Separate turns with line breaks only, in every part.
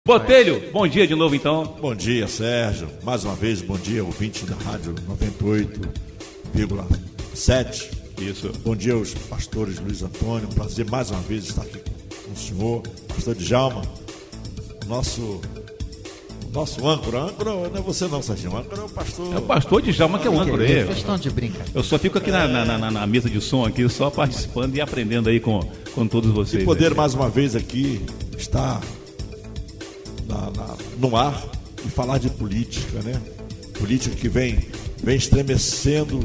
Botelho, bom dia de novo então.
Bom dia, Sérgio. Mais uma vez, bom dia, ouvinte da Rádio 98,7.
Isso.
Bom dia aos pastores Luiz Antônio. Um prazer mais uma vez estar aqui com o senhor, pastor Djalma, o nosso âncora não é você não, Sérgio. Âncora é o pastor.
É o pastor Djalma que é o âncora aí.
Questão de brincar.
Eu só fico aqui na mesa de som aqui, só participando e aprendendo aí com todos vocês.
E poder
aí,
mais uma vez aqui estar no ar e falar de política, né? Política que vem estremecendo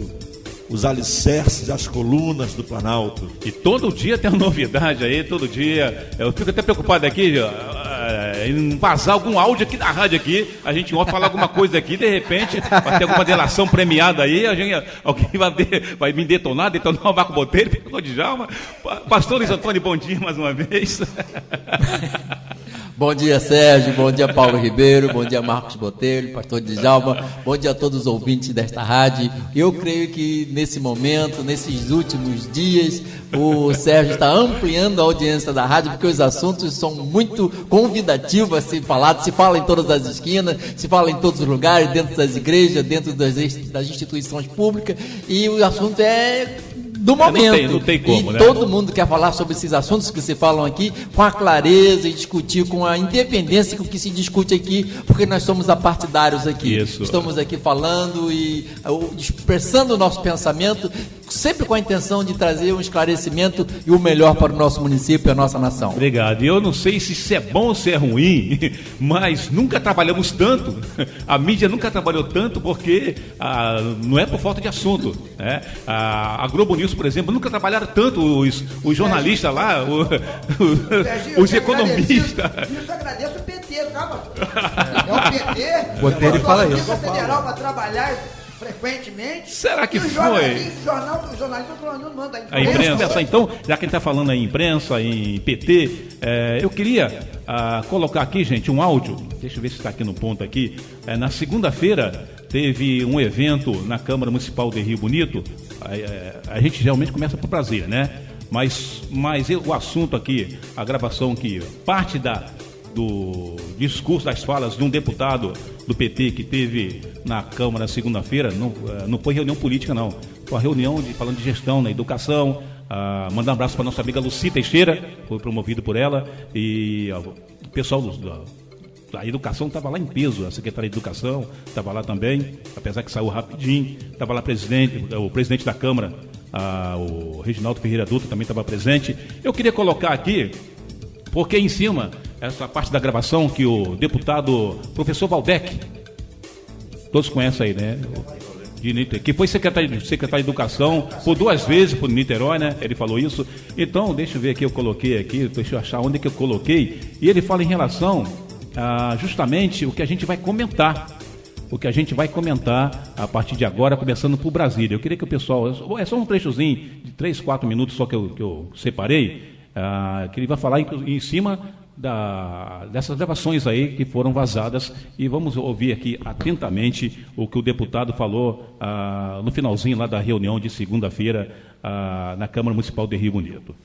os alicerces, as colunas do Planalto.
E todo dia tem uma novidade aí, todo dia. Eu fico até preocupado aqui em vazar algum áudio aqui da rádio aqui, a gente vai falar alguma coisa aqui, de repente vai ter alguma delação premiada aí, alguém vai me detonar o Marco Botelho, pegou de Djalma. Pastor Luiz Antônio, bom dia mais uma vez.
Bom dia, Sérgio, bom dia, Paulo Ribeiro, bom dia, Marcos Botelho, pastor Djalma, bom dia a todos os ouvintes desta rádio. Eu creio que nesse momento, nesses últimos dias, o Sérgio está ampliando a audiência da rádio, porque os assuntos são muito convidativos a ser falados, se fala em todas as esquinas, se fala em todos os lugares, dentro das igrejas, dentro das instituições públicas, e o assunto é do momento.
Não tem como,
e
né?
Todo mundo quer falar sobre esses assuntos que se falam aqui com a clareza e discutir com a independência com que se discute aqui, porque nós somos apartidários aqui.
Isso.
Estamos aqui falando e expressando o nosso pensamento, sempre com a intenção de trazer um esclarecimento e o melhor para o nosso município e a nossa nação.
Obrigado. E eu não sei se isso é bom ou se é ruim, mas nunca trabalhamos tanto, a mídia nunca trabalhou tanto, porque não é por falta de assunto, né? A Globo News, por exemplo, nunca trabalharam tanto os jornalistas lá, os economistas.
Isso agradeço o PT, tá? É o PT.
Botelho fala isso.
Federal para trabalhar frequentemente.
Será que
e
foi?
Os jornalistas não mandam
A imprensa, então, já que a gente está falando em imprensa, em PT, eu queria colocar aqui, gente, um áudio, deixa eu ver se está aqui no ponto aqui. Na segunda-feira teve um evento na Câmara Municipal de Rio Bonito. A gente realmente começa por Brasília, né? Mas o assunto aqui, a gravação que parte do discurso, das falas de um deputado do PT que teve na Câmara na segunda-feira, não foi reunião política, não. Foi uma reunião falando de gestão na educação. Mandar um abraço para nossa amiga Luci Teixeira, foi promovido por ela, e o pessoal da educação estava lá em peso, a secretária de educação estava lá também, apesar que saiu rapidinho, estava lá o presidente da Câmara, o Reginaldo Ferreira Dutra também estava presente. Eu queria colocar aqui, porque em cima, essa parte da gravação que o deputado professor Valdec, todos conhecem aí, né? Que foi secretário de Educação por 2 vezes por Niterói, né? Ele falou isso. Então, deixa eu ver aqui, eu coloquei aqui, deixa eu achar onde que eu coloquei. E ele fala em relação a justamente o que a gente vai comentar. O que a gente vai comentar a partir de agora, começando por Brasília. Eu queria que o pessoal, é só um trechozinho de 3, 4 minutos só que eu separei, que ele vai falar em cima dessas gravações aí que foram vazadas, e vamos ouvir aqui atentamente o que o deputado falou no finalzinho lá da reunião de segunda-feira na Câmara Municipal de Rio Bonito.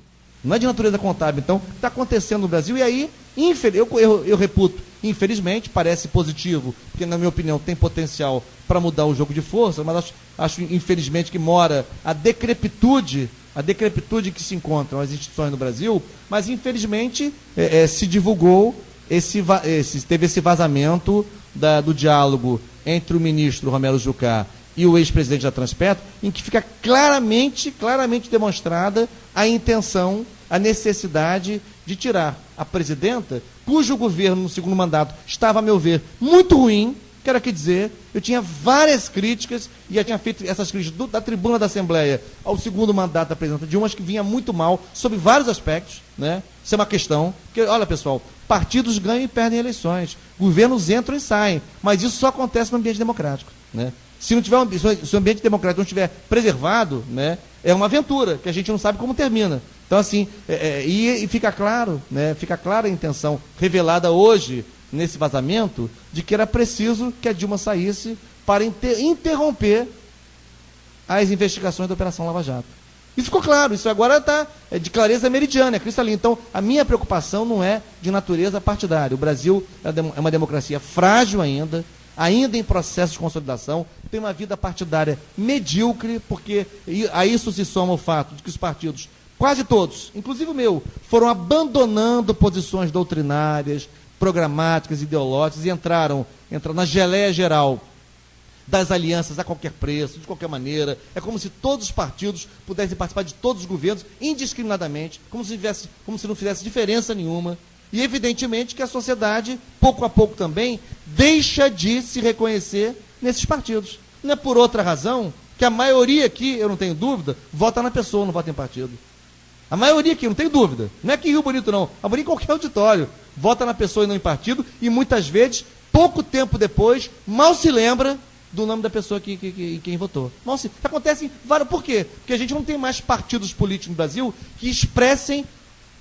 Não é de natureza contábil, então, está acontecendo no Brasil, e aí, eu reputo, infelizmente, parece positivo, porque, na minha opinião, tem potencial para mudar o jogo de força, mas acho infelizmente, que mora a decrepitude que se encontram as instituições no Brasil, mas, infelizmente, se divulgou, teve esse vazamento do diálogo entre o ministro Romero Jucá e o ex-presidente da Transpetro, em que fica claramente demonstrada a intenção, a necessidade de tirar a presidenta, cujo governo no segundo mandato estava, a meu ver, muito ruim. Quero aqui dizer, eu tinha várias críticas, e já tinha feito essas críticas da tribuna da Assembleia ao segundo mandato da presidenta Dilma, que vinha muito mal, sobre vários aspectos, né? Isso é uma questão, porque, olha, pessoal, partidos ganham e perdem eleições, governos entram e saem, mas isso só acontece no ambiente democrático, né? Se o ambiente democrático não estiver preservado, né, é uma aventura, que a gente não sabe como termina. Então, assim, e fica claro, né, fica clara a intenção revelada hoje, nesse vazamento, de que era preciso que a Dilma saísse para interromper as investigações da Operação Lava Jato. Isso ficou claro, isso agora está de clareza meridiana, é cristalino. Então, a minha preocupação não é de natureza partidária. O Brasil é uma democracia frágil ainda em processo de consolidação, tem uma vida partidária medíocre, porque a isso se soma o fato de que os partidos, quase todos, inclusive o meu, foram abandonando posições doutrinárias, programáticas, ideológicas, e entraram na geleia geral das alianças a qualquer preço, de qualquer maneira. É como se todos os partidos pudessem participar de todos os governos indiscriminadamente, como se não fizesse diferença nenhuma. E evidentemente que a sociedade, pouco a pouco também, deixa de se reconhecer nesses partidos. Não é por outra razão que a maioria aqui, eu não tenho dúvida, vota na pessoa, não vota em partido. A maioria aqui, não tenho dúvida. Não é que em Rio Bonito não, a maioria em qualquer auditório, vota na pessoa e não em partido, e muitas vezes, pouco tempo depois, mal se lembra do nome da pessoa em quem votou. Nossa, acontece vários. Por quê? Porque a gente não tem mais partidos políticos no Brasil que expressem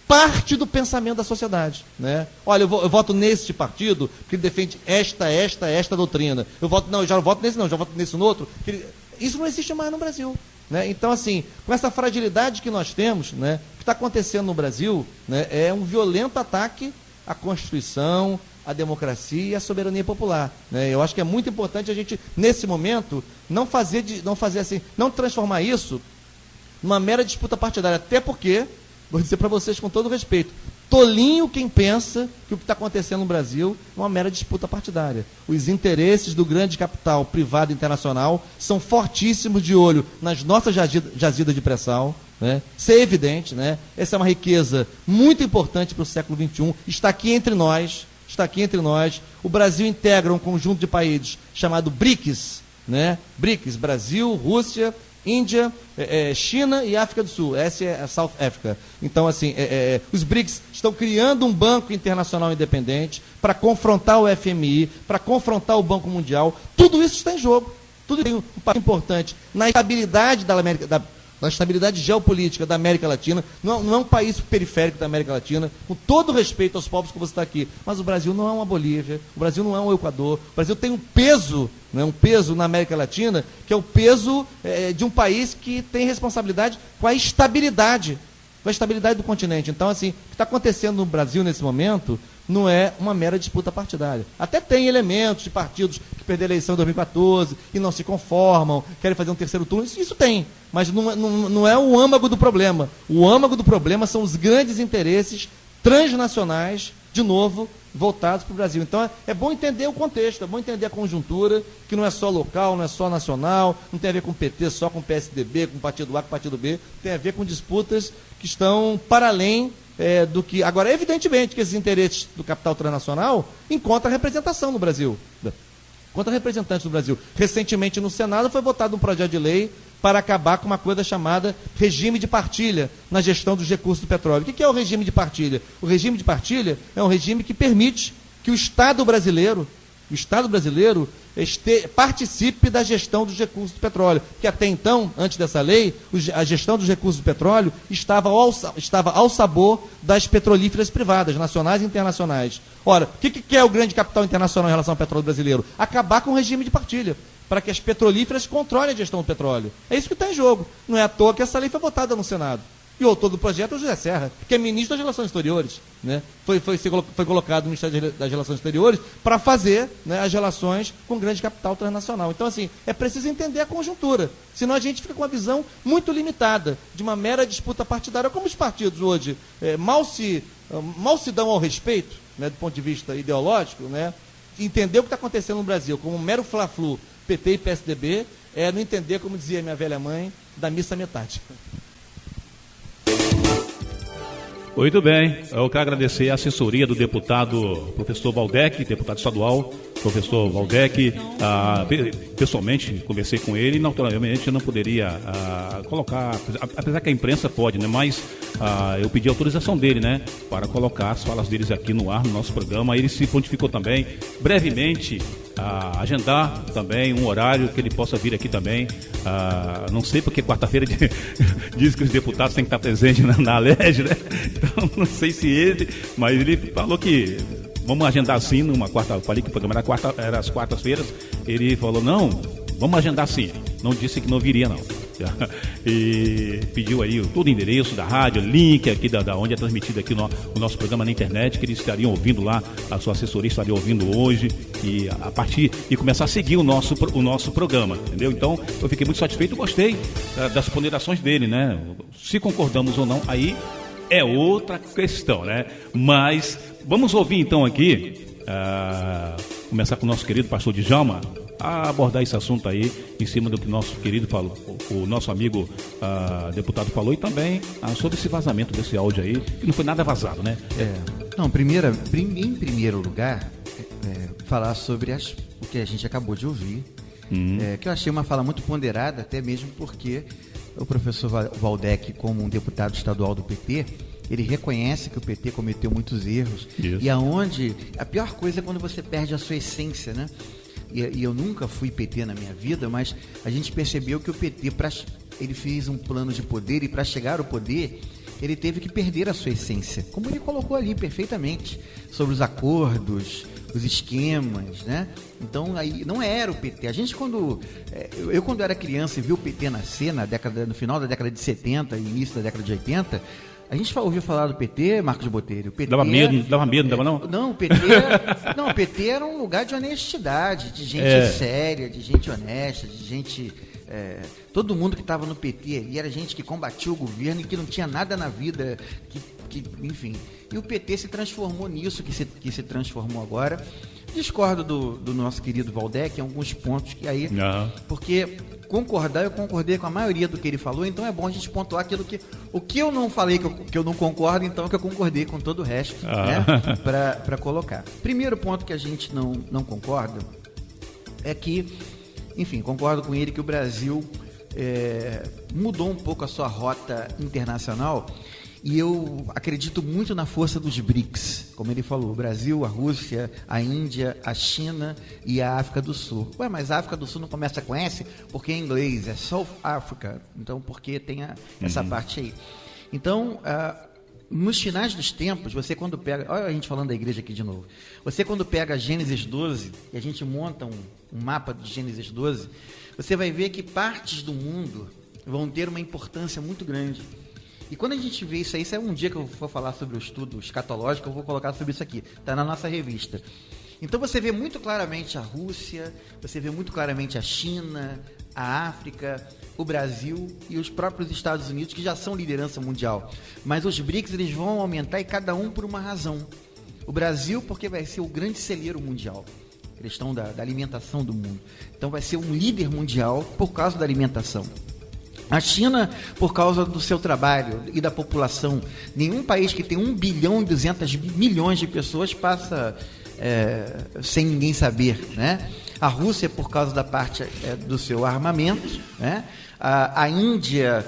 parte do pensamento da sociedade, né? Olha, eu voto nesse partido porque ele defende esta doutrina. Eu já não voto nesse não, já voto nesse no outro. Isso não existe mais no Brasil, né? Então, assim, com essa fragilidade que nós temos, né, o que está acontecendo no Brasil, né, é um violento ataque à Constituição, à democracia e à soberania popular, né? Eu acho que é muito importante a gente, nesse momento, não transformar isso numa mera disputa partidária, até porque, vou dizer para vocês com todo respeito, tolinho quem pensa que o que está acontecendo no Brasil é uma mera disputa partidária. Os interesses do grande capital privado internacional são fortíssimos, de olho nas nossas jazidas de pré-sal, né? Isso é evidente, né? Essa é uma riqueza muito importante para o século XXI, está aqui entre nós. O Brasil integra um conjunto de países chamado BRICS, né? BRICS, Brasil, Rússia, Índia, China e África do Sul. Essa é a South Africa. Então, assim, os BRICS estão criando um banco internacional independente para confrontar o FMI, para confrontar o Banco Mundial. Tudo isso está em jogo. Tudo tem um papel importante na estabilidade na estabilidade geopolítica da América Latina. Não é um país periférico da América Latina, com todo respeito aos povos que você está aqui, mas o Brasil não é uma Bolívia, o Brasil não é um Equador, o Brasil tem um peso na América Latina, que é o peso de um país que tem responsabilidade com a estabilidade do continente. Então, assim, o que está acontecendo no Brasil nesse momento não é uma mera disputa partidária. Até tem elementos de partidos que perderam a eleição em 2014 e não se conformam, querem fazer um terceiro turno, isso tem, mas não é o âmago do problema. O âmago do problema são os grandes interesses transnacionais, de novo, voltados para o Brasil. Então, é bom entender o contexto, é bom entender a conjuntura, que não é só local, não é só nacional, não tem a ver com o PT, só com o PSDB, com o partido A, com o partido B, tem a ver com disputas que estão para além do que... Agora, evidentemente que esses interesses do capital transnacional encontram representação no Brasil, encontram representantes do Brasil. Recentemente, no Senado, foi votado um projeto de lei para acabar com uma coisa chamada regime de partilha na gestão dos recursos do petróleo. O que é o regime de partilha? O regime de partilha é um regime que permite que o Estado brasileiro participe da gestão dos recursos do petróleo. Porque até então, antes dessa lei, a gestão dos recursos do petróleo estava ao sabor das petrolíferas privadas, nacionais e internacionais. Ora, o que é o grande capital internacional em relação ao petróleo brasileiro? Acabar com o regime de partilha, para que as petrolíferas controlem a gestão do petróleo. É isso que está em jogo. Não é à toa que essa lei foi votada no Senado. E o autor do projeto é o José Serra, que é ministro das Relações Exteriores, né? Foi colocado no Ministério das Relações Exteriores para fazer, né, as relações com o grande capital transnacional. Então, assim, é preciso entender a conjuntura. Senão a gente fica com uma visão muito limitada de uma mera disputa partidária, como os partidos hoje mal se dão ao respeito, né, do ponto de vista ideológico, né? Entender o que está acontecendo no Brasil como um mero fla-flu, PT e PSDB, é não entender, como dizia minha velha mãe, da missa metade.
Muito bem, eu quero agradecer a assessoria do deputado professor Valdec, deputado estadual, professor Valdec. Pessoalmente conversei com ele e naturalmente eu não poderia colocar, apesar que a imprensa pode, né? Mas eu pedi autorização dele, né, para colocar as falas deles aqui no ar, no nosso programa. Ele se prontificou também, brevemente, agendar também um horário que ele possa vir aqui também. Não sei porque quarta-feira diz que os deputados têm que estar presentes na Alerj, né? Então não sei se ele, mas ele falou que vamos agendar assim numa quarta. Eu falei que o programa era às quartas-feiras. Ele falou, não, vamos agendar sim. Não disse que não viria, não. E pediu aí todo o endereço da rádio, link aqui da onde é transmitido aqui o nosso programa na internet, que eles estariam ouvindo lá, a sua assessoria estaria ouvindo hoje, e a partir e começar a seguir o nosso programa, entendeu? Então, eu fiquei muito satisfeito, gostei das ponderações dele, né? Se concordamos ou não, aí é outra questão, né? Mas vamos ouvir então aqui, começar com o nosso querido pastor Djalma, a abordar esse assunto aí, em cima do que o nosso querido falou, o nosso amigo deputado falou, e também sobre esse vazamento desse áudio aí, que não foi nada vazado, né?
Não, em primeiro lugar, falar sobre o que a gente acabou de ouvir, que eu achei uma fala muito ponderada, até mesmo porque o professor Waldeck, como um deputado estadual do PT, ele reconhece que o PT cometeu muitos erros. Isso. E a pior coisa é quando você perde a sua essência, né? E eu nunca fui PT na minha vida, mas a gente percebeu que o PT, ele fez um plano de poder, e para chegar ao poder, ele teve que perder a sua essência, como ele colocou ali perfeitamente, sobre os acordos, os esquemas, né? Então, aí não era o PT. A gente, quando era criança e vi o PT nascer no final da década de 70 e início da década de 80, a gente ouviu falar do PT, Marcos Botelho.
Dava medo, não dava não?
Não, o PT era um lugar de honestidade, de gente séria, de gente honesta, de gente... todo mundo que estava no PT ali era gente que combatia o governo e que não tinha nada na vida, enfim. E o PT se transformou nisso, que se transformou agora. Discordo do nosso querido Waldeck em alguns pontos que aí... Porque eu concordei com a maioria do que ele falou, então é bom a gente pontuar o que eu não falei que eu não concordo, então que eu concordei com todo o resto, né, para colocar. Primeiro ponto que a gente não concorda é que, enfim, concordo com ele que o Brasil mudou um pouco a sua rota internacional, e eu acredito muito na força dos BRICS, como ele falou, o Brasil, a Rússia, a Índia, a China e a África do Sul. Mas a África do Sul não começa com S porque é inglês, é South Africa, então porque tem essa parte aí. Então, nos finais dos tempos, você quando pega, olha a gente falando da igreja aqui de novo, você quando pega Gênesis 12, e a gente monta um mapa de Gênesis 12, você vai ver que partes do mundo vão ter uma importância muito grande. E quando a gente vê isso aí, um dia que eu for falar sobre o estudo escatológico, eu vou colocar sobre isso aqui, está na nossa revista. Então você vê muito claramente a Rússia, você vê muito claramente a China, a África, o Brasil e os próprios Estados Unidos, que já são liderança mundial. Mas os BRICS eles vão aumentar, e cada um por uma razão. O Brasil porque vai ser o grande celeiro mundial, questão da alimentação do mundo. Então vai ser um líder mundial por causa da alimentação. A China, por causa do seu trabalho e da população. Nenhum país que tem 1 bilhão e 200 milhões de pessoas passa sem ninguém saber, né? A Rússia, por causa da parte do seu armamento, né? A Índia,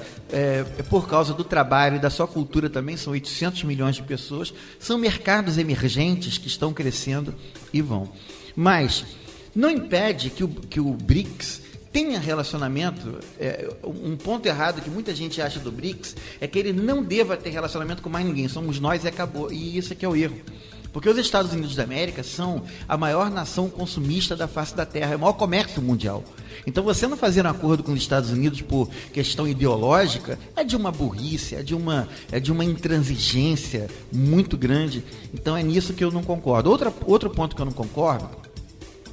por causa do trabalho e da sua cultura também, são 800 milhões de pessoas. São mercados emergentes que estão crescendo e vão. Mas não impede que o BRICS tenha relacionamento. Um ponto errado que muita gente acha do BRICS é que ele não deva ter relacionamento com mais ninguém, somos nós e acabou, e isso é que é o erro, porque os Estados Unidos da América são a maior nação consumista da face da Terra, é o maior comércio mundial. Então você não fazer um acordo com os Estados Unidos por questão ideológica é de uma burrice, é de uma intransigência muito grande. Então é nisso que eu não concordo. Outro ponto que eu não concordo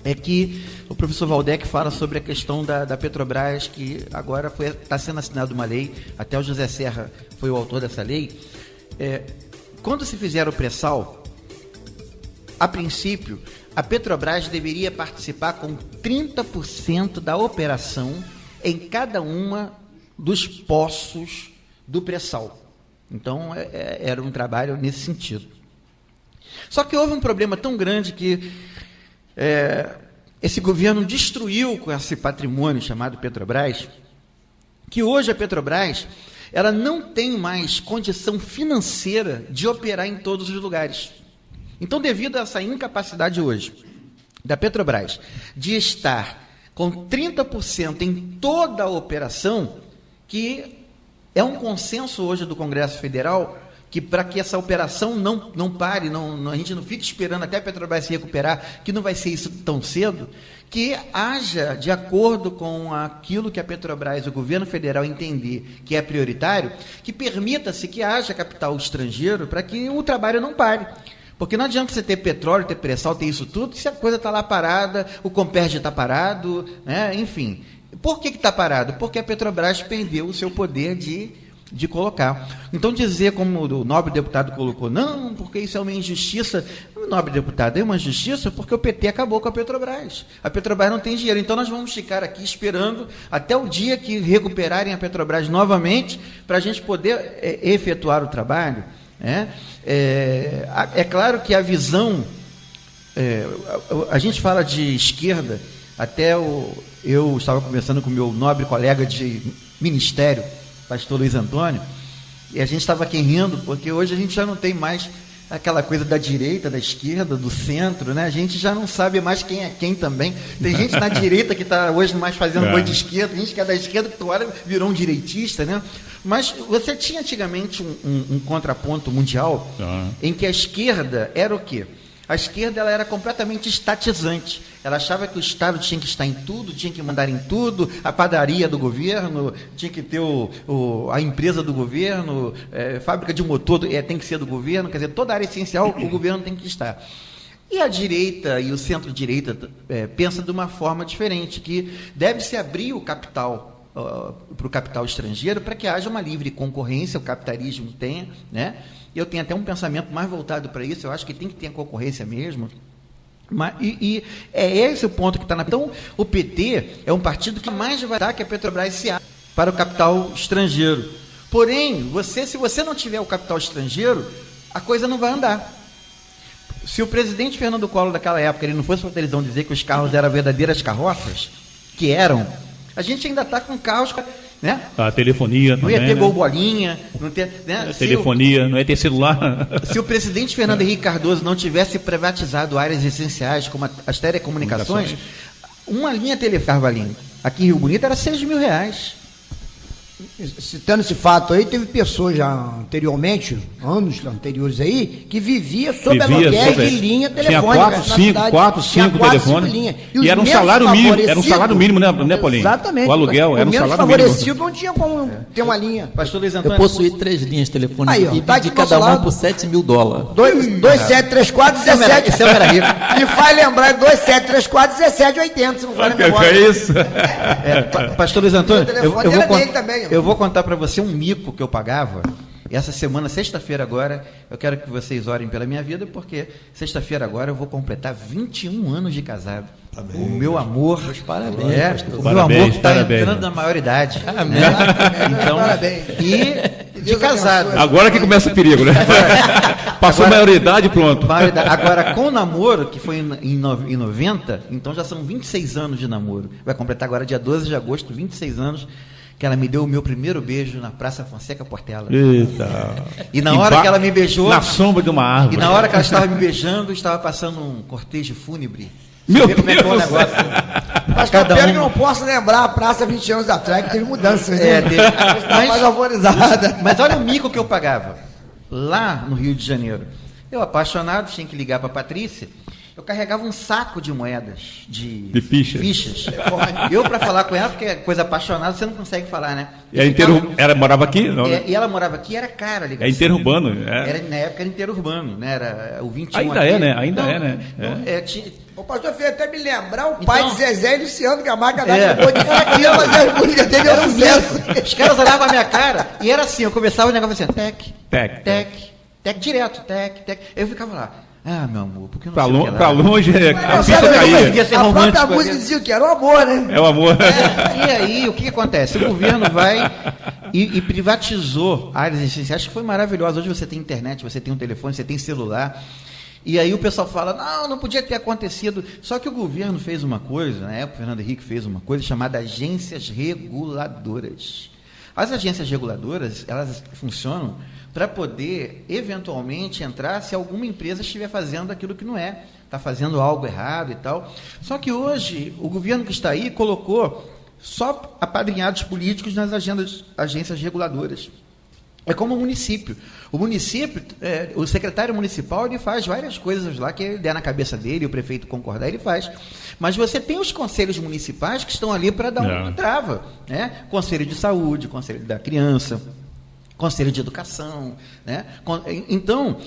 é que o professor Waldeck fala sobre a questão da Petrobras, que agora está sendo assinada uma lei, até o José Serra foi o autor dessa lei. Quando se fizer o pré-sal, a princípio, a Petrobras deveria participar com 30% da operação em cada uma dos poços do pré-sal. Então, era um trabalho nesse sentido. Só que houve um problema tão grande que esse governo destruiu com esse patrimônio chamado Petrobras, que hoje a Petrobras ela não tem mais condição financeira de operar em todos os lugares. Então, devido a essa incapacidade hoje da Petrobras de estar com 30% em toda a operação, que é um consenso hoje do Congresso Federal, que para que essa operação não pare, a gente não fique esperando até a Petrobras se recuperar, que não vai ser isso tão cedo, que haja, de acordo com aquilo que a Petrobras, o governo federal entender que é prioritário, que permita-se que haja capital estrangeiro para que o trabalho não pare. Porque não adianta você ter petróleo, ter pré-sal, ter isso tudo, se a coisa está lá parada, o Comperj está parado, né? Enfim. Por que está parado? Porque a Petrobras perdeu o seu poder de colocar. Então dizer, como o nobre deputado colocou, não, porque isso é uma injustiça. Nobre deputado, é uma injustiça porque o PT acabou com a Petrobras. A Petrobras não tem dinheiro. Então nós vamos ficar aqui esperando até o dia que recuperarem a Petrobras novamente para a gente poder efetuar o trabalho. É claro que a visão, a gente fala de esquerda, até eu estava conversando com o meu nobre colega de ministério, pastor Luiz Antônio, e a gente estava aqui rindo, porque hoje a gente já não tem mais aquela coisa da direita, da esquerda, do centro, né? A gente já não sabe mais quem é quem também. Tem gente na direita que está hoje mais fazendo coisa de esquerda, tem gente que é da esquerda que agora virou um direitista, né? Mas você tinha antigamente um contraponto mundial em que a esquerda era o quê? A esquerda ela era completamente estatizante. Ela achava que o Estado tinha que estar em tudo, tinha que mandar em tudo, a padaria do governo, tinha que ter a empresa do governo, fábrica de motor tem que ser do governo, quer dizer, toda a área essencial o governo tem que estar. E a direita e o centro-direita pensa de uma forma diferente, que deve-se abrir o capital para o capital estrangeiro para que haja uma livre concorrência, o capitalismo tenha, né? Eu tenho até um pensamento mais voltado para isso, eu acho que tem que ter concorrência mesmo. E é esse o ponto que está na... Então, o PT é um partido que mais vai dar que a Petrobras se abra para o capital estrangeiro. Porém, se você não tiver o capital estrangeiro, a coisa não vai andar. Se o presidente Fernando Collor daquela época ele não fosse para a televisão dizer que os carros eram verdadeiras carroças, que eram, a gente ainda está com carros... Né?
A telefonia
não ia ter gol bolinha, não ter, né?
Telefonia, não ia ter celular.
Se o presidente Fernando Henrique Cardoso não tivesse privatizado áreas essenciais como as telecomunicações, uma linha telefônica aqui em Rio Bonito era R$6.000.
Citando esse fato aí, teve pessoas já anteriormente, anos anteriores aí, que vivia sob aluguel de linha telefônica.
Tinha 4, 5 telefones. E era um salário mínimo, né, Paulinho?
Exatamente.
O aluguel era um salário mínimo.
Favorecido não tinha como ter uma linha.
Pastor Luiz Antônio,
eu possuí 3 linhas telefônicas
aí,
e de cada uma por $7.000.
273417.
Esse era rico.
Me faz lembrar 27341780, se não for
Que é isso?
Pastor Luiz Antônio,
também.
eu vou contar para você um mico que eu pagava. Essa semana, sexta-feira agora, eu quero que vocês orem pela minha vida, porque sexta-feira agora eu vou completar 21 anos de casado. Amém. O meu amor,
parabéns,
meu amor está entrando na maioridade.
Amém.
Então, e de casado.
Agora que começa o perigo, né? Passou a maioridade, pronto.
Agora, com o namoro, que foi em 90, então já são 26 anos de namoro. Vai completar agora dia 12 de agosto, 26 anos. Que ela me deu o meu primeiro beijo na Praça Fonseca Portela.
Eita.
E na hora que ela me beijou...
Na sombra de uma árvore.
E na hora que ela estava me beijando, estava passando um cortejo fúnebre.
Meu Deus!
Como é que é o negócio?
Mas que eu não posso lembrar a praça 20 anos atrás, que teve mudanças. Mais alvorizada.
Mas olha o mico que eu pagava. Lá no Rio de Janeiro. Eu, apaixonado, tinha que ligar para a Patrícia. Eu carregava um saco de moedas, de fichas. Eu, para falar com ela, porque é coisa apaixonada, você não consegue falar, né?
Ela morava aqui? Não,
e ela morava aqui, era cara a ligação.
É interurbano.
Na época era interurbano, né? Era o 21
Ainda
aqui.
É, né? Ainda é, né?
O pastor fez até me lembrar o pai de Zezé e Luciano, que a marca depois de aqui, mas as músicas dele eram sucesso.
Os caras olhavam a minha cara e era assim, eu começava o negócio assim, tec, direto, tec. Eu ficava lá. Ah, meu amor, porque eu não sei
pra longe, a ficha caía.
A própria música dizia que era o amor, né?
É o amor.
E aí, o que acontece? O governo vai e privatizou áreas essenciais, que foi maravilhoso. Hoje você tem internet, você tem um telefone, você tem celular. E aí o pessoal fala, não podia ter acontecido. Só que o governo fez uma coisa, na época o Fernando Henrique fez uma coisa chamada agências reguladoras. As agências reguladoras, elas funcionam para poder, eventualmente, entrar se alguma empresa estiver fazendo aquilo que não é, está fazendo algo errado e tal. Só que hoje, o governo que está aí colocou só apadrinhados políticos nas agências reguladoras. É como o município. O município, o secretário municipal, ele faz várias coisas lá que ele der na cabeça dele, o prefeito concordar, ele faz. Mas você tem os conselhos municipais que estão ali para dar uma trava, né? Conselho de saúde, conselho da criança, conselho de educação, né? Então,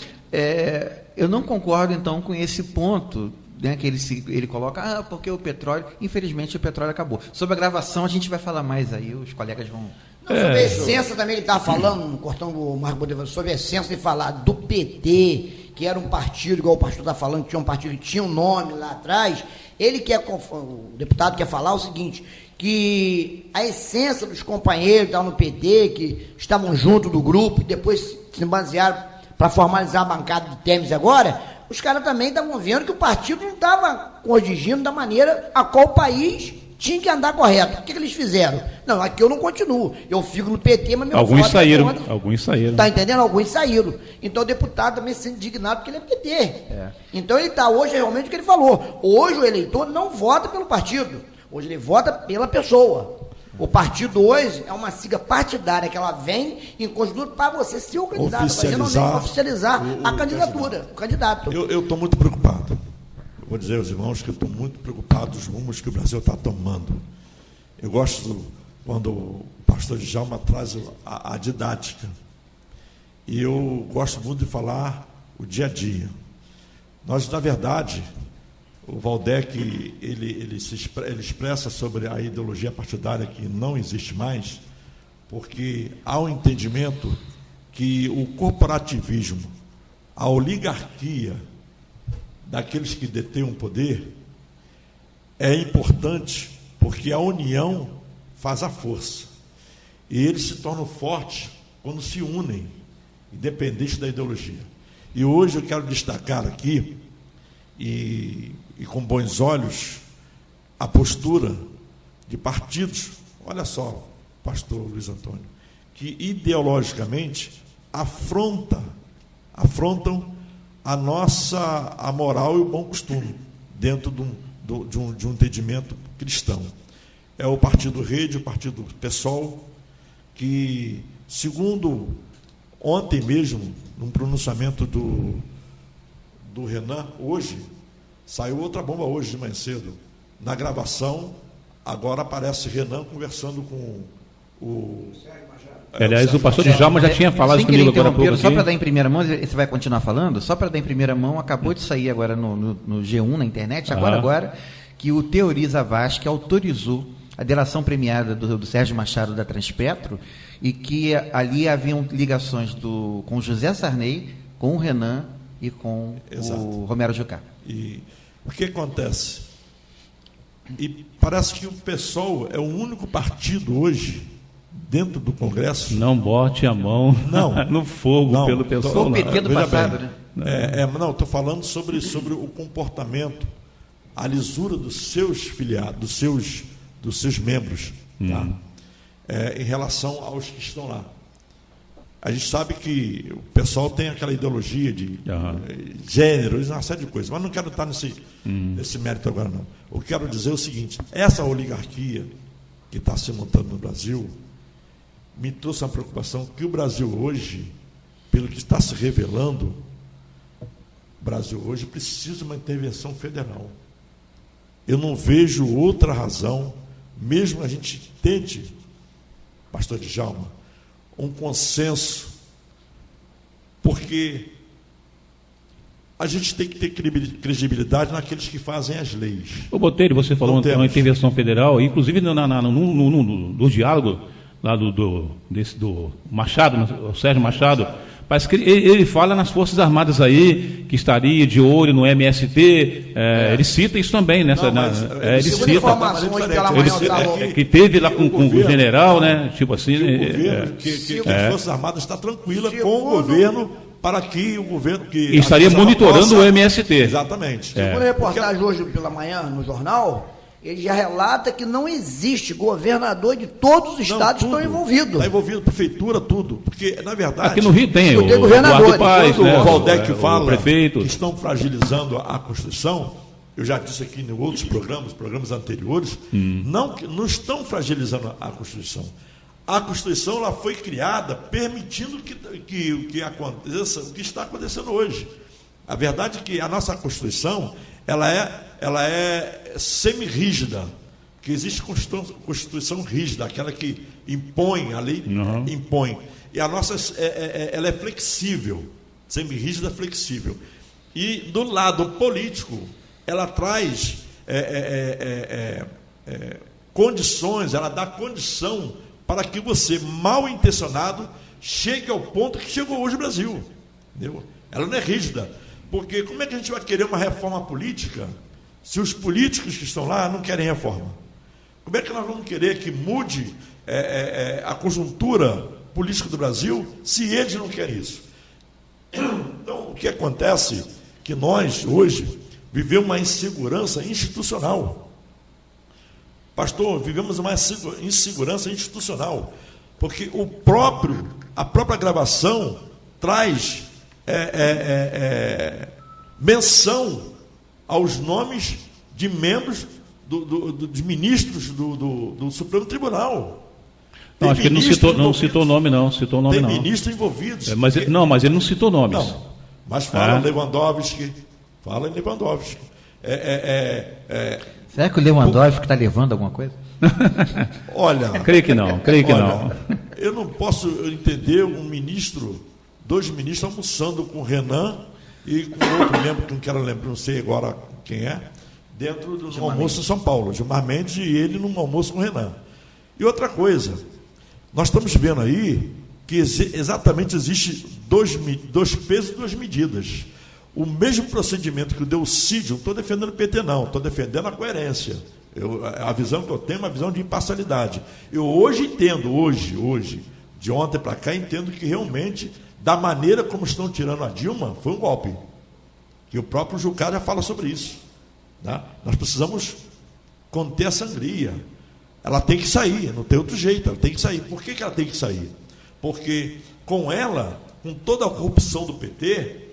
eu não concordo então com esse ponto, né, que ele coloca, porque o petróleo, infelizmente o petróleo acabou. Sobre a gravação a gente vai falar mais aí, os colegas vão...
Sobre a essência também, ele estava falando, cortando o Marco Bodevan, sobre a essência de falar do PT, que era um partido, igual o pastor está falando, que tinha um partido que tinha um nome lá atrás. Ele quer, o deputado quer falar o seguinte, que a essência dos companheiros que estavam no PT, que estavam junto do grupo, e depois se basearam para formalizar a bancada de Temes agora, os caras também estavam vendo que o partido não estava corrigindo da maneira a qual o país tinha que andar correto. O que eles fizeram? Não, aqui eu não continuo. Eu fico no PT, mas meu
Alguns
voto
saíram.
é contra.
Alguns saíram.
Tá entendendo? Alguns saíram. Então o deputado também se sente indignado porque ele é PT. Então ele está hoje realmente o que ele falou. Hoje o eleitor não vota pelo partido. Hoje ele vota pela pessoa. O partido hoje é uma sigla partidária que ela vem em conjunto para você ser o candidato. Oficializar a candidatura, o candidato.
Eu estou muito preocupado. Vou dizer aos irmãos que eu estou muito preocupado dos rumos que o Brasil está tomando. Eu gosto quando o pastor Djalma traz a didática. E eu gosto muito de falar o dia a dia. Nós, na verdade, o Valdec, ele expressa sobre a ideologia partidária que não existe mais, porque há um entendimento que o corporativismo, a oligarquia daqueles que detêm o poder é importante, porque a união faz a força. E eles se tornam fortes quando se unem, independente da ideologia. E hoje eu quero destacar aqui, e com bons olhos, a postura de partidos, olha só, pastor Luiz Antônio, que ideologicamente afrontam a moral e o bom costume dentro de um entendimento cristão. É o Partido Rede, o Partido PSOL, que, segundo ontem mesmo, num pronunciamento do Renan, hoje, saiu outra bomba hoje de manhã cedo. Na gravação, agora aparece Renan conversando com o...
Aliás, o pastor Djalma já tinha falado comigo agora há pouco.
Só para dar em primeira mão, você vai continuar falando? Só para dar em primeira mão, acabou de sair agora no G1, na internet, agora, que o Teoriza Vaz, que autorizou a delação premiada do Sérgio Machado da Transpetro, e que ali haviam ligações com o José Sarney, com o Renan e com o Romero Jucá.
E o que acontece? E parece que o PSOL é o único partido hoje dentro do Congresso.
Não bote a mão no fogo pelo PSOL.
Foi o PT do passado,
né? Não, estou falando sobre o comportamento, a lisura dos seus filiados, dos seus membros, tá? Em relação aos que estão lá. A gente sabe que o pessoal tem aquela ideologia de gênero, uma série de coisas, mas não quero estar nesse mérito agora, não. Eu quero dizer o seguinte: essa oligarquia que está se montando no Brasil me trouxe uma preocupação que o Brasil hoje, pelo que está se revelando, o Brasil hoje precisa de uma intervenção federal. Eu não vejo outra razão, mesmo a gente tente, pastor Djalma, um consenso, porque a gente tem que ter credibilidade naqueles que fazem as leis.
Ô Botelho, você falou uma intervenção federal, inclusive no diálogo lá do Machado, o Sérgio Machado, parece que ele fala nas Forças Armadas aí, que estaria de olho no MST, ele cita isso também, ele cita, que teve lá com o general, né, tipo assim...
Que as Forças Armadas estão tranquilas com o governo, para que o governo...
E estaria monitorando o MST.
Exatamente.
Segundo a reportagem hoje pela manhã no jornal, ele já relata que não existe governador de todos os estados que estão envolvidos.
Está envolvido, prefeitura, tudo. Porque, na verdade...
Aqui no Rio tem
o
governador Paz,
o Valdec fala,
o prefeito,
que estão fragilizando a Constituição. Eu já disse aqui em outros programas anteriores, não estão fragilizando a Constituição. A Constituição ela foi criada permitindo que aconteça o que está acontecendo hoje. A verdade é que a nossa Constituição ela é semi-rígida, que existe Constituição rígida, aquela que impõe, a lei impõe. E a nossa ela é flexível, semi-rígida, flexível. E do lado político, ela traz condições, ela dá condição para que você, mal intencionado, chegue ao ponto que chegou hoje o Brasil. Entendeu? Ela não é rígida. Porque como é que a gente vai querer uma reforma política se os políticos que estão lá não querem reforma? Como é que nós vamos querer que mude a conjuntura política do Brasil se eles não querem isso? Então, o que acontece é que nós, hoje, vivemos uma insegurança institucional. Pastor, vivemos uma insegurança institucional, porque a própria gravação traz menção aos nomes de membros de ministros do Supremo Tribunal.
Não, acho que ele não citou nome, não. Citou nome,
tem
não.
ministros envolvidos.
Mas ele não citou nomes.
Não, mas fala Lewandowski. Fala em Lewandowski.
Será que o Lewandowski está levando alguma coisa?
Olha...
Creio que não.
Eu não posso entender dois ministros almoçando com o Renan e com outro membro, que não quero lembrar, não sei agora quem é, dentro do almoço em São Paulo. Gilmar Mendes e ele num almoço com o Renan. E outra coisa, nós estamos vendo aí que exatamente existe dois pesos e duas medidas. O mesmo procedimento que o Delcídio, não estou defendendo o PT, não, estou defendendo a coerência. A visão que eu tenho é uma visão de imparcialidade. Eu hoje entendo, de ontem para cá, entendo que realmente, da maneira como estão tirando a Dilma, foi um golpe. Que o próprio Jucá já fala sobre isso. Tá? Nós precisamos conter a sangria. Ela tem que sair, não tem outro jeito, ela tem que sair. Por que ela tem que sair? Porque com ela, com toda a corrupção do PT,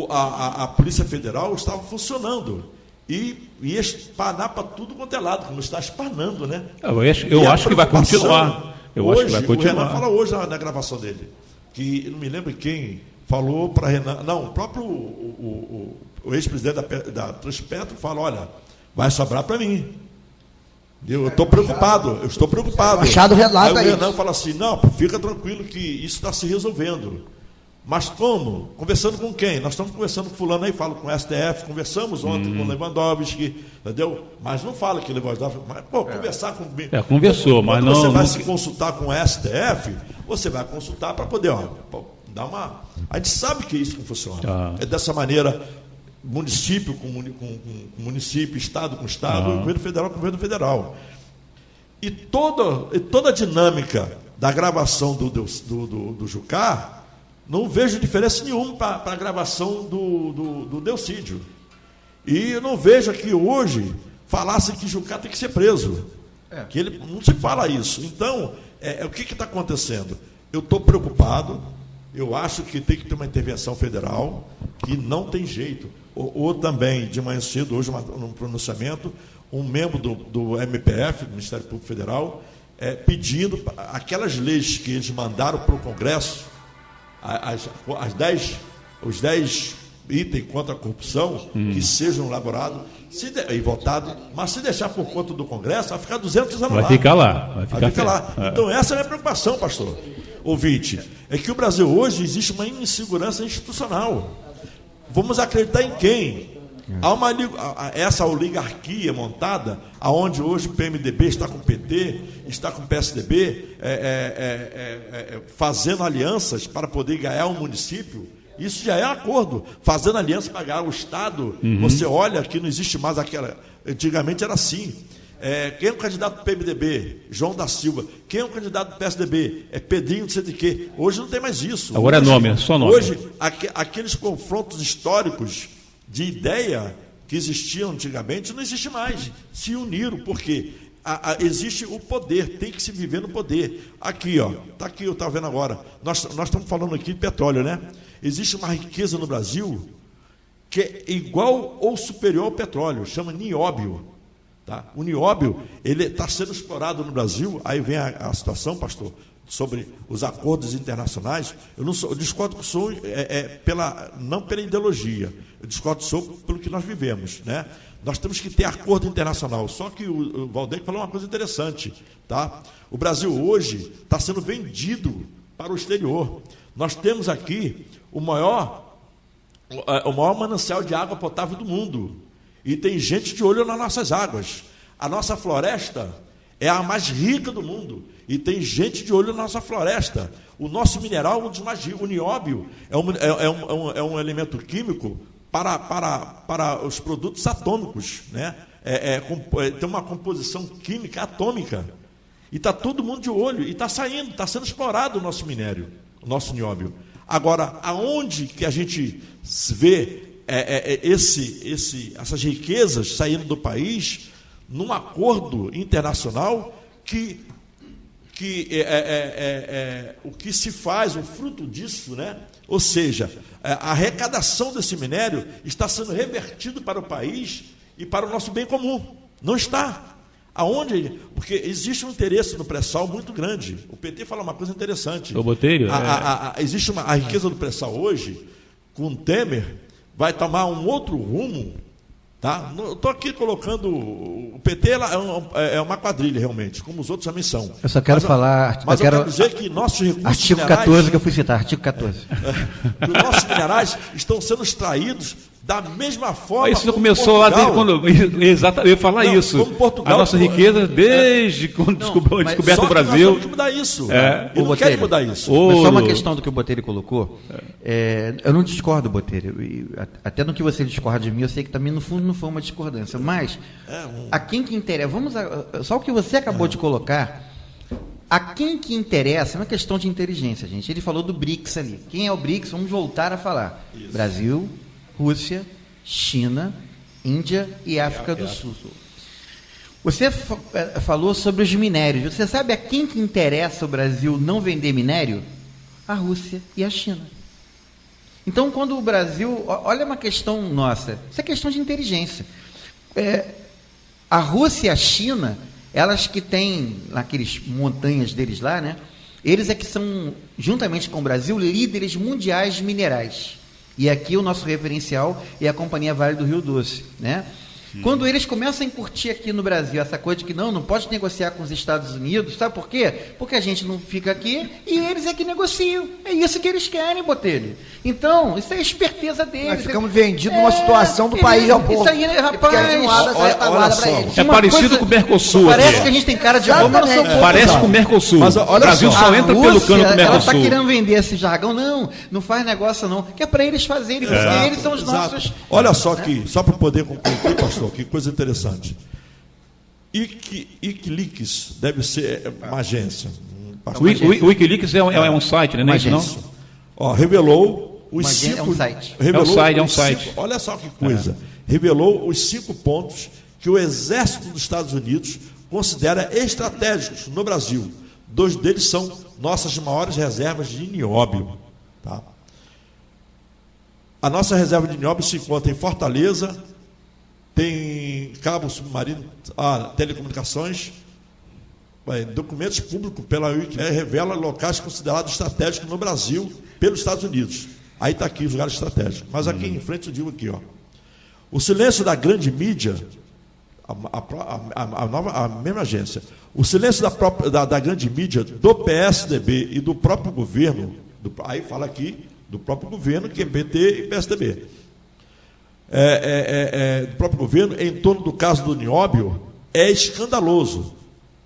a Polícia Federal estava funcionando e espanar para tudo quanto é lado, como está espanando, né?
Eu acho que vai continuar. Eu acho que vai continuar.
O Renan fala hoje na gravação dele, que não me lembro quem falou para Renan, não, o próprio o ex-presidente da Transpetro fala, olha, vai sobrar para mim. Eu estou preocupado.
Machado relata
aí o Renan
isso.
fala assim, não, fica tranquilo que isso está se resolvendo. Mas como? Conversando com quem? Nós estamos conversando com fulano aí, falo com o STF, conversamos ontem com o Lewandowski, entendeu? Mas não fala que Lewandowski... Mas, conversar com...
Conversou, mas não...
Quando você vai se consultar com o STF, você vai consultar para poder, dar uma... A gente sabe que isso não funciona. É dessa maneira, município com município, Estado com Estado, governo federal com governo federal. E toda a dinâmica da gravação do Jucá, não vejo diferença nenhuma para a gravação do Delcídio. E eu não vejo aqui hoje falasse que Jucá tem que ser preso. Que ele não se fala isso. Então, o que está acontecendo? Eu estou preocupado, eu acho que tem que ter uma intervenção federal, que não tem jeito. Ou também, de manhã cedo, hoje, num pronunciamento, um membro do MPF, do Ministério Público Federal, pedindo aquelas leis que eles mandaram para o Congresso, os 10 itens contra a corrupção, que sejam elaborados e votados, mas se deixar por conta do Congresso, vai ficar 200 anos lá.
Vai ficar lá.
Então, essa é a minha preocupação, pastor ouvinte, é que o Brasil hoje existe uma insegurança institucional. Vamos acreditar em quem? Há essa oligarquia montada, aonde hoje o PMDB está com o PT, está com o PSDB, fazendo alianças para poder ganhar um município. Isso já é acordo, fazendo aliança para ganhar o Estado. Você olha que não existe mais aquela... Antigamente era assim. Quem é o candidato do PMDB? João da Silva. Quem é o candidato do PSDB? Pedrinho, não sei de quê. Hoje não tem mais isso.
Agora hoje, é nome, só nome.
Hoje, aqueles confrontos históricos de ideia que existiam antigamente, não existe mais. Se uniram, porque existe o poder, tem que se viver no poder. Aqui, está aqui, eu estava vendo agora. Nós estamos falando aqui de petróleo, né? Existe uma riqueza no Brasil que é igual ou superior ao petróleo, chama nióbio. Tá? O nióbio, ele está sendo explorado no Brasil. Aí vem a situação, pastor, sobre os acordos internacionais. Eu discordo com o senhor não pela ideologia, eu discordo com o senhor pelo que nós vivemos, né? Nós temos que ter acordo internacional. Só que o Valdeir falou uma coisa interessante, tá? O Brasil hoje está sendo vendido para o exterior. Nós temos aqui o maior manancial de água potável do mundo. E tem gente de olho nas nossas águas. A nossa floresta é a mais rica do mundo. E tem gente de olho na nossa floresta. O nosso mineral é um dos mais ricos. O nióbio é um elemento químico para os produtos atômicos, né? Tem uma composição química atômica. E está todo mundo de olho. E está sendo explorado o nosso minério, o nosso nióbio. Agora, aonde que a gente vê essas riquezas saindo do país num acordo internacional que o que se faz, o fruto disso, né? Ou seja, a arrecadação desse minério está sendo revertido para o país e para o nosso bem comum. Não está. Aonde? Porque existe um interesse no pré-sal muito grande. O PT fala uma coisa interessante.
O Botelho?
Existe a riqueza do pré-sal hoje, com o Temer, vai tomar um outro rumo. Tá? Estou aqui colocando. O PT é uma quadrilha, realmente, como os outros também são.
Eu só quero falar.
Mas eu quero dizer que nossos recursos
artigo
minerais.
14 que eu fui citar, artigo 14.
Que os nossos minerais estão sendo extraídos da mesma forma.
Isso começou lá desde quando. Exato, eu ia falar isso.
Como Portugal,
a nossa riqueza, desde quando descoberto o Brasil.
Nós temos que mudar isso. E não querem mudar isso.
Mas só uma questão do que o Botelho colocou. Eu não discordo, Botelho. Até no que você discorda de mim, eu sei que também no fundo não foi uma discordância. Mas a quem que interessa? Só o que você acabou de colocar. A quem que interessa é uma questão de inteligência, gente. Ele falou do BRICS ali. Quem é o BRICS? Vamos voltar a falar. Isso. Brasil, Rússia, China, Índia e África do Sul. Você falou sobre os minérios. Você sabe a quem que interessa o Brasil não vender minério? A Rússia e a China. Então, quando o Brasil... Olha uma questão nossa. Isso é questão de inteligência. A Rússia e a China, elas que têm naqueles montanhas deles lá, né? Eles é que são, juntamente com o Brasil, líderes mundiais de minerais. E aqui o nosso referencial é a Companhia Vale do Rio Doce, né? Sim. Quando eles começam a incutir aqui no Brasil essa coisa de que não pode negociar com os Estados Unidos, sabe por quê? Porque a gente não fica aqui e eles é que negociam. É isso que eles querem, Botelho. Então, isso é a esperteza deles.
Nós ficamos vendidos numa situação do país ao povo.
Isso aí, rapaz,
olha só.
É parecido com o Mercosul.
Parece que a gente tem cara de bobo, mas não sou
parece com o Mercosul.
Mas
o Brasil só entra pelo cano com o Mercosul.
Ela está querendo vender esse jargão. Não faz negócio não. Que é para eles fazerem, porque eles são os nossos...
Olha só aqui, só para poder concluir, pastor, que coisa interessante. Wikileaks deve ser uma agência.
O Wikileaks é um site, né? Não é isso, não?
Revelou os 5...
É um site.
É um site.
Olha só que coisa. Revelou os 5 pontos que o Exército dos Estados Unidos considera estratégicos no Brasil. 2 deles são nossas maiores reservas de nióbio. Tá? A nossa reserva de nióbio se encontra em Fortaleza, tem cabo submarino, telecomunicações, documentos públicos pela Wikileaks revela locais considerados estratégicos no Brasil pelos Estados Unidos. Aí está aqui os lugares estratégicos. Mas aqui em frente eu digo aqui, o silêncio da grande mídia, a mesma agência, o silêncio da grande mídia, do PSDB e do próprio governo, aí fala aqui do próprio governo, que é PT e PSDB, do próprio governo, em torno do caso do nióbio, é escandaloso.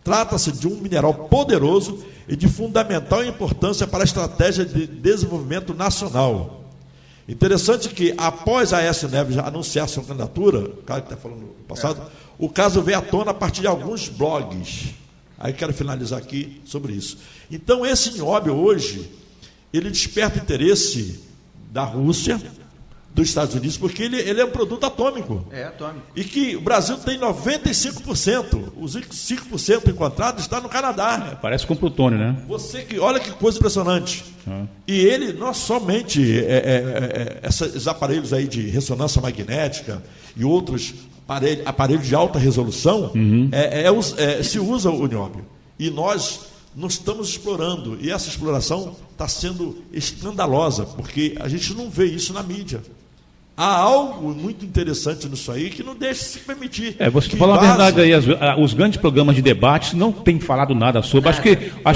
Trata-se de um mineral poderoso e de fundamental importância para a estratégia de desenvolvimento nacional. Interessante que, após a Aécio Neves anunciar sua candidatura, o cara que está falando no passado, o caso veio à tona a partir de alguns blogs. Aí quero finalizar aqui sobre isso. Então, esse nióbio hoje, ele desperta interesse da Rússia, dos Estados Unidos, porque ele é um produto atômico.
É atômico.
E que o Brasil tem 95%. Os 5% encontrados está no Canadá.
Parece com plutônio, né?
Olha que coisa impressionante. E ele não somente esses aparelhos aí de ressonância magnética e outros aparelho de alta resolução, se usa o nióbio. E nós não estamos explorando. E essa exploração está sendo escandalosa, porque a gente não vê isso na mídia. Há algo muito interessante nisso aí que não deixa se permitir.
Você fala a verdade aí, os grandes programas de debate não têm falado nada sobre. Acho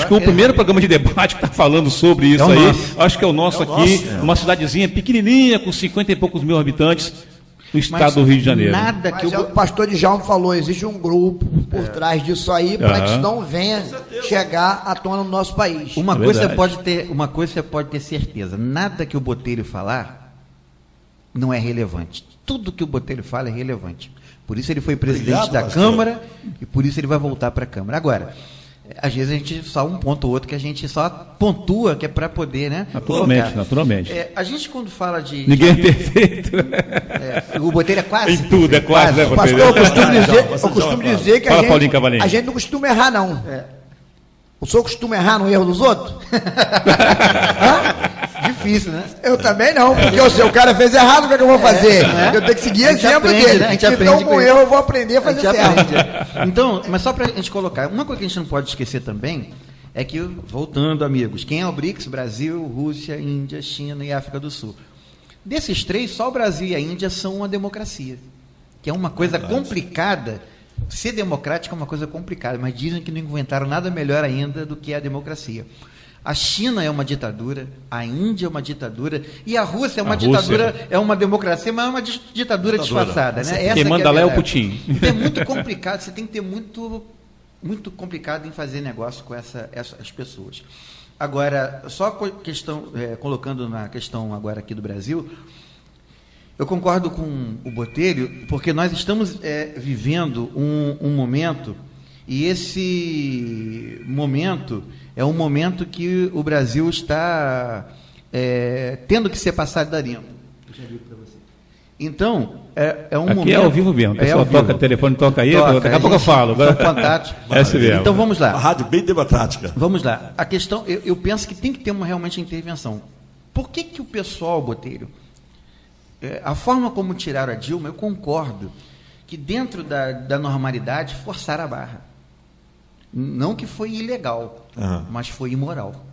que o primeiro programa de debate que está falando sobre isso aí, acho que é o nosso aqui, uma cidadezinha pequenininha, com 50 e poucos mil habitantes, no estado do Rio de Janeiro.
Nada que
o pastor Djalma falou, existe um grupo por trás disso aí, para que isso não venha chegar à tona no nosso país.
Uma coisa você pode ter certeza, nada que o Botelho falar não é relevante. Tudo que o Botelho fala é relevante. Por isso ele foi presidente da Câmara e por isso ele vai voltar para a Câmara. Agora, às vezes a gente só um ponto ou outro que a gente só pontua, que é para poder, né?
Naturalmente.
A gente quando fala de...
Ninguém é perfeito.
O Botelho é quase...
Em tudo, é quase, né, Botelho?
Pastor, eu costumo dizer que
a
gente não costuma errar, não. O senhor costuma errar no erro dos outros?
Difícil, né?
Eu também não, porque se o cara fez errado, o que é que eu vou fazer? Eu tenho que seguir exemplo dele.
Né?
Então, com erro, eu vou aprender a fazer certo.
Então, mas só para a gente colocar, uma coisa que a gente não pode esquecer também é que, voltando, amigos, quem é o BRICS? Brasil, Rússia, Índia, China e África do Sul. Desses três, só o Brasil e a Índia são uma democracia, que é uma coisa complicada. Ser democrático é uma coisa complicada, mas dizem que não inventaram nada melhor ainda do que a democracia. A China é uma ditadura, a Índia é uma ditadura e a Rússia é uma ditadura, é uma democracia, mas é uma ditadura disfarçada, né?
Quem manda lá é o Putin.
Então é muito complicado, você tem que ter muito complicado em fazer negócio com essas pessoas. Agora, só colocando na questão agora aqui do Brasil, eu concordo com o Botelho, porque nós estamos vivendo um momento, e esse momento é um momento que o Brasil está tendo que ser passado da limpo. Então, é um
aqui
momento...
é ao vivo mesmo, o pessoal toca, o telefone toca aí, daqui a pouco eu falo.
São contatos. Então vamos lá.
A rádio bem democrática.
Vamos lá. A questão, eu penso que tem que ter realmente intervenção. Por que o pessoal, Botelho, a forma como tiraram a Dilma, eu concordo que dentro da normalidade forçaram a barra. Não que foi ilegal, mas foi imoral.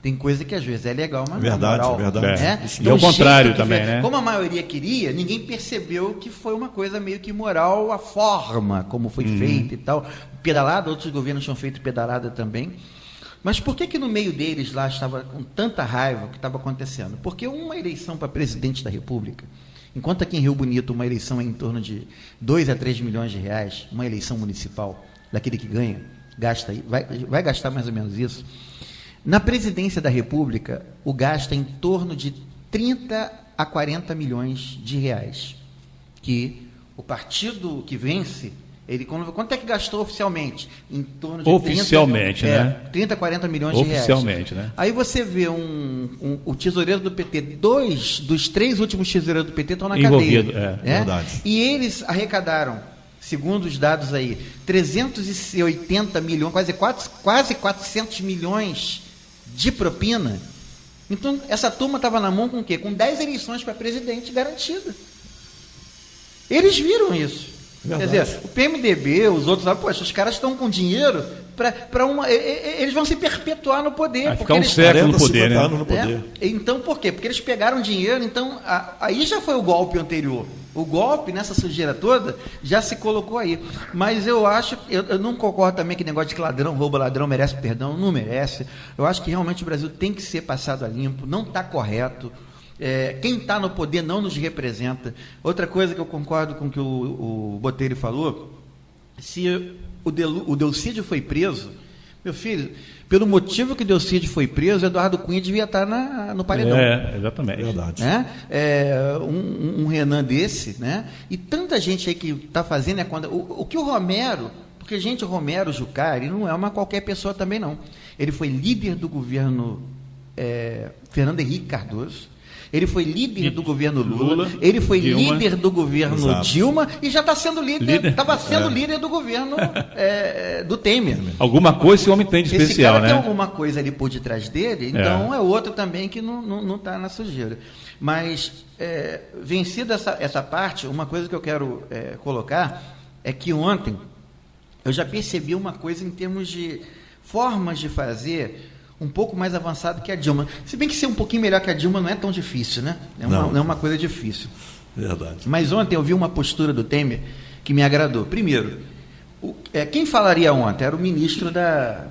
Tem coisa que às vezes é legal, mas não é moral.
Verdade.
Né?
E ao contrário também, né?
Como a maioria queria, ninguém percebeu que foi uma coisa meio que imoral a forma como foi feita e tal. Pedalada, outros governos tinham feito pedalada também. Mas por que no meio deles lá estava com tanta raiva o que estava acontecendo? Porque uma eleição para presidente da República, enquanto aqui em Rio Bonito uma eleição é em torno de 2 a 3 milhões de reais, uma eleição municipal, daquele que ganha, vai gastar mais ou menos isso. Na presidência da República, o gasto é em torno de 30 a 40 milhões de reais. Que o partido que vence, quanto é que gastou oficialmente? Em torno de 30 a 40 milhões de reais.
Oficialmente, né?
Aí você vê o tesoureiro do PT, 2 dos 3 últimos tesoureiros do PT estão na cadeia.
Verdade.
E eles arrecadaram, segundo os dados aí, 380 milhões, quase 400 milhões de propina. Então, essa turma estava na mão com o quê? Com 10 eleições para presidente garantida. Eles viram isso.
Verdade.
Quer dizer, o PMDB, os outros, poxa, os caras estão com dinheiro para uma... Eles vão se perpetuar no poder.
Vai ficar um século no poder, né?
No poder.
Então, por quê? Porque eles pegaram dinheiro, então, aí já foi o golpe anterior. O golpe, nessa sujeira toda, já se colocou aí. Mas eu acho, eu não concordo também que negócio de que ladrão rouba, ladrão merece perdão, não merece. Eu acho que realmente o Brasil tem que ser passado a limpo, não está correto. Quem está no poder não nos representa. Outra coisa que eu concordo com o que o Botelho falou, se o Delcídio foi preso, meu filho, pelo motivo que o Delcídio foi preso, Eduardo Cunha devia estar no paredão.
Exatamente.
Verdade.
Né? Um Renan desse, né? E tanta gente aí que está fazendo o que o Romero, porque, gente, o Romero Jucá, ele não é uma qualquer pessoa também, não. Ele foi líder do governo Fernando Henrique Cardoso. Ele foi líder do governo Lula,
Lula,
ele foi
Dilma.
líder do governo
Exato.
Dilma e já está sendo líder, estava sendo
É.
líder do governo do Temer.
Alguma coisa esse homem tem de
Esse
especial,
cara
né?
tem alguma coisa ali por detrás dele, então é outro também que não está na sujeira. Mas, vencida essa parte, uma coisa que eu quero colocar é que ontem eu já percebi uma coisa em termos de formas de fazer um pouco mais avançado que a Dilma. Se bem que ser um pouquinho melhor que a Dilma não é tão difícil, né? Não é uma coisa difícil.
Verdade.
Mas ontem eu vi uma postura do Temer que me agradou. Primeiro, quem falaria ontem? Era o ministro da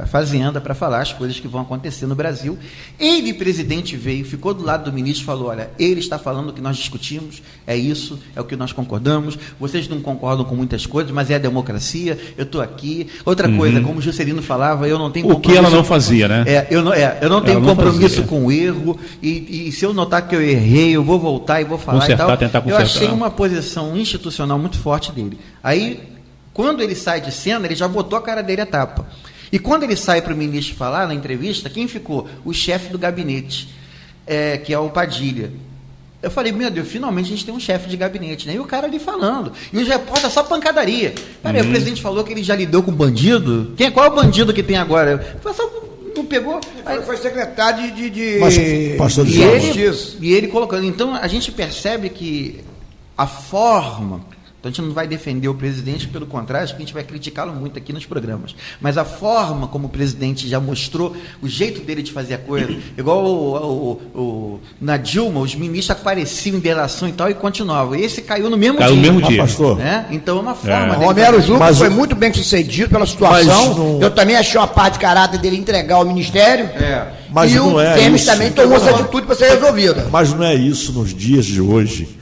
Fazenda para falar as coisas que vão acontecer no Brasil. Ele, presidente, veio, ficou do lado do ministro e falou, olha, ele está falando o que nós discutimos, é isso, é o que nós concordamos, vocês não concordam com muitas coisas, mas é a democracia, eu estou aqui. Outra coisa, como o Juscelino falava, eu não tenho
O que ela não fazia, né?
eu não tenho
Ela não
compromisso
fazia.
com o erro, e se eu notar que eu errei, eu vou voltar e vou falar
Consertar,
e tal.
tentar
Eu
consertar.
achei uma posição institucional muito forte dele. Aí, quando ele sai de cena, ele já botou a cara dele a tapa. E quando ele sai para o ministro falar na entrevista, quem ficou? O chefe do gabinete, que é o Padilha. Eu falei, meu Deus, finalmente a gente tem um chefe de gabinete, né? E o cara ali falando. E os repórteres só pancadaria. Peraí, o presidente falou que ele já lidou com bandido? Qual é o bandido que tem agora? Eu falei, só não pegou. Aí,
Foi secretário de
Mas, pastor
e
Djalma,
ele colocando. Então, a gente percebe que a forma... Então, a gente não vai defender o presidente, pelo contrário, acho que a gente vai criticá-lo muito aqui nos programas. Mas a forma como o presidente já mostrou, o jeito dele de fazer a coisa, igual na Dilma, os ministros apareciam em delação e tal e continuavam. Esse caiu no mesmo
Caiu no
dia.
mesmo dia.
pastor.
Né? Então, é uma forma dele
Romero
fazer.
Jucá
Mas
foi
o-
muito bem sucedido pela situação.
Mas não-
Eu também achei uma parte de caráter dele entregar ao ministério.
Mas
e
não
o
é
Temer
isso.
também tomou essa atitude para ser resolvida.
Mas não é isso nos dias de hoje.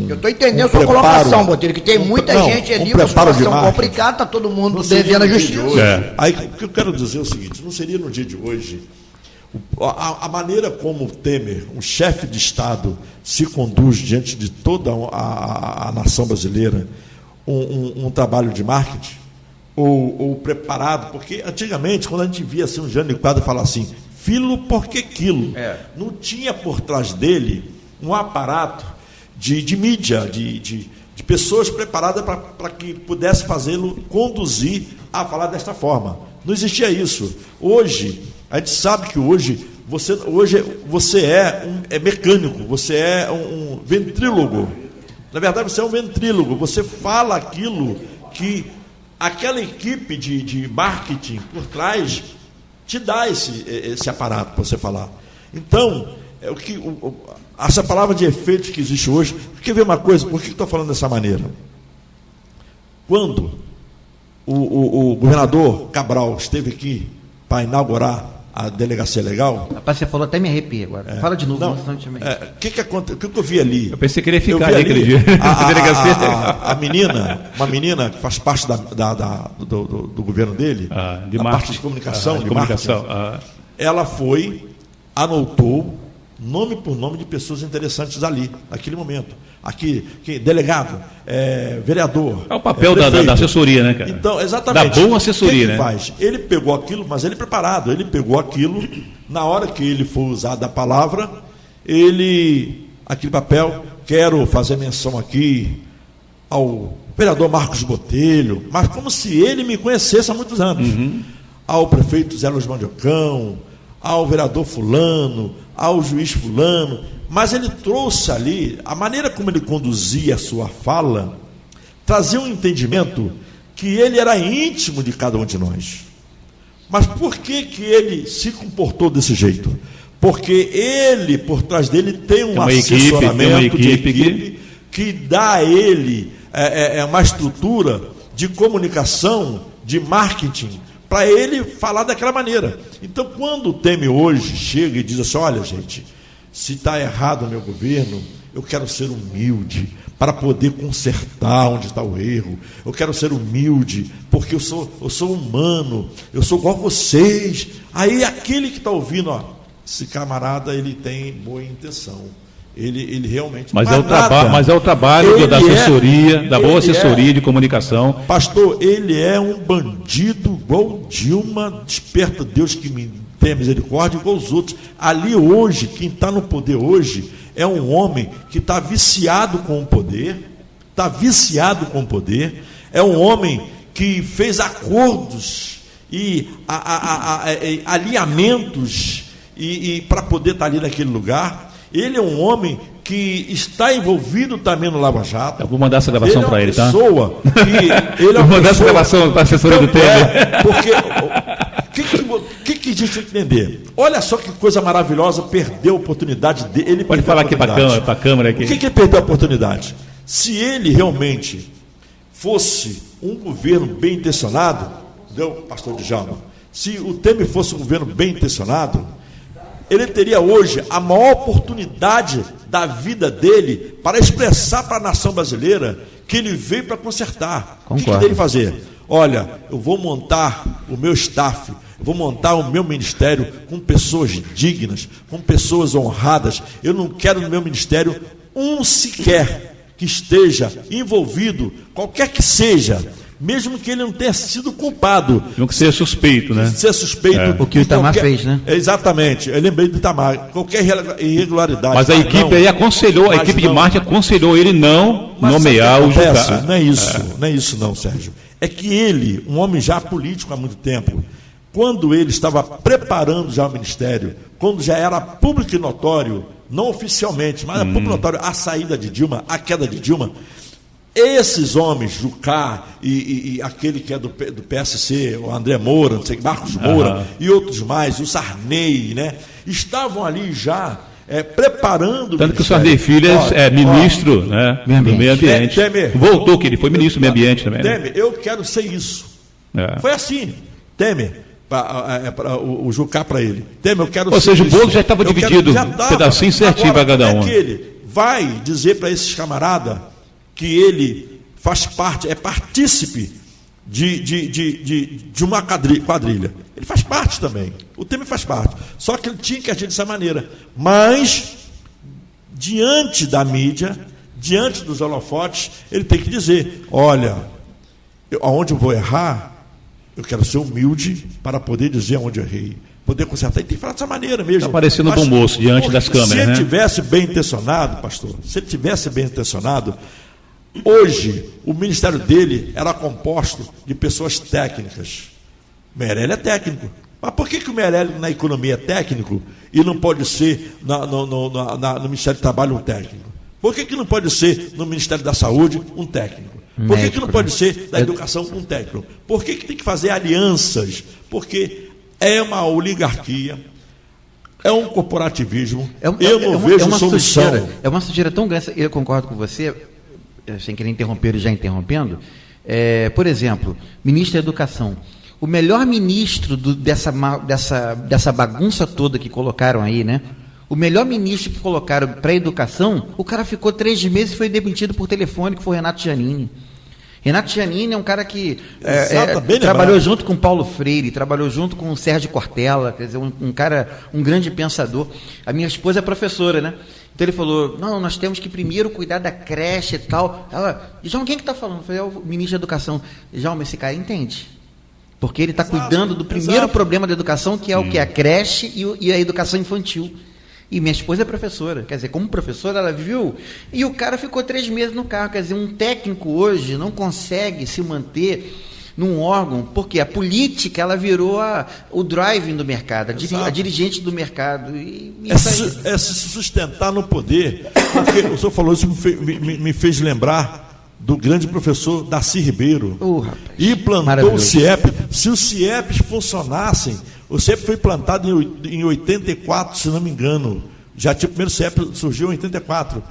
Eu estou entendendo
um
sua
preparo-
colocação, Botelho, que tem muita
não,
gente ali,
um
uma
preparo de
situação
marketing.
complicada, está todo mundo
Não seria
devendo a
no dia de
justiça.
hoje.
É.
Aí, o que eu quero dizer é o seguinte: não seria no dia de hoje a maneira como o Temer, um chefe de Estado, se conduz diante de toda a nação brasileira, um trabalho de marketing ou preparado, porque antigamente, quando a gente via assim, um Jânio Quadro falar assim, filo porque quilo, não tinha por trás dele um aparato de mídia, de pessoas preparadas para que pudesse fazê-lo conduzir a falar desta forma. Não existia isso. Hoje, a gente sabe que hoje você é mecânico, você é um ventrílogo. Na verdade, você é um ventrílogo, você fala aquilo que aquela equipe de marketing por trás te dá esse aparato para você falar. Então, essa palavra de efeito que existe hoje, quer ver uma coisa, por que estou falando dessa maneira? Quando o governador Cabral esteve aqui para inaugurar a delegacia legal,
Rapaz, você falou, até me arrepiei agora. Fala de novo.
não,
senão eu te-
o que eu vi ali?
Eu pensei que ele ia
Eu
ficar
vi
ali aquele dia. Delegacia.
uma menina que faz parte do governo dele,
De
a
marketing.
parte de comunicação,
de comunicação.
ela anotou nome por nome de pessoas interessantes ali, naquele momento. Aqui, delegado, vereador.
É o papel da
prefeito.
assessoria, né, cara?
Então, exatamente.
Da boa assessoria,
O que
né?
faz? Ele pegou aquilo, mas ele preparado, ele pegou aquilo, na hora que ele for usar a palavra, aquele papel, quero fazer menção aqui ao vereador Marcos Botelho, mas como se ele me conhecesse há muitos anos, ao prefeito Zé Luiz Mandiocão, ao vereador fulano, ao juiz fulano, mas ele trouxe ali, a maneira como ele conduzia a sua fala, trazia um entendimento que ele era íntimo de cada um de nós. Mas por que ele se comportou desse jeito? Porque ele, por trás dele, tem um
uma equipe,
assessoramento
tem uma equipe
de equipe que dá a ele uma estrutura de comunicação, de marketing, para ele falar daquela maneira. Então, quando o Temer hoje chega e diz assim, olha, gente, se está errado o meu governo, eu quero ser humilde para poder consertar onde está o erro. Eu quero ser humilde porque eu sou humano, eu sou igual a vocês. Aí aquele que está ouvindo, esse camarada, ele tem boa intenção. Ele realmente...
Mas é o trabalho da assessoria, da boa assessoria de comunicação.
Pastor, ele é um bandido igual Dilma, desperta Deus que me tenha misericórdia, igual os outros. Ali hoje, quem está no poder hoje, é um homem que está viciado com o poder, é um homem que fez acordos e alinhamentos e para poder estar ali naquele lugar. Ele é um homem que está envolvido também no Lava Jato.
Eu vou mandar essa gravação para ele, tá?
Vou
mandar essa gravação para a assessora do Temer.
Porque o que a gente tem que entender? Olha só que coisa maravilhosa, perdeu a oportunidade dele.
Pode falar aqui para a câmera. Aqui.
O que ele perdeu a oportunidade? Se ele realmente fosse um governo bem intencionado, entendeu, pastor Djalma? Se o Temer fosse um governo bem intencionado, ele teria hoje a maior oportunidade da vida dele para expressar para a nação brasileira que ele veio para consertar.
Concordo.
O que ele deve fazer? Olha, eu vou montar o meu staff, vou montar o meu ministério com pessoas dignas, com pessoas honradas. Eu não quero no meu ministério um sequer que esteja envolvido, qualquer que seja, mesmo que ele não tenha sido culpado.
Não que seja suspeito, né?
Ser suspeito.
O que o Itamar fez, né?
Exatamente, eu lembrei do Itamar. Qualquer irregularidade.
Mas a equipe aí aconselhou, a equipe de marketing aconselhou ele não nomear o Jucá.
Não é isso, não é isso não, Sérgio. É que ele, um homem já político há muito tempo, quando ele estava preparando já o ministério, quando já era público e notório, não oficialmente, mas era público e notório, a saída de Dilma, a queda de Dilma, esses homens, Jucá e aquele que é do PSC, o André Moura, não sei, Marcos Moura e outros mais, o Sarney, né, estavam ali já preparando.
Tanto que o Sarney Filho é ministro né, do meio ambiente.
Temer,
voltou, que ele foi ministro do meio ambiente também.
Temer, eu quero ser isso. Foi assim, Temer. O Jucá para ele. Temer, eu quero
Ou seja, o
isso.
bolo já estava dividido, pedacinho certinho para cada um.
É que ele vai dizer para esses camaradas que ele faz parte, é partícipe de uma quadrilha. Ele faz parte também. O Temer faz parte. Só que ele tinha que agir dessa maneira. Mas, diante da mídia, diante dos holofotes, ele tem que dizer: olha, aonde eu vou errar, eu quero ser humilde para poder dizer aonde eu errei, poder consertar. E tem que falar dessa maneira mesmo.
Está parecendo bom moço diante das câmeras,
se ele
né?
tivesse bem intencionado, pastor, se ele tivesse bem intencionado, hoje o ministério dele era composto de pessoas técnicas. Meirelli é técnico. Mas por que o Meirelli na economia é técnico e não pode ser no Ministério do Trabalho um técnico? Por que não pode ser no Ministério da Saúde um técnico? Por que não pode ser da educação um técnico? Por que tem que fazer alianças? Porque é uma oligarquia, é um corporativismo. Eu não vejo solução.
É uma sujeira tão grande. Eu concordo com você, sem querer interromper e já interrompendo. Por exemplo, ministro da Educação. O melhor ministro dessa bagunça toda que colocaram aí, né? O melhor ministro que colocaram para a educação, o cara ficou 3 meses e foi demitido por telefone, que foi Renato Giannini. Renato Giannini é um cara que trabalhou junto com Paulo Freire, trabalhou junto com o Sérgio Cortella, quer dizer, um cara, um grande pensador. A minha esposa é professora, né? Então ele falou: não, nós temos que primeiro cuidar da creche e tal. Ela, João, quem que está falando? Eu falei: é o ministro da Educação. João, esse cara entende. Porque ele está cuidando do primeiro problema da educação, que é o que? A creche e a educação infantil. E minha esposa é professora, quer dizer, como professora ela viu, e o cara ficou 3 meses no carro. Quer dizer, um técnico hoje não consegue se manter num órgão, porque a política ela virou o driving do mercado, a dirigente do mercado.
Se sustentar no poder, porque o senhor falou isso, me fez lembrar do grande professor Darcy Ribeiro. E plantou o CIEP. Se os CIEPs funcionassem, o CIEP foi plantado em 84, se não me engano. Já tinha o primeiro CIEP, surgiu em 84.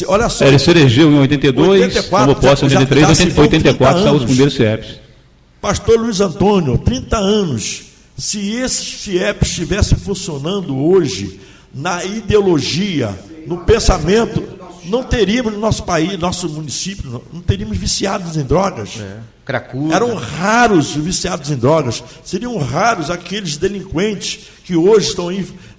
Olha só.
Ele se elegeu em 82, como posse em 83, 84 são os primeiros CIEPs.
Pastor Luiz Antônio, 30 anos. Se esses CIEPs estivessem funcionando hoje, na ideologia, no pensamento, não teríamos no nosso país, nosso município, não teríamos viciados em drogas.
Cracuda.
Eram raros os viciados em drogas. Seriam raros aqueles delinquentes que hoje estão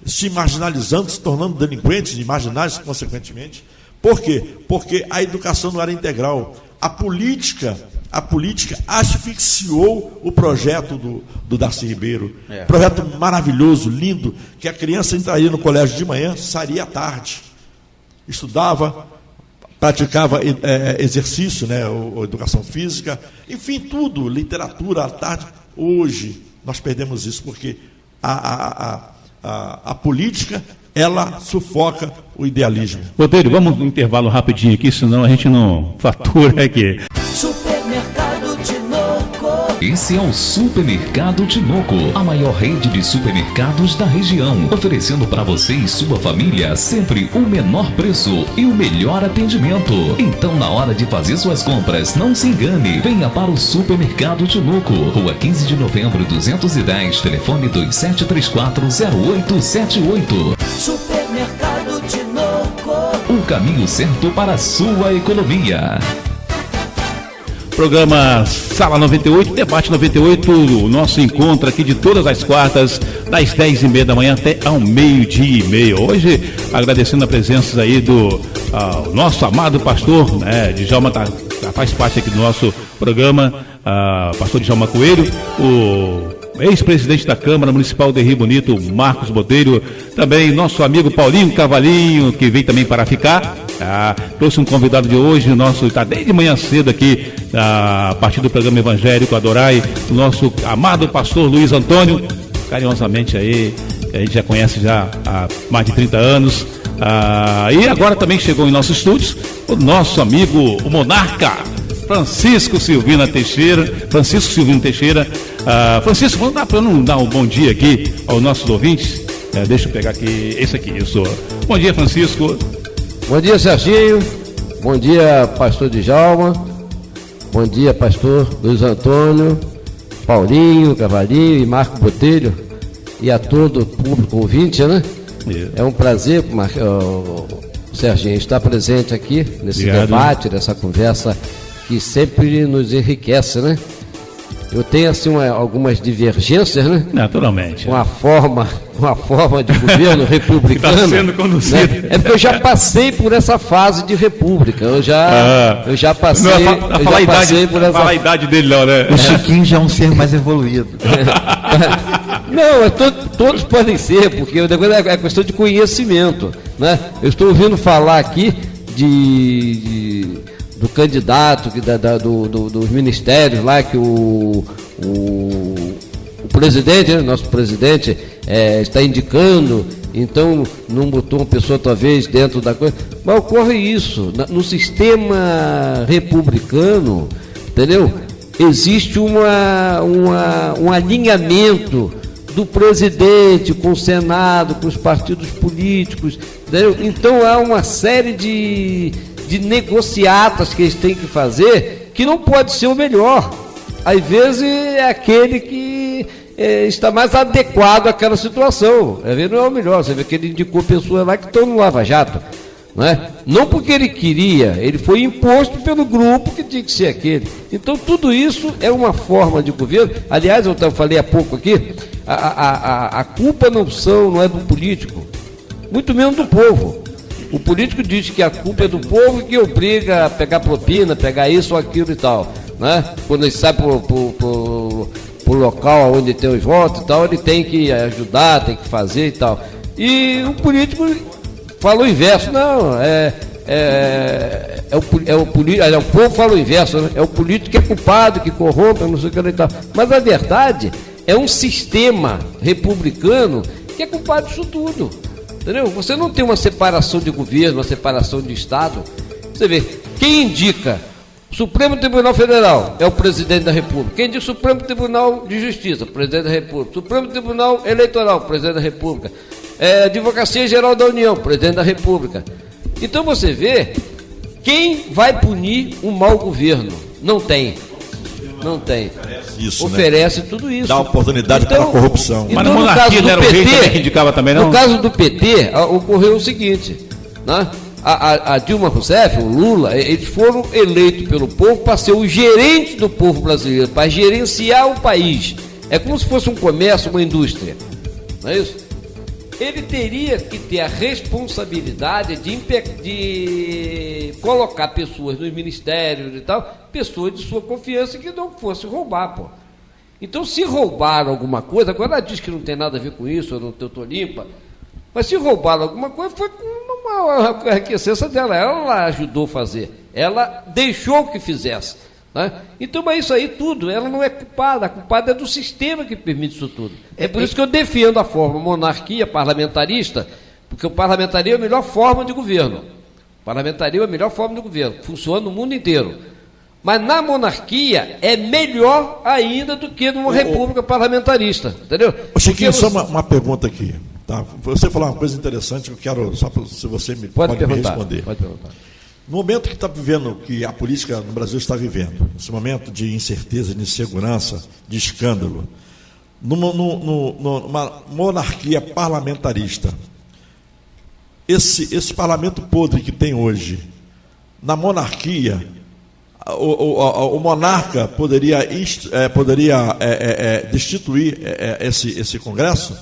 se marginalizando, se tornando delinquentes e marginais, consequentemente. Por quê? Porque a educação não era integral. A política a política asfixiou o projeto do Darcy Ribeiro. Projeto maravilhoso, lindo, que a criança entraria no colégio de manhã, sairia à tarde. Estudava, praticava exercício, né, ou educação física, enfim, tudo, literatura à tarde. Hoje nós perdemos isso, porque a política, ela sufoca o idealismo.
Botelho, vamos no intervalo rapidinho aqui, senão a gente não fatura aqui.
Supermercado Tinoco.
Esse é o Supermercado Tinoco, a maior rede de supermercados da região, oferecendo para você e sua família sempre o menor preço e o melhor atendimento. Então, na hora de fazer suas compras, não se engane, venha para o Supermercado Tinoco, Rua 15 de Novembro 210, telefone 27340878.
Supermercado Tinoco.
O caminho certo para a sua economia.
Programa Sala 98, Debate 98, o nosso encontro aqui de todas as quartas, das 10h30 da manhã até ao 12h30. Hoje, agradecendo a presença aí do nosso amado pastor, né, Djalma, faz parte aqui do nosso programa, pastor Djalma Coelho, o ex-presidente da Câmara Municipal de Rio Bonito, Marcos Botelho, também nosso amigo Paulinho Cavalinho, que veio também para ficar. Trouxe um convidado de hoje, o nosso está desde manhã cedo aqui, a partir do programa Evangélico Adorai, o nosso amado pastor Luiz Antônio, carinhosamente aí, que a gente já conhece já há mais de 30 anos. E agora também chegou em nossos estúdios o nosso amigo, o monarca, Francisco Silvino Teixeira. Francisco, vamos dar um bom dia aqui aos nossos ouvintes. Deixa eu pegar aqui, esse aqui, isso. Bom dia, Francisco.
Bom dia, Serginho. Bom dia, pastor Djalma. Bom dia, pastor Luiz Antônio, Paulinho, Cavalinho e Marco Botelho. E a todo o público ouvinte, né? É um prazer, Serginho, estar presente aqui nesse debate, nessa conversa que sempre nos enriquece, né? Eu tenho assim algumas divergências, né?
Naturalmente.
Uma forma de governo republicano.
Está sendo conduzido.
Né? É porque eu já passei por essa fase de república. Eu já passei.
Fala a idade dele, não, né?
O Chiquinho já é um ser mais evoluído.
Não, todos podem ser, porque o negócio é questão de conhecimento, né? Eu estou ouvindo falar aqui do candidato, dos ministérios lá, que o presidente, né, nosso presidente, está indicando, então não botou uma pessoa talvez dentro da coisa, mas ocorre isso, no sistema republicano, entendeu? Existe um alinhamento do presidente com o Senado, com os partidos políticos, entendeu? Então há uma série de negociatas que eles têm que fazer, que não pode ser o melhor. Às vezes é aquele que está mais adequado àquela situação. Às vezes não é o melhor. Você vê que ele indicou pessoas lá que estão no Lava Jato. Não porque ele queria, ele foi imposto pelo grupo que tinha que ser aquele. Então tudo isso é uma forma de governo. Aliás, eu falei há pouco aqui, a culpa não é do político, muito menos do povo. O político diz que a culpa é do povo, que obriga a pegar propina, pegar isso ou aquilo e tal, né? Quando ele sai pro local onde tem os votos e tal, ele tem que ajudar, tem que fazer e tal. E o político fala o inverso, não, o povo fala o inverso, né? É o político que é culpado, que corrompe, não sei o que e tal. Mas a verdade é um sistema republicano que é culpado disso tudo. Entendeu? Você não tem uma separação de governo, uma separação de Estado. Você vê, quem indica Supremo Tribunal Federal é o presidente da República. Quem indica Supremo Tribunal de Justiça, presidente da República. Supremo Tribunal Eleitoral, presidente da República. Advocacia Geral da União, presidente da República. Então você vê, quem vai punir um mau governo? Não tem.
Isso,
oferece, né? Tudo isso.
Dá oportunidade para a corrupção.
Mas no monarquia não era o rei também que indicava também, não?
No caso do PT, ocorreu o seguinte, né? A Dilma Rousseff, o Lula, eles foram eleitos pelo povo para ser o gerente do povo brasileiro, para gerenciar o país. É como se fosse um comércio, uma indústria. Não é isso? ele teria que ter a responsabilidade de colocar pessoas nos ministérios e tal, pessoas de sua confiança que não fosse roubar, pô. Então, se roubaram alguma coisa, agora ela diz que não tem nada a ver com isso, eu não estou limpa, mas se roubaram alguma coisa, foi com uma requisência dela, ela ajudou a fazer, ela deixou que fizesse. Né? Então, mas isso aí tudo, ela não é culpada, a culpada é do sistema que permite isso tudo. É por isso que eu defendo a forma monarquia parlamentarista, porque o parlamentarismo é a melhor forma de governo. O parlamentarismo é a melhor forma de governo, funciona no mundo inteiro. Mas na monarquia é melhor ainda do que numa república parlamentarista, entendeu?
Chiquinho, só uma pergunta aqui. Tá? Você falou uma coisa interessante que eu quero, só se você pode me responder.
Pode perguntar.
No momento que está vivendo, que a política no Brasil está vivendo, esse momento de incerteza, de insegurança, de escândalo, numa monarquia parlamentarista, esse parlamento podre que tem hoje, na monarquia, o monarca poderia destituir esse Congresso?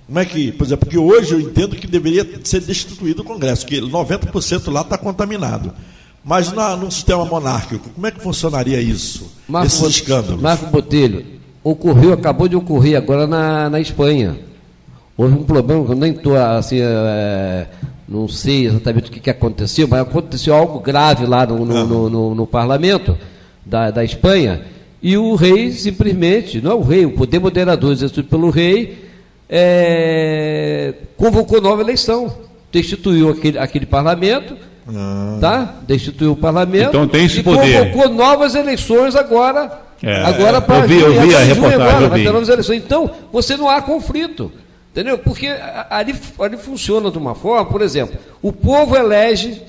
Como é que, por exemplo, porque hoje eu entendo que deveria ser destituído o Congresso, que 90% lá está contaminado. Mas no sistema monárquico, como é que funcionaria isso? Esses escândalos?
Marco Botelho, acabou de ocorrer agora na Espanha. Houve um problema, eu nem estou assim, não sei exatamente o que aconteceu, mas aconteceu algo grave lá no parlamento da Espanha, e o rei simplesmente, não é o rei, o poder moderador exercido pelo rei, convocou nova eleição, destituiu aquele parlamento, tá? Destituiu o parlamento,
então tem esse
e
poder.
convocou novas eleições agora para
eu vi a reportagem,
vai ter novas eleições. Então, você não há conflito, entendeu? Porque ali funciona de uma forma, por exemplo, o povo elege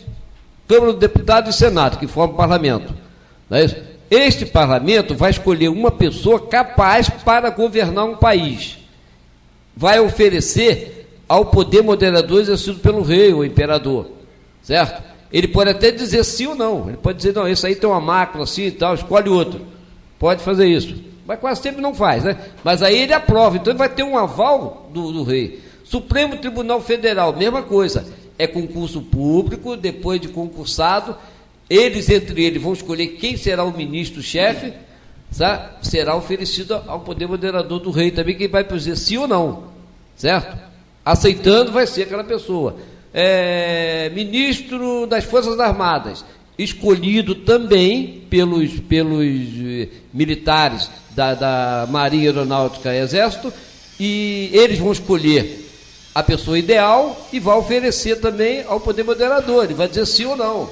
Câmara dos Deputados e Senado, que forma o parlamento, não é isso? Este parlamento vai escolher uma pessoa capaz para governar um país, vai oferecer ao poder moderador exercido pelo rei ou imperador, certo? Ele pode até dizer sim ou não, ele pode dizer, não, esse aí tem uma mácula assim e tal, escolhe outro, pode fazer isso, mas quase sempre não faz, né? Mas aí ele aprova, então ele vai ter um aval do rei. Supremo Tribunal Federal, mesma coisa, é concurso público, depois de concursado, entre eles vão escolher quem será o ministro-chefe, será oferecido ao poder moderador do rei também, quem vai dizer sim ou não, certo? Aceitando vai ser aquela pessoa. Ministro das Forças Armadas, escolhido também pelos militares da Marinha, Aeronáutica e Exército, e eles vão escolher a pessoa ideal e vai oferecer também ao poder moderador, ele vai dizer sim ou não,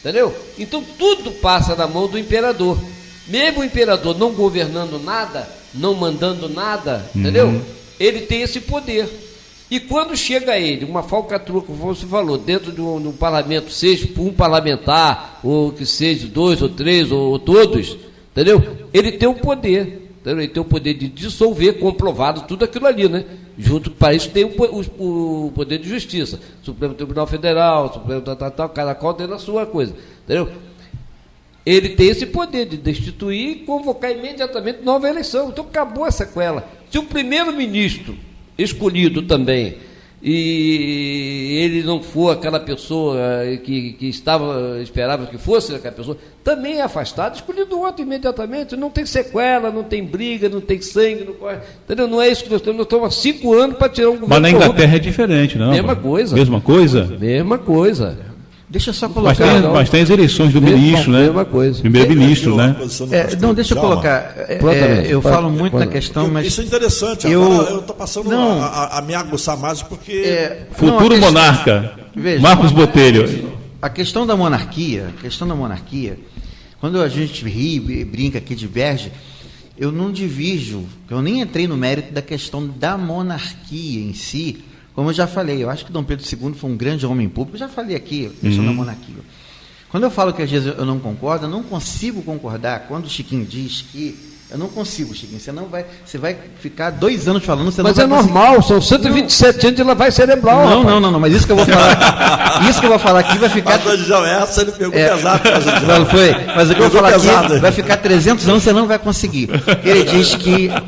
entendeu? Então tudo passa na mão do imperador. Mesmo o imperador não governando nada, não mandando nada, entendeu? Ele tem esse poder. E quando chega a ele, uma falcatrua, como você falou, dentro de um parlamento, seja por um parlamentar, ou que seja 2 ou 3, ou todos, entendeu? Ele tem o poder, entendeu? Ele tem o poder de dissolver, comprovado tudo aquilo ali, né? Junto para isso tem o poder de justiça, Supremo Tribunal Federal, Supremo tal, cada qual tem a sua coisa, entendeu? Ele tem esse poder de destituir e convocar imediatamente nova eleição. Então acabou a sequela. Se o primeiro-ministro escolhido também, e ele não for aquela pessoa que esperava que fosse aquela pessoa, também é afastado, escolhido outro imediatamente, não tem sequela, não tem briga, não tem sangue, não corre, entendeu? Não é isso que nós estamos há 5 anos para tirar um governo.
Mas na Inglaterra é diferente, não?
Mesma coisa.
Mesma coisa?
Mesma coisa.
Deixa eu só colocar.
Mas tem as eleições do ministro, né?
Mesma coisa.
Primeiro-ministro, né?
Não, deixa eu colocar. Eu falo muito na questão, mas.
Isso é interessante. Agora eu estou passando a me aguçar mais porque.
Futuro monarca.
Veja,
Marcos Botelho.
A questão da monarquia, quando a gente ri, brinca aqui, diverge, eu não divijo, eu nem entrei no mérito da questão da monarquia em si. Como eu já falei, eu acho que Dom Pedro II foi um grande homem público, eu já falei aqui, a questão da monarquia. Quando eu falo que às vezes eu não concordo, eu não consigo concordar quando o Chiquinho diz que... Eu não consigo, Chiquinho, você vai ficar 2 anos falando, você
mas
não vai
normal, são 127 anos de lavagem cerebral.
Não, mas isso que eu vou falar, aqui vai ficar...
Essa ele pegou pesado.
Não foi, mas o que eu vou falar aqui vai ficar 300 anos, você não vai conseguir.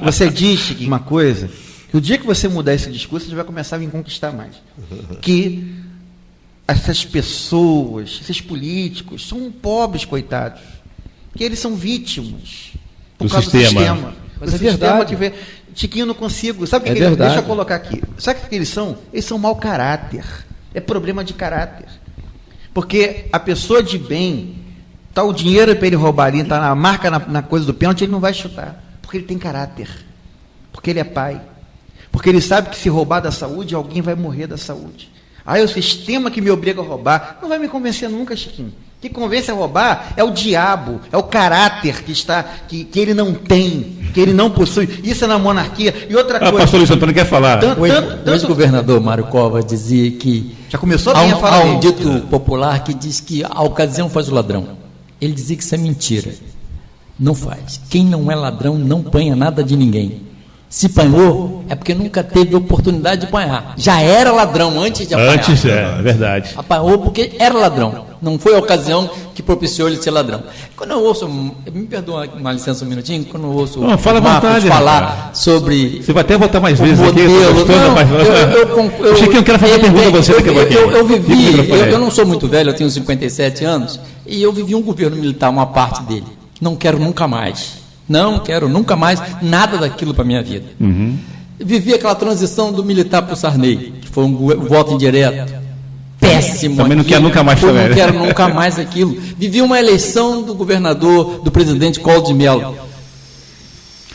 Você diz, Chiquinho, uma coisa... Que o dia que você mudar esse discurso, você vai começar a vir conquistar mais. Que essas pessoas, esses políticos, são pobres, coitados. Que eles são vítimas por
Do
causa
sistema.
do sistema.
Mas
do
é
sistema
verdade.
que vê. Tiquinho, não consigo. Sabe o
É
que eles,
verdade.
deixa eu colocar aqui. Sabe o que eles são? Eles são mau caráter. É problema de caráter. Porque a pessoa de bem, tá o dinheiro para ele roubar ali, tá na marca na coisa do pênalti, ele não vai chutar. Porque ele tem caráter. Porque ele é pai. Porque ele sabe que se roubar da saúde, alguém vai morrer da saúde. É o sistema que me obriga a roubar. Não vai me convencer nunca, Chiquinho. O que convence a roubar é o diabo, é o caráter que ele não tem, que ele não possui. Isso é na monarquia. E outra coisa.
Pastor Luiz Antônio quer falar.
O ex-governador Mário Covas dizia que
Já começou
há
bem a falar
um
dele.
dito popular que diz que a ocasião faz o ladrão. Ele dizia que isso é mentira. Não faz. Quem não é ladrão não apanha nada de ninguém. Se apanhou, é porque nunca teve oportunidade de apanhar. Já era ladrão antes de apanhar.
Antes, é verdade.
Apanhou porque era ladrão. Não foi a ocasião que propiciou ele ser ladrão. Quando eu ouço, me perdoa uma licença um minutinho, quando eu ouço
Não, fala à
o Marcos
vontade,
falar
rapaz.
sobre
Você vai até voltar mais
o
vezes aqui.
modelo.
Eu tô gostando,
Não,
mas... Chiquinho, eu quero fazer uma pergunta a você daqui a pouquinho.
eu
Fica
vivi,
no microfone.
eu não sou muito velho, eu tenho 57 anos, e eu vivi um governo militar, uma parte dele. Não quero nunca mais. Não quero nunca mais nada daquilo para a minha vida. Vivi aquela transição do militar para o Sarney, que foi um voto indireto. Péssimo.
Também não quero nunca mais
Eu
também,
não
né?
quero nunca mais aquilo. Vivi uma eleição do governador, do presidente Collor de Mello.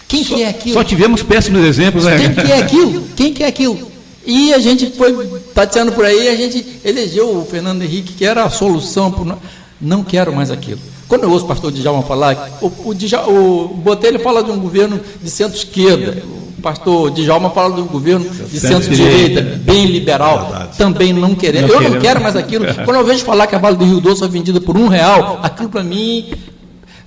Quem que é aquilo?
Só tivemos péssimos exemplos, né?
Quem que é aquilo? Quem que é aquilo? E a gente foi tateando por aí, a gente elegeu o Fernando Henrique, que era a solução. Não quero mais aquilo. Quando eu ouço o pastor Djalma falar, o Botelho fala de um governo de centro-esquerda, o pastor Djalma fala de um governo de centro-direita, bem liberal.
Verdade.
Também não queremos. Eu não quero mais aquilo. Quando eu vejo falar que a Vale do Rio Doce foi vendida por R$1, aquilo para mim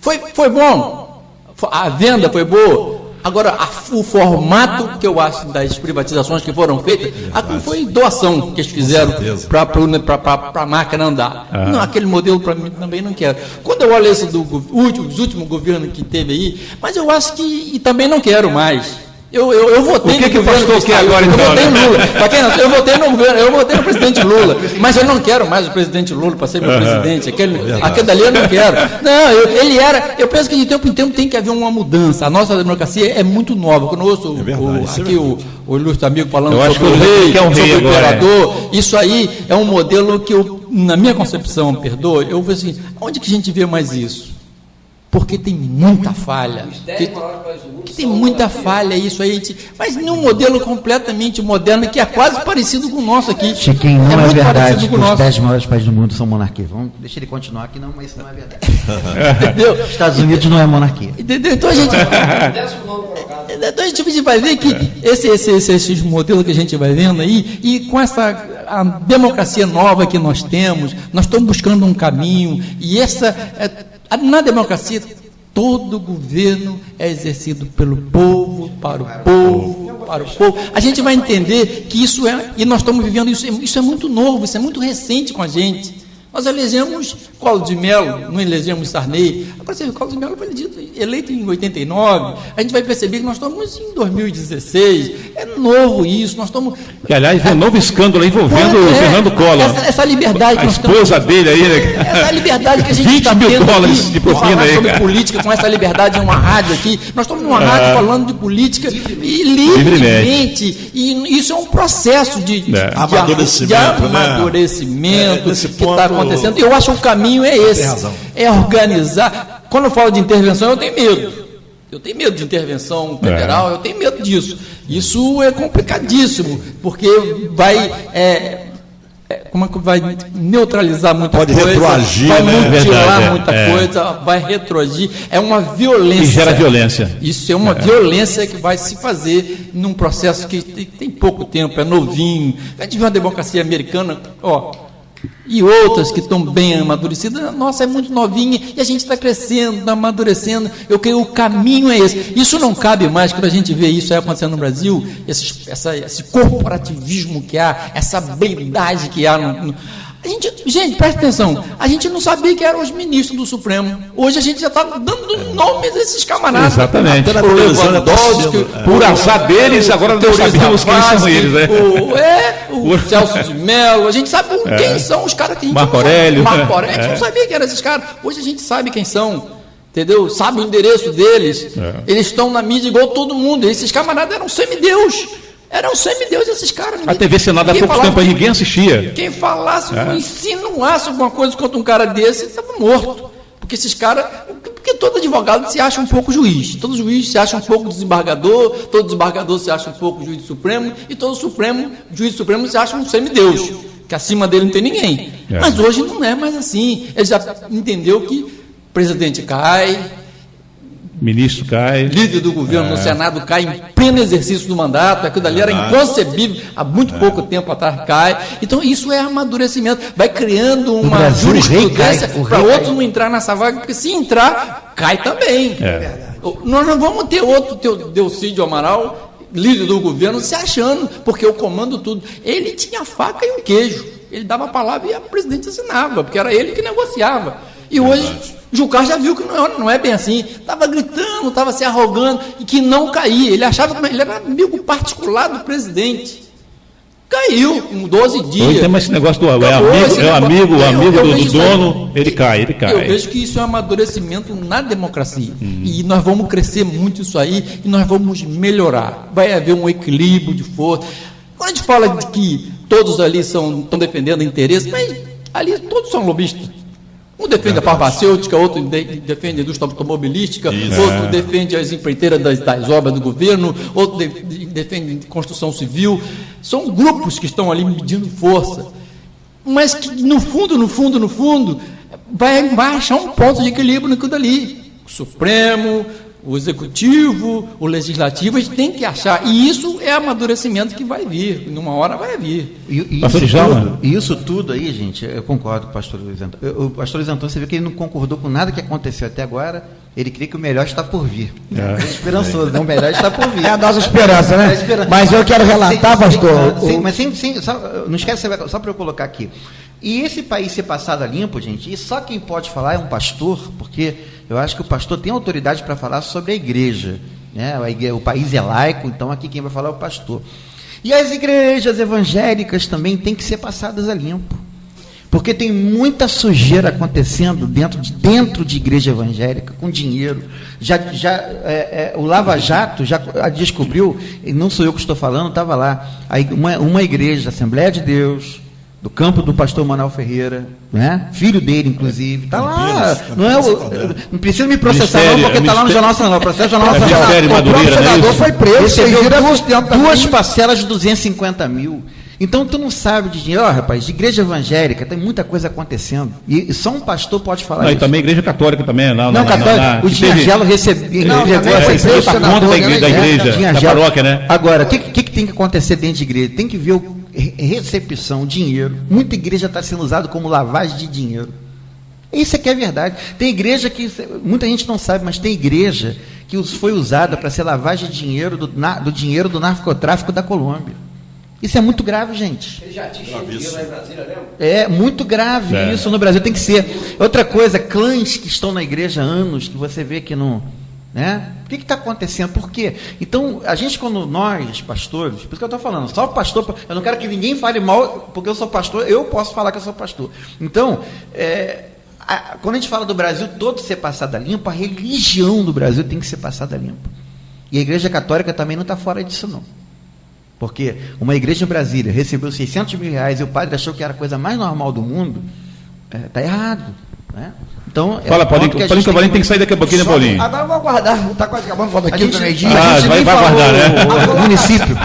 foi bom. A venda foi boa. Agora, o formato que eu acho das privatizações que foram feitas, aquilo foi doação que eles fizeram para a máquina andar. Não, aquele modelo para mim também não quero. Quando eu olho esse dos últimos governos que teve aí, mas eu acho que e também não quero mais. Eu votei
O que
no
o
governo
pastor quer agora,
eu
então?
votei no Lula. Pra quem não, eu votei no governo, eu votei no presidente Lula, mas eu não quero mais o presidente Lula para ser meu presidente. Aquele dali eu não quero. Não, eu penso que de tempo em tempo tem que haver uma mudança. A nossa democracia é muito nova. Quando eu ouço o ilustre amigo falando
Eu acho
sobre o
que o
rei,
que é um rei
sobre o
agora,
imperador, isso aí é um modelo que eu, na minha concepção, perdoe, eu vejo assim, onde que a gente vê mais isso? Porque tem muita falha. Que tem muita falha isso aí. Mas num modelo completamente moderno, que é quase parecido com o nosso aqui.
Chiquinho, não é
muito
verdade
parecido
que
com o
os
nosso.
10 maiores países do mundo são monarquias. Deixa ele continuar aqui, não, mas isso não é verdade.
Entendeu?
Estados Unidos não é monarquia.
Entendeu? Então a gente vai ver que esses modelos que a gente vai vendo aí, e com a democracia nova que nós temos, nós estamos buscando um caminho, e na democracia, todo governo é exercido pelo povo, para o povo, para o povo. A gente vai entender que isso e nós estamos vivendo isso é muito novo, isso é muito recente com a gente. Nós elegemos Collor de Mello, não elegemos Sarney. Agora, você vê, Collor de Mello foi eleito em 89. A gente vai perceber que nós estamos em 2016. É novo isso. Nós estamos.
Que, aliás, vem um novo escândalo envolvendo o Fernando Collor.
Essa liberdade
A
que nós
esposa dele aí, né?
essa liberdade que a gente
20
está
mil
tendo
dólares
aqui,
de propina
falar
aí,
sobre
cara.
política, com essa liberdade em uma rádio aqui. Nós estamos numa rádio falando de política e livremente. E isso é um processo de
Amadurecimento, né?
amadurecimento
Nesse
que está
ponto,
acontecendo. Eu acho que o caminho é esse.
tem razão.
É organizar. Quando eu falo de intervenção, eu tenho medo. Eu tenho medo de intervenção federal, eu tenho medo disso. Isso é complicadíssimo, porque vai como é que vai neutralizar muita
Pode
coisa,
retroagir,
vai
né?
mutilar
Verdade,
muita coisa, vai retroagir. É uma violência.
E gera violência.
Isso é uma violência que vai se fazer num processo que tem pouco tempo, é novinho. A gente vê uma democracia americana, e outras que estão bem amadurecidas, nossa, é muito novinha, e a gente está crescendo, amadurecendo. Eu creio que o caminho é esse. Isso não cabe mais quando a gente vê isso aí acontecendo no Brasil, esse corporativismo que há, essa blindagem que há. Gente, presta atenção, a gente não sabia que eram os ministros do Supremo. Hoje a gente já está dando nomes a esses camaradas.
Exatamente.
O Lewandowski,
Por azar deles, agora não sabemos quem são eles, né?
O Celso de Mello, a gente sabe quem são os caras que a gente
Marco Aurélio.
Marco Aurélio, a gente não sabia que eram esses caras. Hoje a gente sabe quem são, entendeu? Sabe o endereço deles. Eles estão na mídia igual todo mundo. Esses camaradas eram semideus. Eram semideus esses caras.
A TV Senado há pouco tempo aí ninguém assistia.
Quem falasse, insinuasse alguma coisa contra um cara desse, estava morto. Porque esses caras. Porque todo advogado se acha um pouco juiz. Todo juiz se acha um pouco desembargador. Todo desembargador se acha um pouco juiz supremo. E todo juiz supremo se acha um semideus. Que acima dele não tem ninguém. Mas hoje não é mais assim. Ele já entendeu que o presidente cai.
Ministro cai.
Líder do governo no Senado cai em pleno exercício do mandato. Aquilo dali era inconcebível, há muito pouco tempo atrás cai. Então isso é amadurecimento. Vai criando uma jurisprudência para outro não entrar nessa vaga, porque se entrar, cai também. Nós não vamos ter outro Delcídio Amaral, líder do governo, se achando, porque eu comando tudo. Ele tinha a faca e o queijo. Ele dava a palavra e a presidente assinava, porque era ele que negociava. E hoje, Jucá já viu que não é bem assim. Estava gritando, estava se arrogando e que não caía. Ele achava que ele era amigo particular do presidente. Caiu em 12 dias.
Hoje tem mais esse negócio do amigo do dono, ele cai.
Eu vejo que isso é um amadurecimento na democracia. E nós vamos crescer muito isso aí e nós vamos melhorar. Vai haver um equilíbrio de força. Quando a gente fala de que todos ali estão defendendo interesse, mas ali todos são lobistas. Um defende a farmacêutica, outro defende a indústria automobilística, outro defende as empreiteiras das obras do governo, outro defende construção civil. São grupos que estão ali medindo força. Mas que no fundo, vai achar um ponto de equilíbrio naquilo dali. O Supremo, o Executivo, o Legislativo, a gente tem que achar. E isso é amadurecimento que vai vir. Numa hora vai vir.
Isso tudo aí, gente, eu concordo com o pastor Luiz Antônio. O pastor Luiz Antônio, você vê que ele não concordou com nada que aconteceu até agora. Ele crê que o melhor está por vir. É esperançoso, o melhor está por vir.
É a nossa esperança, né? Mas eu quero relatar, pastor.
Não esquece, só para eu colocar aqui. E esse país ser passado a limpo, gente, e só quem pode falar é um pastor, porque eu acho que o pastor tem autoridade para falar sobre a igreja, né? O país é laico, então aqui quem vai falar é o pastor. E as igrejas evangélicas também têm que ser passadas a limpo, porque tem muita sujeira acontecendo dentro de igreja evangélica, com dinheiro. O Lava Jato já descobriu, e não sou eu que estou falando, estava lá, uma igreja, Assembleia de Deus, do campo do pastor Manuel Ferreira, né? Filho dele, inclusive, está lá. Não precisa me processar, não, porque está lá no Jornal Nacional. O processo Jornal Nacional. O próprio senador foi preso, recebeu duas parcelas de 250 mil. Então, tu não sabe de dinheiro. Rapaz, de igreja evangélica tem muita coisa acontecendo. E só um pastor pode falar isso.
E também igreja católica também.
Católica. O Dinhagelo recebeu.
Foi preso da igreja, da paróquia, né?
Agora, o que tem que acontecer dentro de igreja? Tem que ver recepção, dinheiro. Muita igreja está sendo usada como lavagem de dinheiro. Isso é que é verdade. Tem igreja que muita gente não sabe, mas tem igreja que foi usada para ser lavagem de dinheiro do dinheiro do narcotráfico da Colômbia. Isso é muito grave, gente.
Ele já atingiu dinheiro lá em Brasília, né?
É muito grave isso no Brasil. Tem que ser. Outra coisa, clãs que estão na igreja há anos, que você vê que não... Né? O que está acontecendo? Por quê? Então, a gente, quando nós, pastores, por isso que eu estou falando, só pastor, eu não quero que ninguém fale mal, porque eu sou pastor, eu posso falar que eu sou pastor. Então, quando a gente fala do Brasil todo ser passado a limpo, a religião do Brasil tem que ser passada a limpo. E a igreja católica também não está fora disso, não. Porque uma igreja em Brasília recebeu 600 mil reais e o padre achou que era a coisa mais normal do mundo, está errado, né? Então,
Paulinho, que o Paulinho tem que sair daqui a pouquinho, né, Paulinho?
Agora eu vou aguardar, está quase acabando, falta aqui do meio-dia.
Vai aguardar, né?
O município.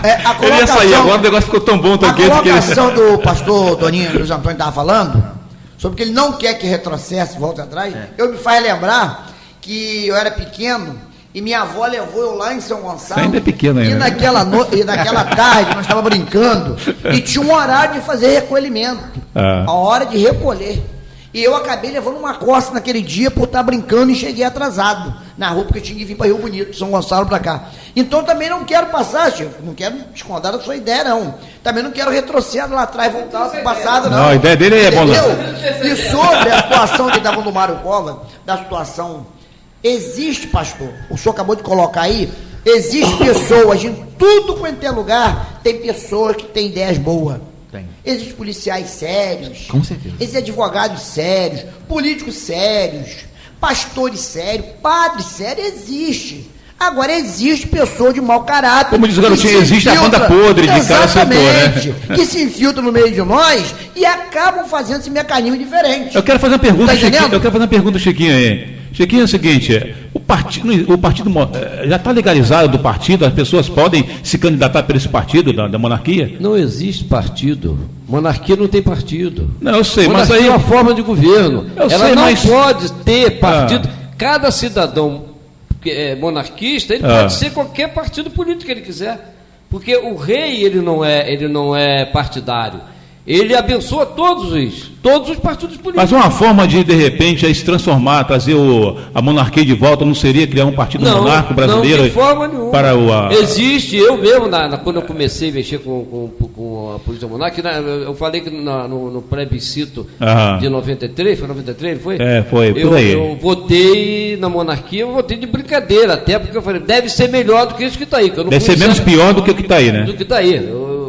Ele ia sair, agora o negócio ficou tão bom, tão quente.
A colocação do pastor Toninho Luiz Antônio estava falando, sobre que ele não quer que retrocesse, volte atrás, me faz lembrar que eu era pequeno e minha avó levou eu lá em São Gonçalo.
Você ainda é pequeno ainda.
E naquela tarde nós estávamos brincando e tinha um horário de fazer recolhimento, a hora de recolher. E eu acabei levando uma costa naquele dia por estar brincando e cheguei atrasado na rua, porque eu tinha que vir para Rio Bonito, São Gonçalo para cá. Então também não quero passar, Chico, não quero descontar da sua ideia, não. Também não quero retroceder lá atrás, voltar para o passado, não.
Não, a ideia dele é boa.
E sobre a situação que estava no Mário Cova, da situação, existe, pastor, o senhor acabou de colocar aí, existe pessoas em tudo quanto é lugar, tem pessoas que têm ideias boas. Existem policiais sérios,
com certeza.
Existem advogados sérios, políticos sérios, pastores sérios, padres sérios, existe. Agora existe pessoa de mau caráter.
Como diz o garotinho, existe a banda podre de cada setor, né?
Que se infiltra no meio de nós e acabam fazendo esse mecanismo diferente.
Eu quero fazer uma pergunta,
Tá
Chiquinho.
entendendo?
Eu quero fazer uma pergunta, Chiquinho, aí. Chiquinho, é o seguinte, o partido já está legalizado do partido, as pessoas podem se candidatar por esse partido da monarquia?
Não existe partido. Monarquia não tem partido.
Não, eu sei,
monarquia
mas aí...
é uma forma de governo.
Eu
Ela
sei,
não
mas...
pode ter partido. Cada cidadão monarquista, ele pode ser qualquer partido político que ele quiser. Porque o rei, ele não é partidário. Ele abençoa todos os partidos políticos.
Mas uma forma de repente, se transformar, trazer a monarquia de volta, não seria criar um partido monárquico brasileiro?
Não, de forma nenhuma.
Para
Existe, eu mesmo, quando eu comecei a mexer com a política monárquica, eu falei que no plebiscito de 93, foi 93, foi?
Foi, por aí.
Eu votei na monarquia, eu votei de brincadeira, até porque eu falei, deve ser melhor do que isso que está aí. Que eu não
deve ser menos pior do que o que está aí, né?
Do que está aí,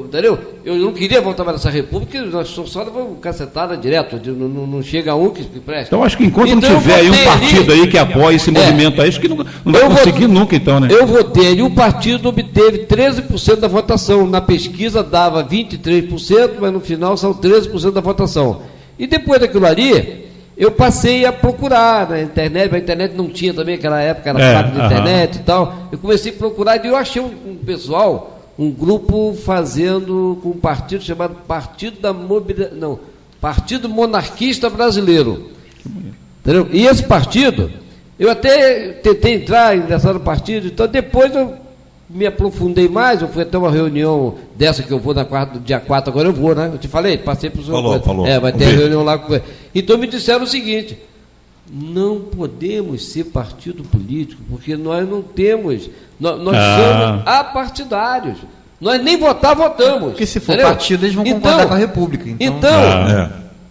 entendeu? Eu não queria voltar para essa república, nós só damos cacetada direto, não chega um que presta.
Então acho que enquanto não tiver aí um partido aí que apoie esse movimento aí, acho que não vai conseguir nunca então, né?
Eu votei ali, o partido obteve 13% da votação, na pesquisa dava 23%, mas no final são 13% da votação. E depois daquilo ali, eu passei a procurar na internet, mas a internet não tinha também, naquela época era fácil de internet e tal, eu comecei a procurar e eu achei um pessoal... Um grupo fazendo com um partido chamado Partido Monarquista Brasileiro. Entendeu? E esse partido, eu até tentei ingressar no partido, então depois eu me aprofundei mais, eu fui até uma reunião dessa que eu vou dia 4, agora eu vou, né? Eu te falei, passei para o senhor.
Falou.
Vai ter a reunião lá com ele. Então me disseram o seguinte: não podemos ser partido político, porque nós não temos, nós somos apartidários. Nós nem votamos.
Porque se for partido, eles vão concordar com a República.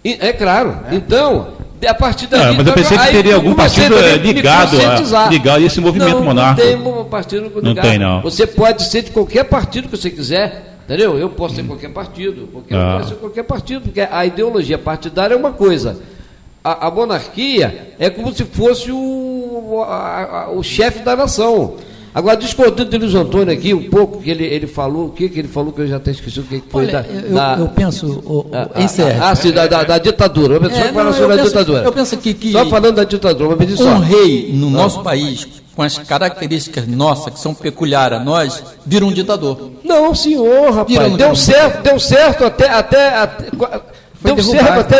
É claro. Então, a partir daí...
mas eu pensei que teria algum partido ligado a esse movimento monárquico.
Não tem um partido ligado.
Não tem, não.
Você pode ser de qualquer partido que você quiser, entendeu? Eu posso ser qualquer partido, pode ser qualquer partido, porque a ideologia partidária é uma coisa. A monarquia é como se fosse o chefe da nação. Agora, discordando de Luiz Antônio aqui, um pouco, que ele falou, o que ele falou, que eu já até esqueci o que foi.
Olha, eu penso,
sim, da ditadura. Sobre a ditadura.
Eu penso que
só falando da ditadura, mas
um rei no nosso país, com as características nossas, que são peculiares a nós, vira um ditador.
Não, senhor, rapaz, deu certo até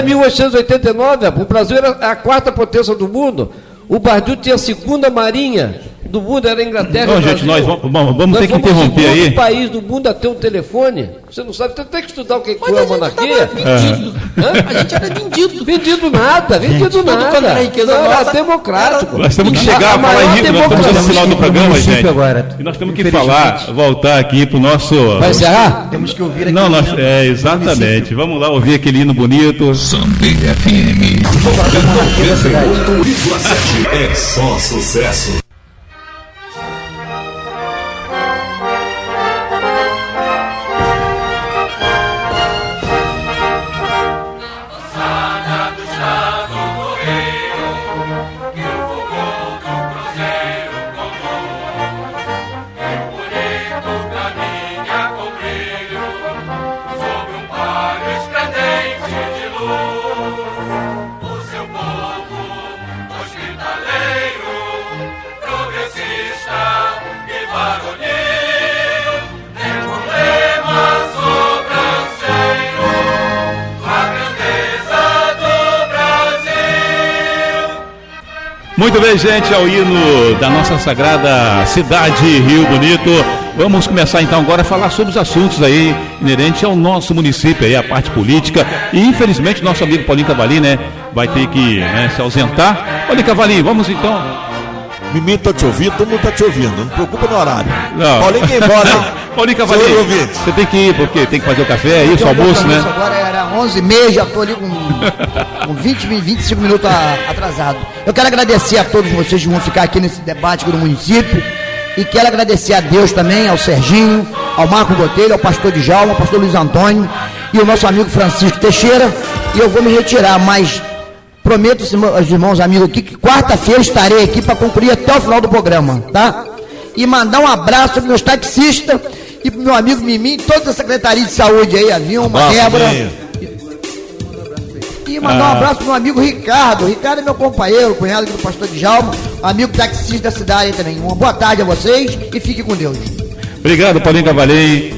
1889, o Brasil era a quarta potência do mundo, o Brasil tinha a segunda marinha do mundo, era a Inglaterra.
Não, gente, nós vamos ter que interromper aí.
O país do mundo a ter um telefone. Você não sabe, você tem que estudar o que foi a monarquia.
A gente era vendido.
Vendido nada. Era democrático.
Nós temos que chegar a falar em Nós estamos no final do programa, gente. E nós temos que voltar aqui para o nosso...
Vai encerrar?
Temos que ouvir aqui.
Não, exatamente. Vamos lá ouvir aquele hino bonito.
Sunday FM.
91,7 é só sucesso.
Muito bem, gente, ao hino da nossa sagrada cidade, Rio Bonito. Vamos começar então agora a falar sobre os assuntos aí inerentes ao nosso município, aí a parte política. E infelizmente nosso amigo Paulinho Cavalim, né, vai ter que, né, se ausentar. Olha, Cavalinho, vamos então.
Mimi, tô te ouvindo, todo mundo tá te ouvindo. Não preocupa no horário.
Não.
Paulinho, quem embora, hein?
Paulinho Cavalinho, você tem que ir, porque tem que fazer o café, é isso, almoço, né?
Agora era 11h30, já tô ali com 25 minutos atrasado. Eu quero agradecer a todos vocês que vão ficar aqui nesse debate do município. E quero agradecer a Deus também, ao Serginho, ao Marco Botelho, ao pastor Djalma, ao pastor Luiz Antônio e ao nosso amigo Francisco Teixeira. E eu vou me retirar, mas prometo aos irmãos amigos aqui que quarta-feira estarei aqui para concluir até o final do programa, tá? E mandar um abraço para meus taxistas e para meu amigo Mimi, toda a Secretaria de Saúde aí, a Vilma, Débora. E mandar um abraço pro meu amigo Ricardo. Ricardo é meu companheiro, cunhado aqui do pastor Djalma, amigo taxista da cidade aí também. Uma boa tarde a vocês e fiquem com Deus.
Obrigado, Paulinho Cavalinho.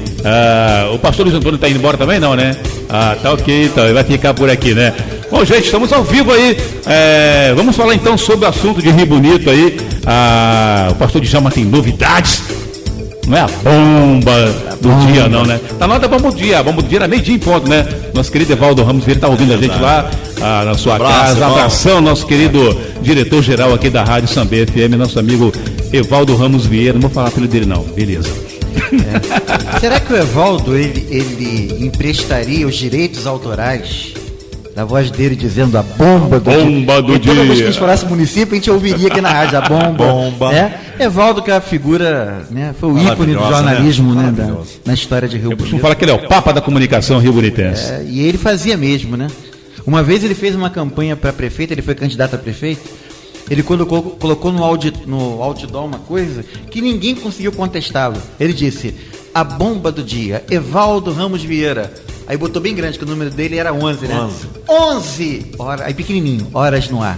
O pastor Luiz Antônio está indo embora também, não, né? Tá ok, então, ele vai ficar por aqui, né? Bom, gente, estamos ao vivo aí. Vamos falar então sobre o assunto de Rio Bonito aí. O pastor Djalma tem novidades. Não é a bomba do dia, não, né? Tá na hora da bomba do dia. A bomba do dia era meio-dia em ponto, né? Nosso querido Evaldo Ramos Vieira tá ouvindo a gente lá na sua casa. Abração, nosso querido diretor-geral aqui da Rádio Sambê FM, nosso amigo Evaldo Ramos Vieira. Não vou falar pelo dele, não. Beleza.
Será que o Evaldo, ele emprestaria os direitos autorais da voz dele dizendo a bomba do dia? Toda vez que a gente falasse município, a gente ouviria aqui na rádio a bomba. Né? Evaldo, que é a figura, né, foi o ícone do jornalismo, né, na história de Rio Bonito. Eu
costumo falar que ele é o papa da comunicação rio-bonitense.
E ele fazia mesmo, né? Uma vez ele fez uma campanha para prefeito, ele foi candidato a prefeito, ele colocou no outdoor uma coisa que ninguém conseguiu contestá-lo. Ele disse, a bomba do dia, Evaldo Ramos Vieira. Aí botou bem grande, que o número dele era 11, né? 11! Aí pequenininho, horas no ar.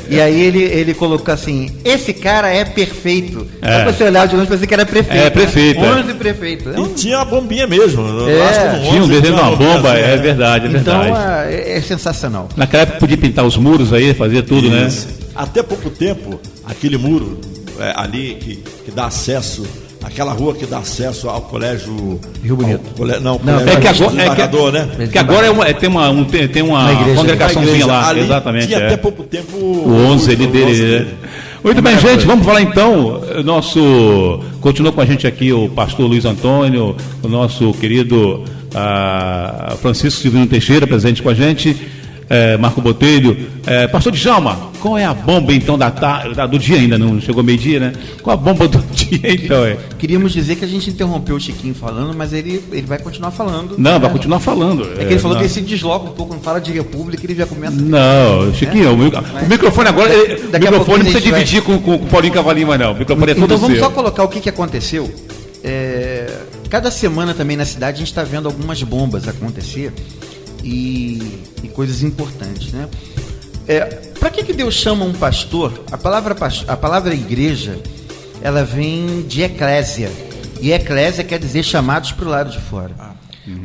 E aí ele colocou assim, esse cara é perfeito. Só pra você olhar de longe pra ver que era prefeito.
É, prefeito.
Né? 11 prefeito.
E tinha a bombinha mesmo.
Tinha um desenho de uma bomba, é verdade, é verdade.
Então é sensacional.
Naquela época podia pintar os muros aí, fazer tudo, né?
Até pouco tempo, aquele muro ali que dá acesso... Aquela rua que dá acesso ao colégio Rio Bonito.
Que agora tem uma congregaçãozinha lá.
Ali,
exatamente.
Tinha até pouco tempo
o 11 ali dele. Né? Muito bem, gente, vamos falar então. Continua com a gente aqui o pastor Luiz Antônio, o nosso querido Francisco Silvino Teixeira, presente com a gente. Marco Botelho, pastor Djalma, qual é a bomba então do dia ainda? Não chegou meio-dia, né? Qual a bomba do dia então?
Queríamos dizer que a gente interrompeu o Chiquinho falando, mas ele vai continuar falando.
Não, vai continuar falando.
É que ele falou que ele se desloca um pouco, não fala de república, ele já começa.
Não, Chiquinho, o microfone agora. O microfone não precisa dividir com o Paulinho Cavalinho, mas não. O microfone é todo
então vamos
seu.
só colocar o que aconteceu. Cada semana também na cidade a gente está vendo algumas bombas acontecer. E coisas importantes, né? Para que Deus chama um pastor? A palavra igreja, ela vem de eclésia, e eclésia quer dizer chamados para o lado de fora.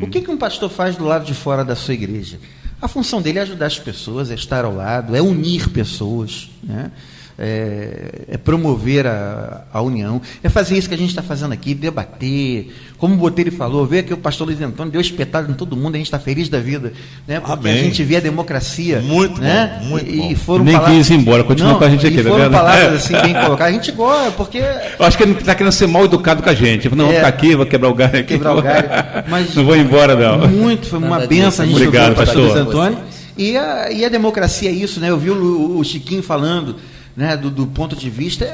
O que um pastor faz do lado de fora da sua igreja? A função dele é ajudar as pessoas, é estar ao lado, é unir pessoas, né? É promover a união, é fazer isso que a gente está fazendo aqui, debater, como o Botelho falou, ver que o pastor Luiz Antônio deu espetáculo em todo mundo, a gente está feliz da vida, né? Porque a gente vê a democracia,
muito
né?
Bom, muito
e
bom.
Foram
nem quis ir embora, continua com a gente aqui,
foram palavras assim bem colocadas, a gente gosta, porque
eu acho que ele está querendo ser mal educado com a gente, não, vou ficar aqui, vou quebrar o galho aqui,
mas
não vou embora não.
Foi uma benção a gente
obrigado, pastor
Luiz Antônio, e a democracia é isso, né? Eu vi o Chiquinho falando, né, do ponto de vista,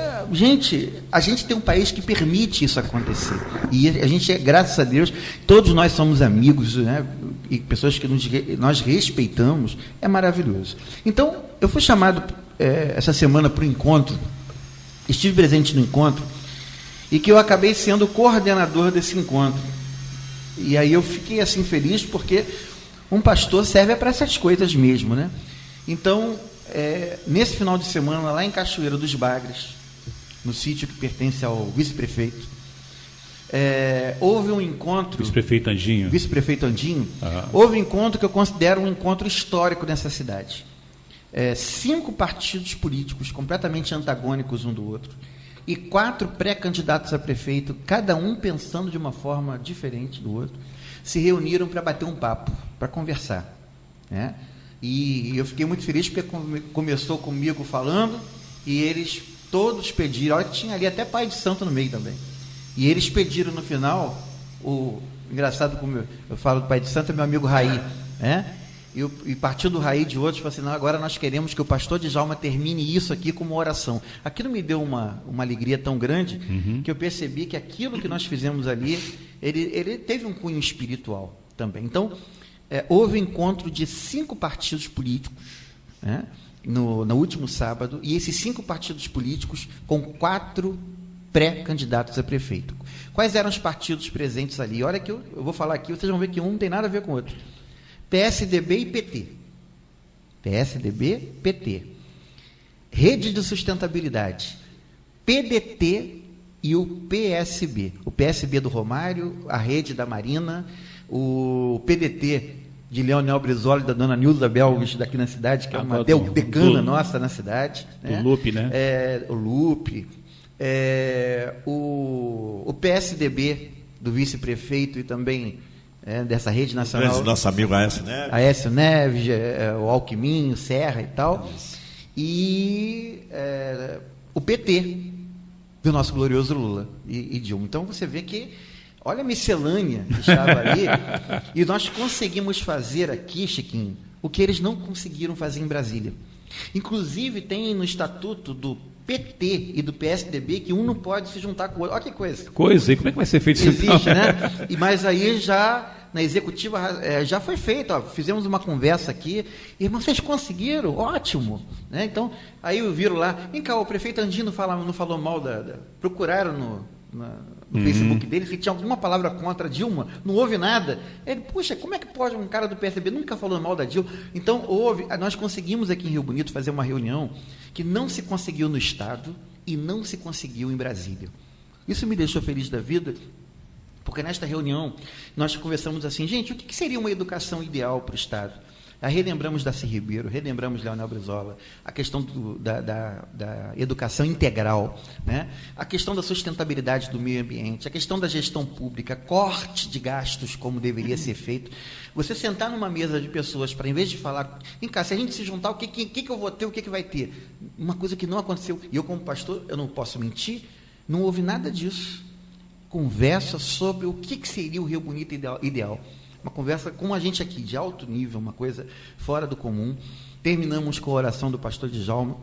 a gente tem um país que permite isso acontecer, e a gente, graças a Deus, todos nós somos amigos, né, e pessoas que nós respeitamos, é maravilhoso. Então, eu fui chamado essa semana para o encontro, estive presente no encontro, e que eu acabei sendo o coordenador desse encontro, e aí eu fiquei assim feliz, porque um pastor serve para essas coisas mesmo, né? Então, nesse final de semana, lá em Cachoeira dos Bagres, no sítio que pertence ao vice-prefeito, houve um encontro...
Vice-prefeito Andinho.
Houve um encontro que eu considero um encontro histórico nessa cidade. 5 partidos políticos completamente antagônicos um do outro, e 4 pré-candidatos a prefeito, cada um pensando de uma forma diferente do outro, se reuniram para bater um papo, para conversar, né? E eu fiquei muito feliz porque começou comigo falando e eles todos pediram, olha que tinha ali até pai de santo no meio também. E eles pediram no final, engraçado como eu falo do pai de santo, é meu amigo Raí, né? E partiu do Raí de outros, falou assim, não, agora nós queremos que o pastor Djalma termine isso aqui como uma oração. Aquilo me deu uma alegria tão grande que eu percebi que aquilo que nós fizemos ali, ele teve um cunho espiritual também. Então, houve encontro de 5 partidos políticos, né, no último sábado, e esses 5 partidos políticos com 4 pré-candidatos a prefeito. Quais eram os partidos presentes ali? Olha que eu vou falar aqui, vocês vão ver que um não tem nada a ver com o outro. PSDB e PT. PSDB, PT. Rede de Sustentabilidade. PDT e o PSB. O PSB do Romário, a Rede da Marina, o PDT de Leonel Brizola e da dona Nilza Belges daqui na cidade, que é uma decana nossa na cidade. Né?
O Lupe, né?
O Lupe. O PSDB do vice-prefeito e também dessa rede nacional.
Nosso amigo Aécio Neves.
Aécio Neves, o Alckmin, o Serra e tal. E o PT do nosso glorioso Lula e Dilma. Então você vê que, olha a miscelânea que estava ali, e nós conseguimos fazer aqui, Chiquinho, o que eles não conseguiram fazer em Brasília. Inclusive tem no estatuto do PT e do PSDB que um não pode se juntar com o outro. Olha que coisa.
Coisa, e como é que vai ser feito isso?
Existe, né? Mas aí já, na executiva, já foi feito, ó, fizemos uma conversa aqui, e vocês conseguiram, ótimo. Né? Então, aí viram lá, vem cá, o prefeito Andino não falou mal procuraram no Facebook dele se tinha alguma palavra contra a Dilma, não houve nada. Ele, puxa, como é que pode um cara do PSDB nunca falou mal da Dilma? Então, nós conseguimos aqui em Rio Bonito fazer uma reunião que não se conseguiu no Estado e não se conseguiu em Brasília. Isso me deixou feliz da vida, porque nesta reunião nós conversamos assim, gente, o que seria uma educação ideal para o Estado? Aí relembramos Darcy Ribeiro, relembramos Leonel Brizola, a questão da educação integral, né? A questão da sustentabilidade do meio ambiente, a questão da gestão pública, corte de gastos como deveria ser feito. Você sentar numa mesa de pessoas para, em vez de falar, vem cá, se a gente se juntar, o que eu vou ter, o que vai ter? Uma coisa que não aconteceu. E eu, como pastor, eu não posso mentir, não houve nada disso. Conversa sobre o que seria o Rio Bonito ideal. Uma conversa com a gente aqui, de alto nível, uma coisa fora do comum. Terminamos com a oração do pastor Djalma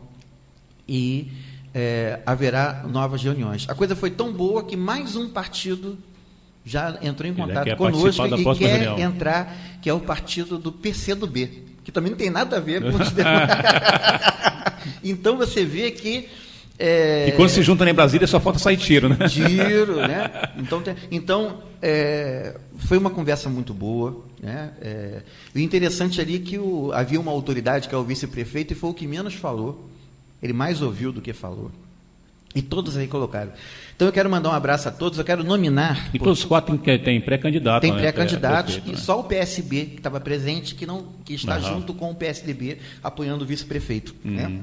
e haverá novas reuniões. A coisa foi tão boa que mais um partido já entrou em contato conosco e quer entrar, que é o partido do PCdoB, que também não tem nada a ver com os demais. Então você vê que
e quando se juntam em Brasília, só falta sair tiro, né?
Tiro, né? Então foi uma conversa muito boa, né? O interessante ali é que havia uma autoridade, que é o vice-prefeito, e foi o que menos falou. Ele mais ouviu do que falou. E todos aí colocaram. Então eu quero mandar um abraço a todos, eu quero nominar...
E todos os 4 tem pré-candidato.
Tem pré-candidatos,
né?
E só o PSB, que estava presente, que está junto com o PSDB, apoiando o vice-prefeito, né?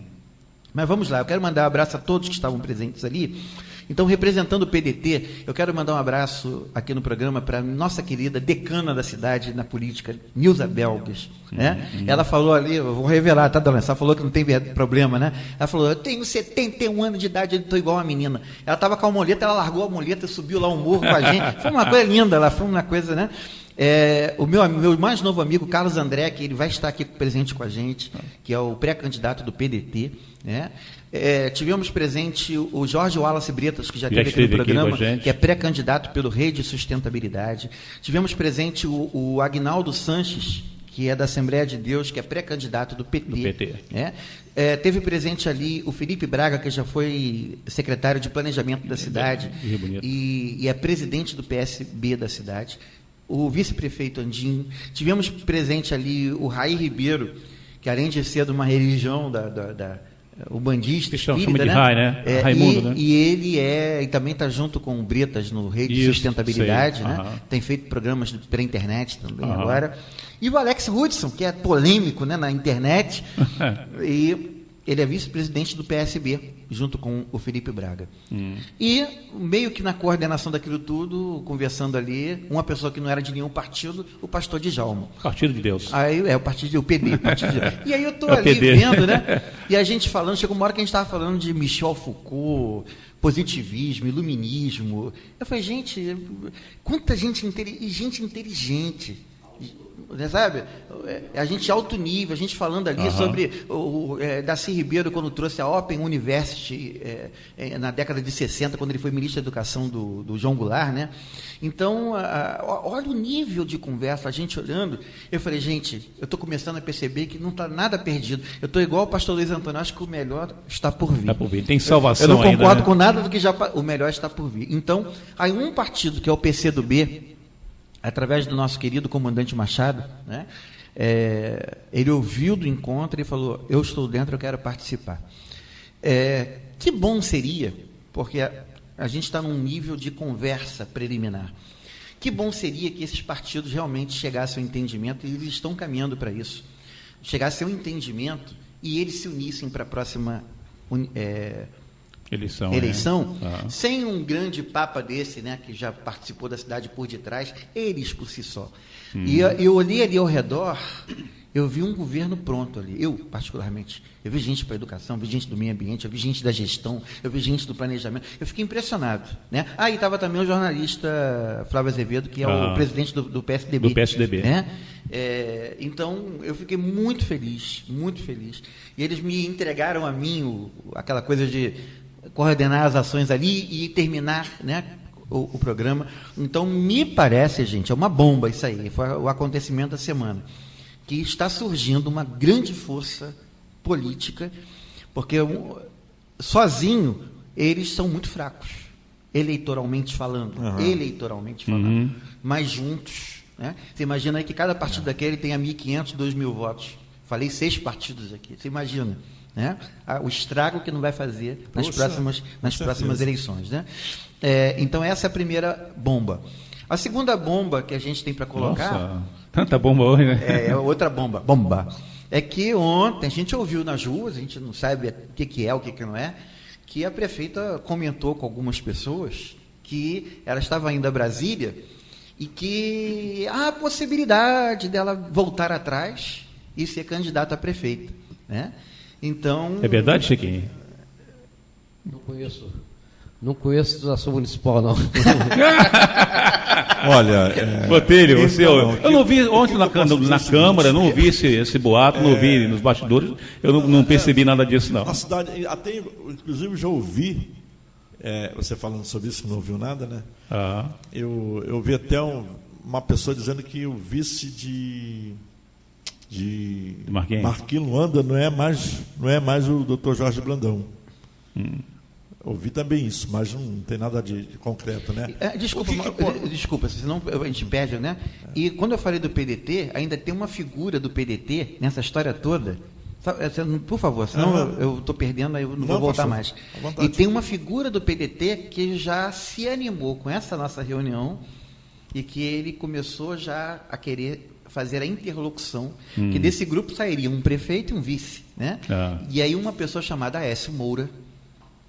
Mas vamos lá, eu quero mandar um abraço a todos que estavam presentes ali. Então, representando o PDT, eu quero mandar um abraço aqui no programa para nossa querida decana da cidade na política, Nilza Belges. Né? Ela falou ali, eu vou revelar, tá, Dona? Ela falou que não tem problema, né? Ela falou, eu tenho 71 anos de idade, eu estou igual a menina. Ela estava com a muleta, ela largou a muleta e subiu lá um morro com a gente. Foi uma coisa linda, ela foi uma coisa, né? O meu mais novo amigo, Carlos André, que ele vai estar aqui presente com a gente, que é o pré-candidato do PDT, né? Tivemos presente o Jorge Wallace Bretas, que já esteve aqui no programa, que é pré-candidato pelo Rede de Sustentabilidade. Tivemos presente o Agnaldo Sanches, que é da Assembleia de Deus, que é pré-candidato do PT. Né? Teve presente ali o Felipe Braga, que já foi secretário de Planejamento da cidade e é presidente do PSB da cidade. O vice-prefeito Andinho. Tivemos presente ali o Raí Ribeiro, que além de ser de uma religião o bandista espírita, né?
Rai, né? Raimundo, né?
E ele também está junto com o Bretas no Rede de Sustentabilidade, né? Tem feito programas pela internet também agora. E o Alex Hudson, que é polêmico, né, na internet. ele é vice-presidente do PSB, junto com o Felipe Braga. E, meio que na coordenação daquilo tudo, conversando ali, uma pessoa que não era de nenhum partido, o pastor Djalma.
Partido de Deus.
Aí, o partido, o PD. O partido de Deus. E aí eu estou
É o
ali
PD.
vendo, né? E a gente falando, chegou uma hora que a gente estava falando de Michel Foucault, positivismo, iluminismo. Eu falei, gente, quanta gente inteligente. Sabe? A gente alto nível, a gente falando ali sobre o Darcy Ribeiro, quando trouxe a Open University na década de 60, quando ele foi ministro da Educação do João Goulart, né? Então, olha o nível de conversa, a gente olhando. Eu falei, gente, eu estou começando a perceber que não está nada perdido. Eu estou igual o pastor Luiz Antônio, acho que o melhor está por vir.
Está por vir. Tem salvação
eu não
ainda,
concordo
né?
com nada do que já... O melhor está por vir. Então, aí um partido, que é o PCdoB, através do nosso querido comandante Machado, né, ele ouviu do encontro e falou, eu estou dentro, eu quero participar. Que bom seria, porque a gente está num nível de conversa preliminar, que bom seria que esses partidos realmente chegassem ao entendimento, e eles estão caminhando para isso, chegassem ao entendimento e eles se unissem para a próxima eleição, sem um grande papa desse, né, que já participou da cidade por detrás, eles por si só. E eu olhei ali ao redor, eu vi um governo pronto ali, eu particularmente, eu vi gente para a educação, vi gente do meio ambiente, eu vi gente da gestão, eu vi gente do planejamento, eu fiquei impressionado, né? E estava também o jornalista Flávio Azevedo, que é o presidente do PSDB.
Do PSDB.
Né? Então, eu fiquei muito feliz, e eles me entregaram a mim aquela coisa de coordenar as ações ali e terminar, né, o programa. Então, me parece, gente, é uma bomba isso aí, foi o acontecimento da semana, que está surgindo uma grande força política, porque sozinho eles são muito fracos, eleitoralmente falando, mas juntos, né? Você imagina aí que cada partido daquele tenha 1.500, 2.000 votos. Falei 6 partidos aqui, você imagina, né? O estrago que não vai fazer nas próximas eleições, né? Então essa é a primeira bomba. A segunda bomba que a gente tem para colocar...
Nossa, tanta bomba hoje, né?
É outra bomba. É que ontem a gente ouviu nas ruas, a gente não sabe o que é, o que não é, que a prefeita comentou com algumas pessoas que ela estava indo a Brasília e que há a possibilidade dela voltar atrás e ser candidata a prefeita, né? Então...
É verdade, Chiquinho?
Não conheço a ação municipal, não.
Olha,
Botelho, eu não vi ontem na Câmara, não ouvi esse boato, não ouvi nos bastidores, eu não percebi nada disso, não.
Na cidade, até, inclusive, já ouvi, você falando sobre isso, que não ouviu nada, né? Eu ouvi até uma pessoa dizendo que o vice de Marquinhos Luanda não é mais o Dr. Jorge Brandão. Ouvi também isso, mas não tem nada de concreto, né?
Desculpa, senão a gente perde, né? E quando eu falei do PDT, ainda tem uma figura do PDT nessa história toda. Por favor, senão eu estou perdendo, aí eu não vou voltar mais. E tem uma figura do PDT que já se animou com essa nossa reunião e que ele começou já a querer fazer a interlocução, que desse grupo sairia um prefeito e um vice, né? E aí uma pessoa chamada Aécio Moura,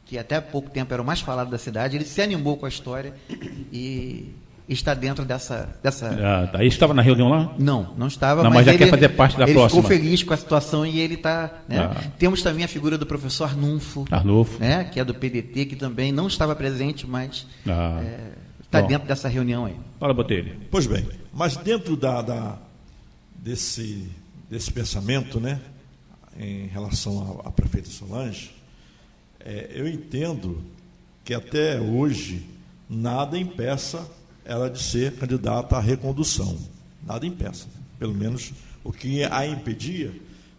que até há pouco tempo era o mais falado da cidade, ele se animou com a história e está dentro dessa...
Aí estava na reunião lá?
Não estava,
mas já quer fazer parte da próxima.
Ele ficou feliz com a situação e ele está... Né? Temos também a figura do professor Arnulfo, né? Que é do PDT, que também não estava presente, mas está dentro dessa reunião aí.
Fala, Botelho.
Pois bem, mas dentro desse pensamento, né, em relação à prefeita Solange, eu entendo que até hoje nada impeça ela de ser candidata à recondução. Nada impeça. Pelo menos o que a impedia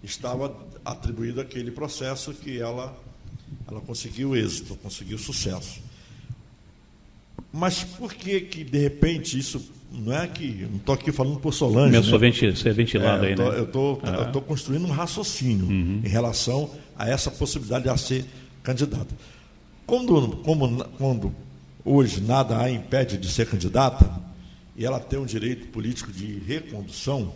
estava atribuído àquele processo que ela conseguiu êxito, conseguiu sucesso. Mas por que de repente isso... Não é que... Não estou aqui falando por Solange.
Você é ventilado aí, né?
Eu estou construindo um raciocínio em relação a essa possibilidade de ela ser candidata. Quando hoje nada a impede de ser candidata, e ela tem um direito político de recondução,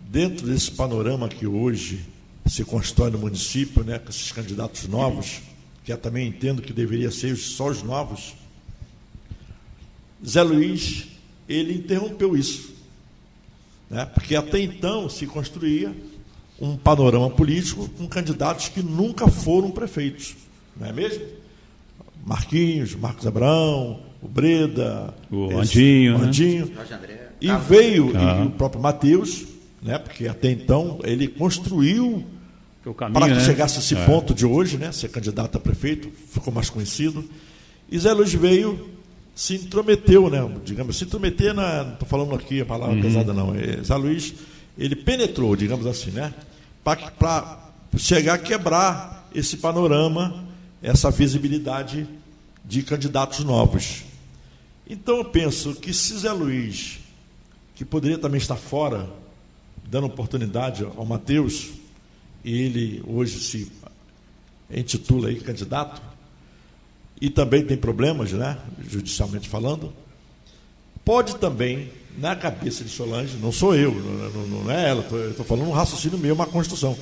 dentro desse panorama que hoje se constrói no município, né, com esses candidatos novos, que eu também entendo que deveria ser só os novos, Zé Luiz, ele interrompeu isso, né, porque até então se construía um panorama político com candidatos que nunca foram prefeitos, não é mesmo? Marcos Abrão, o Breda,
o Andinho,
né? E veio e o próprio Matheus, né, porque até então ele construiu
caminho,
para que
né?
chegasse a esse ponto de hoje, né, ser candidato a prefeito, ficou mais conhecido. E Zé Luiz veio, se intrometeu, né, digamos, se intrometer, não estou falando aqui a palavra pesada não, Zé Luiz, ele penetrou, digamos assim, né, para chegar a quebrar esse panorama, essa visibilidade de candidatos novos. Então eu penso que se Zé Luiz, que poderia também estar fora, dando oportunidade ao Matheus, e ele hoje se intitula aí candidato, e também tem problemas, né, judicialmente falando, pode também, na cabeça de Solange, não sou eu, não é ela, eu estou falando um raciocínio meu, uma construção,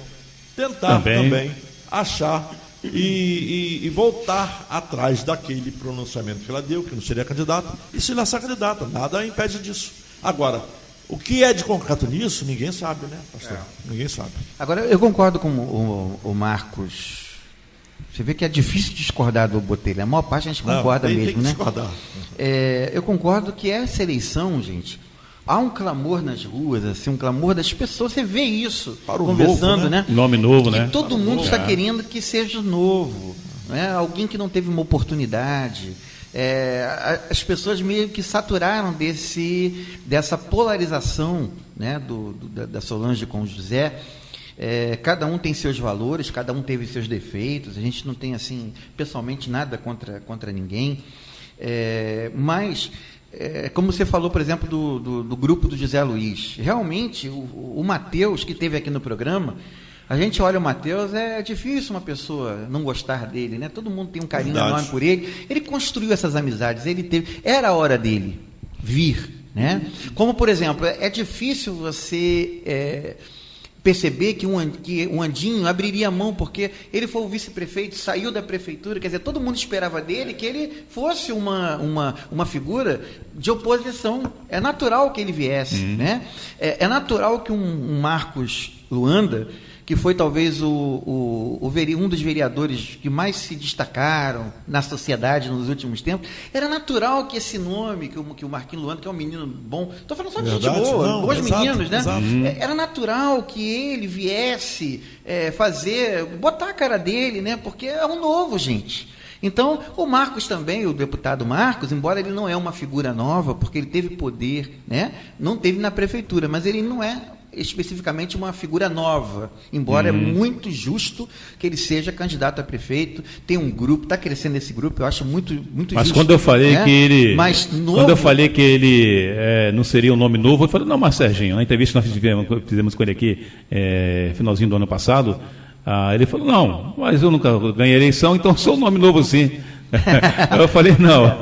tentar também achar e voltar atrás daquele pronunciamento que ela deu, que não seria candidato, e se lançar candidata, nada impede disso. Agora, o que é de concreto nisso, ninguém sabe, né, pastor? Ninguém sabe.
Agora, eu concordo com o Marcos. Você vê que é difícil discordar do Botelho. A maior parte a gente concorda mesmo,
tem que
né?
discordar.
Eu concordo que essa eleição, gente, há um clamor nas ruas, assim, um clamor das pessoas. Você vê isso
para o
conversando,
novo,
né?
Nome novo,
que
né?
todo mundo está querendo que seja novo, né? Alguém que não teve uma oportunidade. As pessoas meio que saturaram dessa polarização, né, da Solange com o José. Cada um tem seus valores, cada um teve seus defeitos. A gente não tem, assim, pessoalmente nada contra ninguém. Mas, como você falou, por exemplo, do grupo do José Luiz, realmente o Matheus, que esteve aqui no programa, a gente olha o Matheus, é difícil uma pessoa não gostar dele, né? Todo mundo tem um carinho enorme por ele. Ele construiu essas amizades, era a hora dele vir, né? Como, por exemplo, é difícil você perceber que um Andinho abriria a mão, porque ele foi o vice-prefeito, saiu da prefeitura, quer dizer, todo mundo esperava dele que ele fosse uma figura de oposição. É natural que ele viesse, né? É natural que um Marcos Luanda, que foi talvez um dos vereadores que mais se destacaram na sociedade nos últimos tempos, era natural que esse nome, que o Marquinhos Luanda, que é um menino bom, estou falando só de gente boa, bons meninos, né? Era natural que ele viesse botar a cara dele, né? Porque é um novo, gente. Então, o Marcos também, o deputado Marcos, embora ele não é uma figura nova, porque ele teve poder, né? Não teve na prefeitura, mas ele não é especificamente uma figura nova, embora é muito justo que ele seja candidato a prefeito. Tem um grupo, está crescendo esse grupo, eu acho muito justo.
Mas quando eu falei, né, que ele, quando eu falei que ele não seria um nome novo, eu falei, não, mas Serginho, na entrevista que nós fizemos com ele aqui, finalzinho do ano passado, ele falou, não, mas eu nunca ganhei eleição, então sou um nome novo sim. Eu falei, não.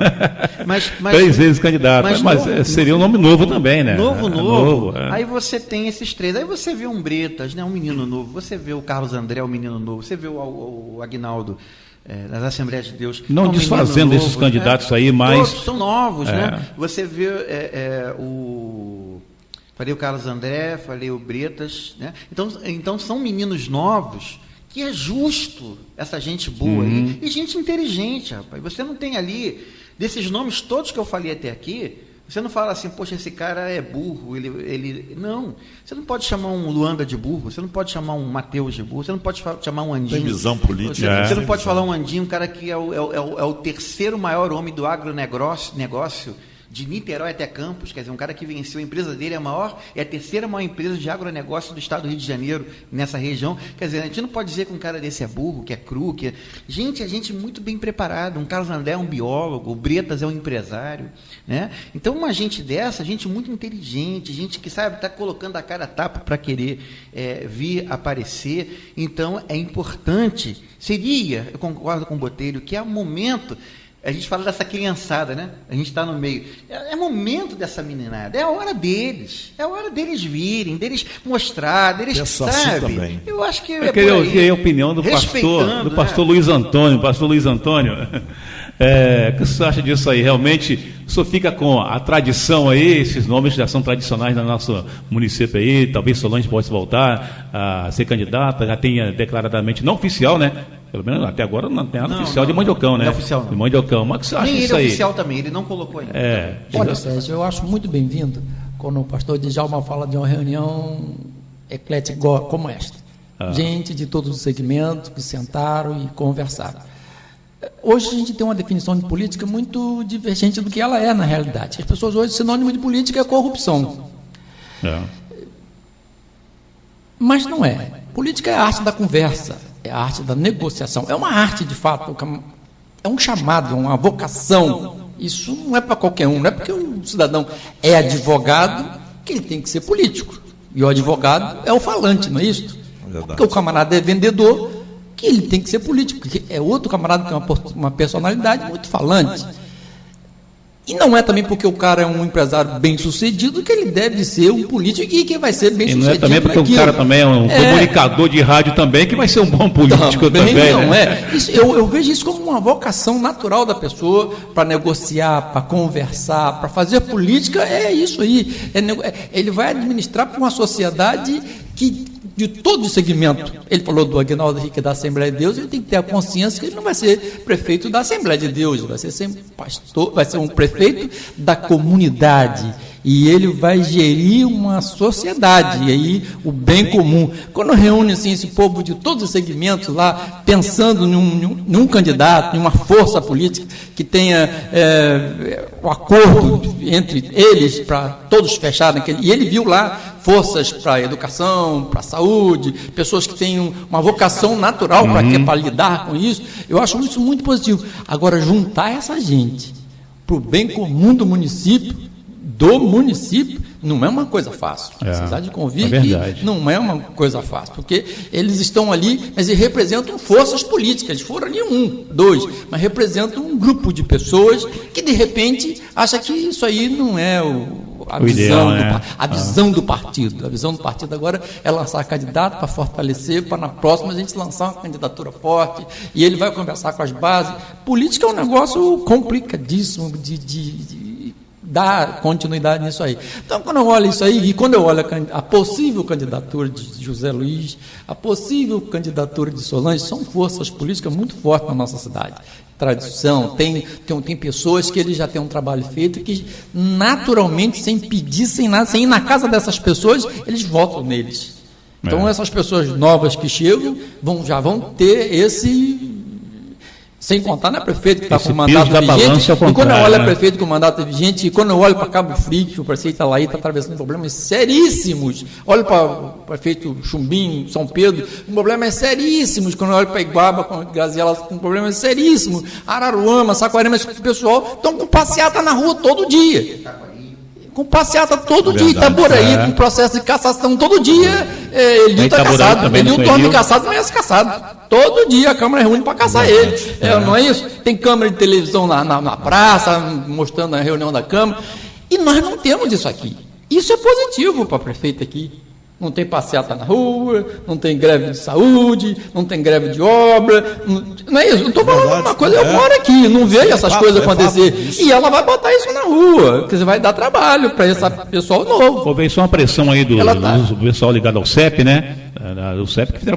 Mas 3 vezes candidato. Mas seria um nome novo também, né?
Novo. Aí você tem esses 3. Aí você vê um Bretas, né, um menino novo. Você vê o Carlos André, um menino novo. Você vê o Aguinaldo das Assembleias de Deus.
Não desfazendo esses candidatos aí, mas...
Todos são novos, né? Você vê falei o Carlos André, falei o Bretas, né? Então são meninos novos, que é justo essa gente boa aí, e gente inteligente, rapaz. Você não tem ali, desses nomes todos que eu falei até aqui, você não fala assim, poxa, esse cara é burro, ele... Não, você não pode chamar um Luanda de burro, você não pode chamar um Matheus de burro, você não pode chamar um Andinho.
Tem visão política.
Você não pode falar um Andinho, um cara que é o terceiro maior homem do agronegócio, de Niterói até Campos, quer dizer, um cara que venceu, a empresa dele é a terceira maior empresa de agronegócio do estado do Rio de Janeiro, nessa região. Quer dizer, a gente não pode dizer que um cara desse é burro, que é cru, que é... Gente, a gente muito bem preparado. Um Carlos André é um biólogo, o Bretas é um empresário, né? Então, uma gente dessa, gente muito inteligente, gente que sabe, está colocando a cara a tapa para querer vir aparecer. Então, é importante, eu concordo com o Botelho, que é um momento... a gente fala dessa criançada, né? A gente está no meio. É momento dessa meninada, é a hora deles. É a hora deles virem, deles mostrar, deles,
Penso
sabe?
assim também.
Eu acho que
Eu queria ouvir a opinião do pastor Luiz Antônio. Pastor Luiz Antônio, o que você acha disso aí? Realmente, o senhor fica com a tradição aí, esses nomes já são tradicionais no nosso município aí, talvez Solange possa voltar a ser candidata, já tenha declaradamente, não oficial, né? Pelo menos até agora não tem nada oficial de Mandiocão, né?
Não é oficial, não.
De Mandiocão. Mas o que você acha
Nem
disso
ele é
aí?
oficial também, ele não colocou ainda.
Olha, Sérgio, eu acho muito bem-vindo quando o pastor Djalma fala de uma reunião eclética como esta. Gente de todos os segmentos que sentaram e conversaram. Hoje a gente tem uma definição de política muito divergente do que ela é na realidade. As pessoas hoje, sinônimo de política é corrupção. Mas não é. Política é a arte da conversa, é a arte da negociação. É uma arte, de fato, é um chamado, uma vocação. Isso não é para qualquer um, não é porque um cidadão é advogado que ele tem que ser político. E o advogado é o falante, não é isso? Porque o camarada é vendedor, que ele tem que ser político, porque é outro camarada que tem uma personalidade muito falante. E não é também porque o cara é um empresário bem-sucedido que ele deve ser um político e que vai ser bem-sucedido.
E não é também porque o cara também é um comunicador de rádio também que vai ser um bom político também.
Não
né?
Isso, eu vejo isso como uma vocação natural da pessoa para negociar, para conversar, para fazer política. É isso aí. Ele vai administrar para uma sociedade de todo o segmento. Ele falou do Aguinaldo Henrique da Assembleia de Deus, ele tem que ter a consciência que ele não vai ser prefeito da Assembleia de Deus, vai ser sempre pastor, vai ser um prefeito da comunidade. E ele vai gerir uma sociedade, e aí o bem comum. Quando reúne assim, esse povo de todos os segmentos lá, pensando num candidato, em uma força política que tenha o acordo entre eles para todos fecharem, e ele viu lá forças para a educação, para a saúde, pessoas que têm uma vocação natural para lidar com isso, eu acho isso muito positivo. Agora, juntar essa gente para o bem comum do município, não é uma coisa fácil. A sociedade convive não é uma coisa fácil, porque eles estão ali, mas eles representam forças políticas, eles foram ali 1, 2, mas representam um grupo de pessoas que de repente acha que isso aí não é a visão do partido. A visão do partido agora é lançar candidato para fortalecer, para na próxima a gente lançar uma candidatura forte, e ele vai conversar com as bases. Política é um negócio complicadíssimo de dar continuidade nisso aí. Então, quando eu olho isso aí, e quando eu olho a possível candidatura de José Luiz, a possível candidatura de Solange, são forças políticas muito fortes na nossa cidade. Tradição, tem pessoas que eles já têm um trabalho feito que naturalmente, sem pedir, sem nada, sem ir na casa dessas pessoas, eles votam neles. Então, essas pessoas novas que chegam já vão ter esse... Sem contar, não é prefeito que está com mandato vigente. E quando eu olho a prefeito com mandato vigente, e quando eu olho para Cabo Frio, que o prefeito está lá e está atravessando problemas seríssimos. Olho para o prefeito Chumbim, São Pedro, com problemas seríssimos. Quando eu olho para Iguaba, com Graziela, com problemas seríssimos. Araruama, Saquarema, esse pessoal estão com passeata na rua todo dia. Com passeata todo dia, Itaboraí, com processo de cassação todo dia. Ele está caçado, ele o torna caçado, não é esse caçado. Todo dia a Câmara reúne para caçar ele. Não é isso? Tem câmera de televisão na praça, mostrando a reunião da Câmara. E nós não temos isso aqui. Isso é positivo para o prefeito aqui. Não tem passeata na rua, não tem greve de saúde, não tem greve de obra. Não é isso? Eu estou falando uma coisa, eu moro aqui, não vejo essas coisas acontecer. E ela vai botar isso na rua, porque você vai dar trabalho para esse pessoal novo.
Houve isso uma pressão aí do pessoal ligado ao CEP, né? O CEP que fizeram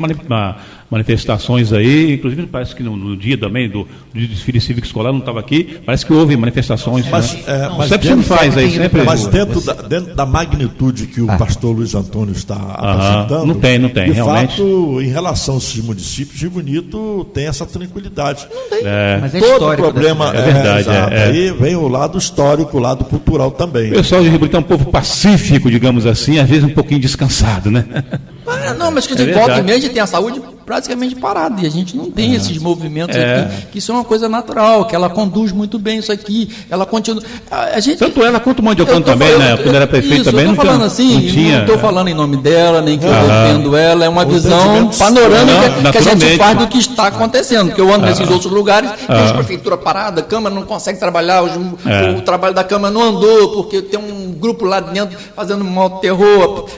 manifestações aí, inclusive parece que no dia também do desfile cívico escolar, não estava aqui, parece que houve manifestações.
Mas
o CEP sempre faz aí, sempre.
Mas dentro da magnitude que o pastor Luiz Antônio está apresentando,
não tem,
de
realmente.
Fato, em relação a esses municípios, Rio Bonito tem essa tranquilidade.
Mas
todo problema
é verdade.
Aí vem o lado histórico, o lado cultural também.
O pessoal de Rio Bonito é um povo pacífico, digamos assim, às vezes um pouquinho descansado, né?
Não, mas que de volta e meia a gente tem a saúde praticamente parada, e a gente não tem esses movimentos aqui, que isso é uma coisa natural, que ela conduz muito bem isso aqui, ela continua...
Tanto ela quanto o Mandiocano também, né? Quando era prefeito também,
não falando assim, não estou falando em nome dela, nem que eu defendo ela, é uma visão panorâmica que a gente faz do que está acontecendo, porque eu ando nesses outros lugares, tem as prefeituras paradas, a Câmara não consegue trabalhar, o trabalho da Câmara não andou, porque tem um grupo lá dentro fazendo um mau terror,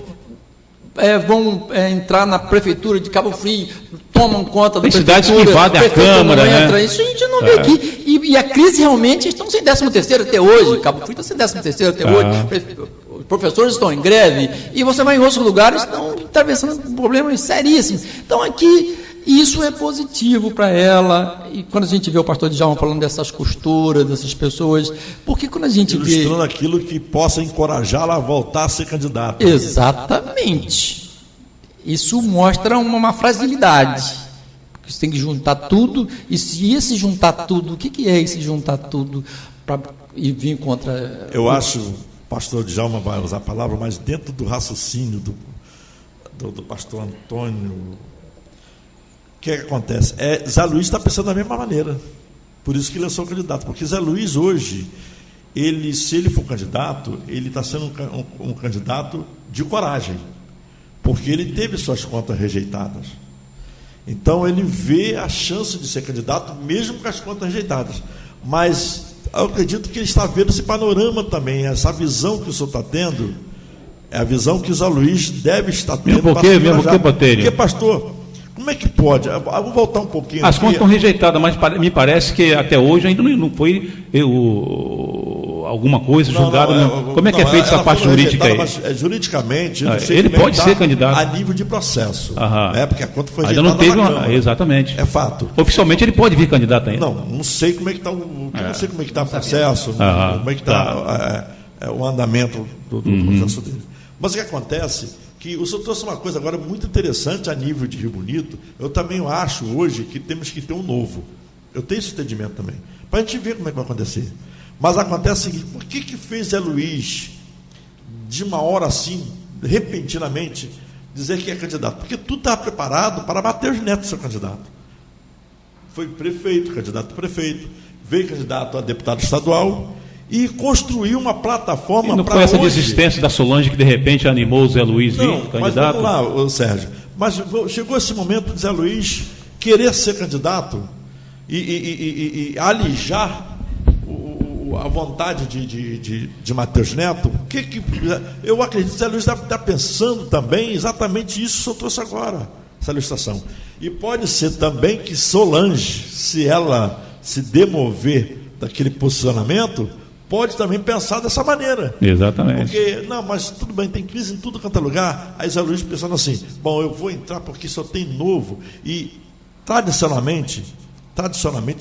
vão entrar na prefeitura de Cabo Frio, tomam conta da prefeitura. Tem cidades que invadem a Câmara, né? Isso a gente não vê aqui. E a crise realmente estão sem 13º até hoje. Cabo Frio está sem 13º até hoje. Os professores estão em greve. E você vai em outros lugares, estão atravessando problemas seríssimos. Então aqui, isso é positivo para ela. E quando a gente vê o pastor Djalma falando dessas costuras, dessas pessoas, porque quando a gente vê...
Ilustrando aquilo que possa encorajá-la a voltar a ser candidata.
Exatamente. Isso mostra uma fragilidade. Você tem que juntar tudo, e se esse juntar tudo, o que é esse juntar tudo para ir vir contra...
Eu acho, o pastor Djalma vai usar a palavra, mas dentro do raciocínio do pastor Antônio... O que acontece? Zé Luiz está pensando da mesma maneira. Por isso que ele é só candidato. Porque Zé Luiz, hoje, se ele for candidato, ele está sendo um candidato de coragem. Porque ele teve suas contas rejeitadas. Então, ele vê a chance de ser candidato, mesmo com as contas rejeitadas. Mas eu acredito que ele está vendo esse panorama também, essa visão que o senhor está tendo, é a visão que o Zé Luiz deve estar tendo.
Mesmo porque, Botelho?
Porque, pastor... Como é que pode? Eu vou voltar um pouquinho.
As contas estão rejeitadas, mas me parece que até hoje ainda não foi alguma coisa julgada. Como é que é feita essa parte jurídica aí?
Mas, juridicamente, não sei
ele pode ser candidato
a nível de processo. Porque a conta foi
ainda não teve exatamente.
É fato.
Oficialmente ele pode vir candidato ainda.
Não sei como é que está não sei como é que está o processo, como é que está o andamento do processo dele. Mas o que acontece? Que o senhor trouxe uma coisa agora muito interessante a nível de Rio Bonito. Eu também acho hoje que temos que ter um novo. Eu tenho esse entendimento também. Para a gente ver como é que vai acontecer. Mas acontece o seguinte: por que fez Zé Luiz, de uma hora assim, repentinamente, dizer que é candidato? Porque tudo estava preparado para Matheus Neto ser candidato. Foi prefeito, candidato a prefeito, veio candidato a deputado estadual. E construiu uma plataforma para
não foi essa desistência da Solange que de repente animou o Zé Luiz vir candidato?
Mas vamos lá, Sérgio. Mas chegou esse momento de Zé Luiz querer ser candidato e alijar a vontade de Matheus Neto. Eu acredito que Zé Luiz está pensando também exatamente isso que o senhor trouxe agora, essa ilustração. E pode ser também que Solange, se ela se demover daquele posicionamento, pode também pensar dessa maneira.
Exatamente.
Porque, mas tudo bem, tem crise em tudo quanto é lugar. Aí Zé Luiz pensando assim, bom, eu vou entrar porque só tem novo. E, tradicionalmente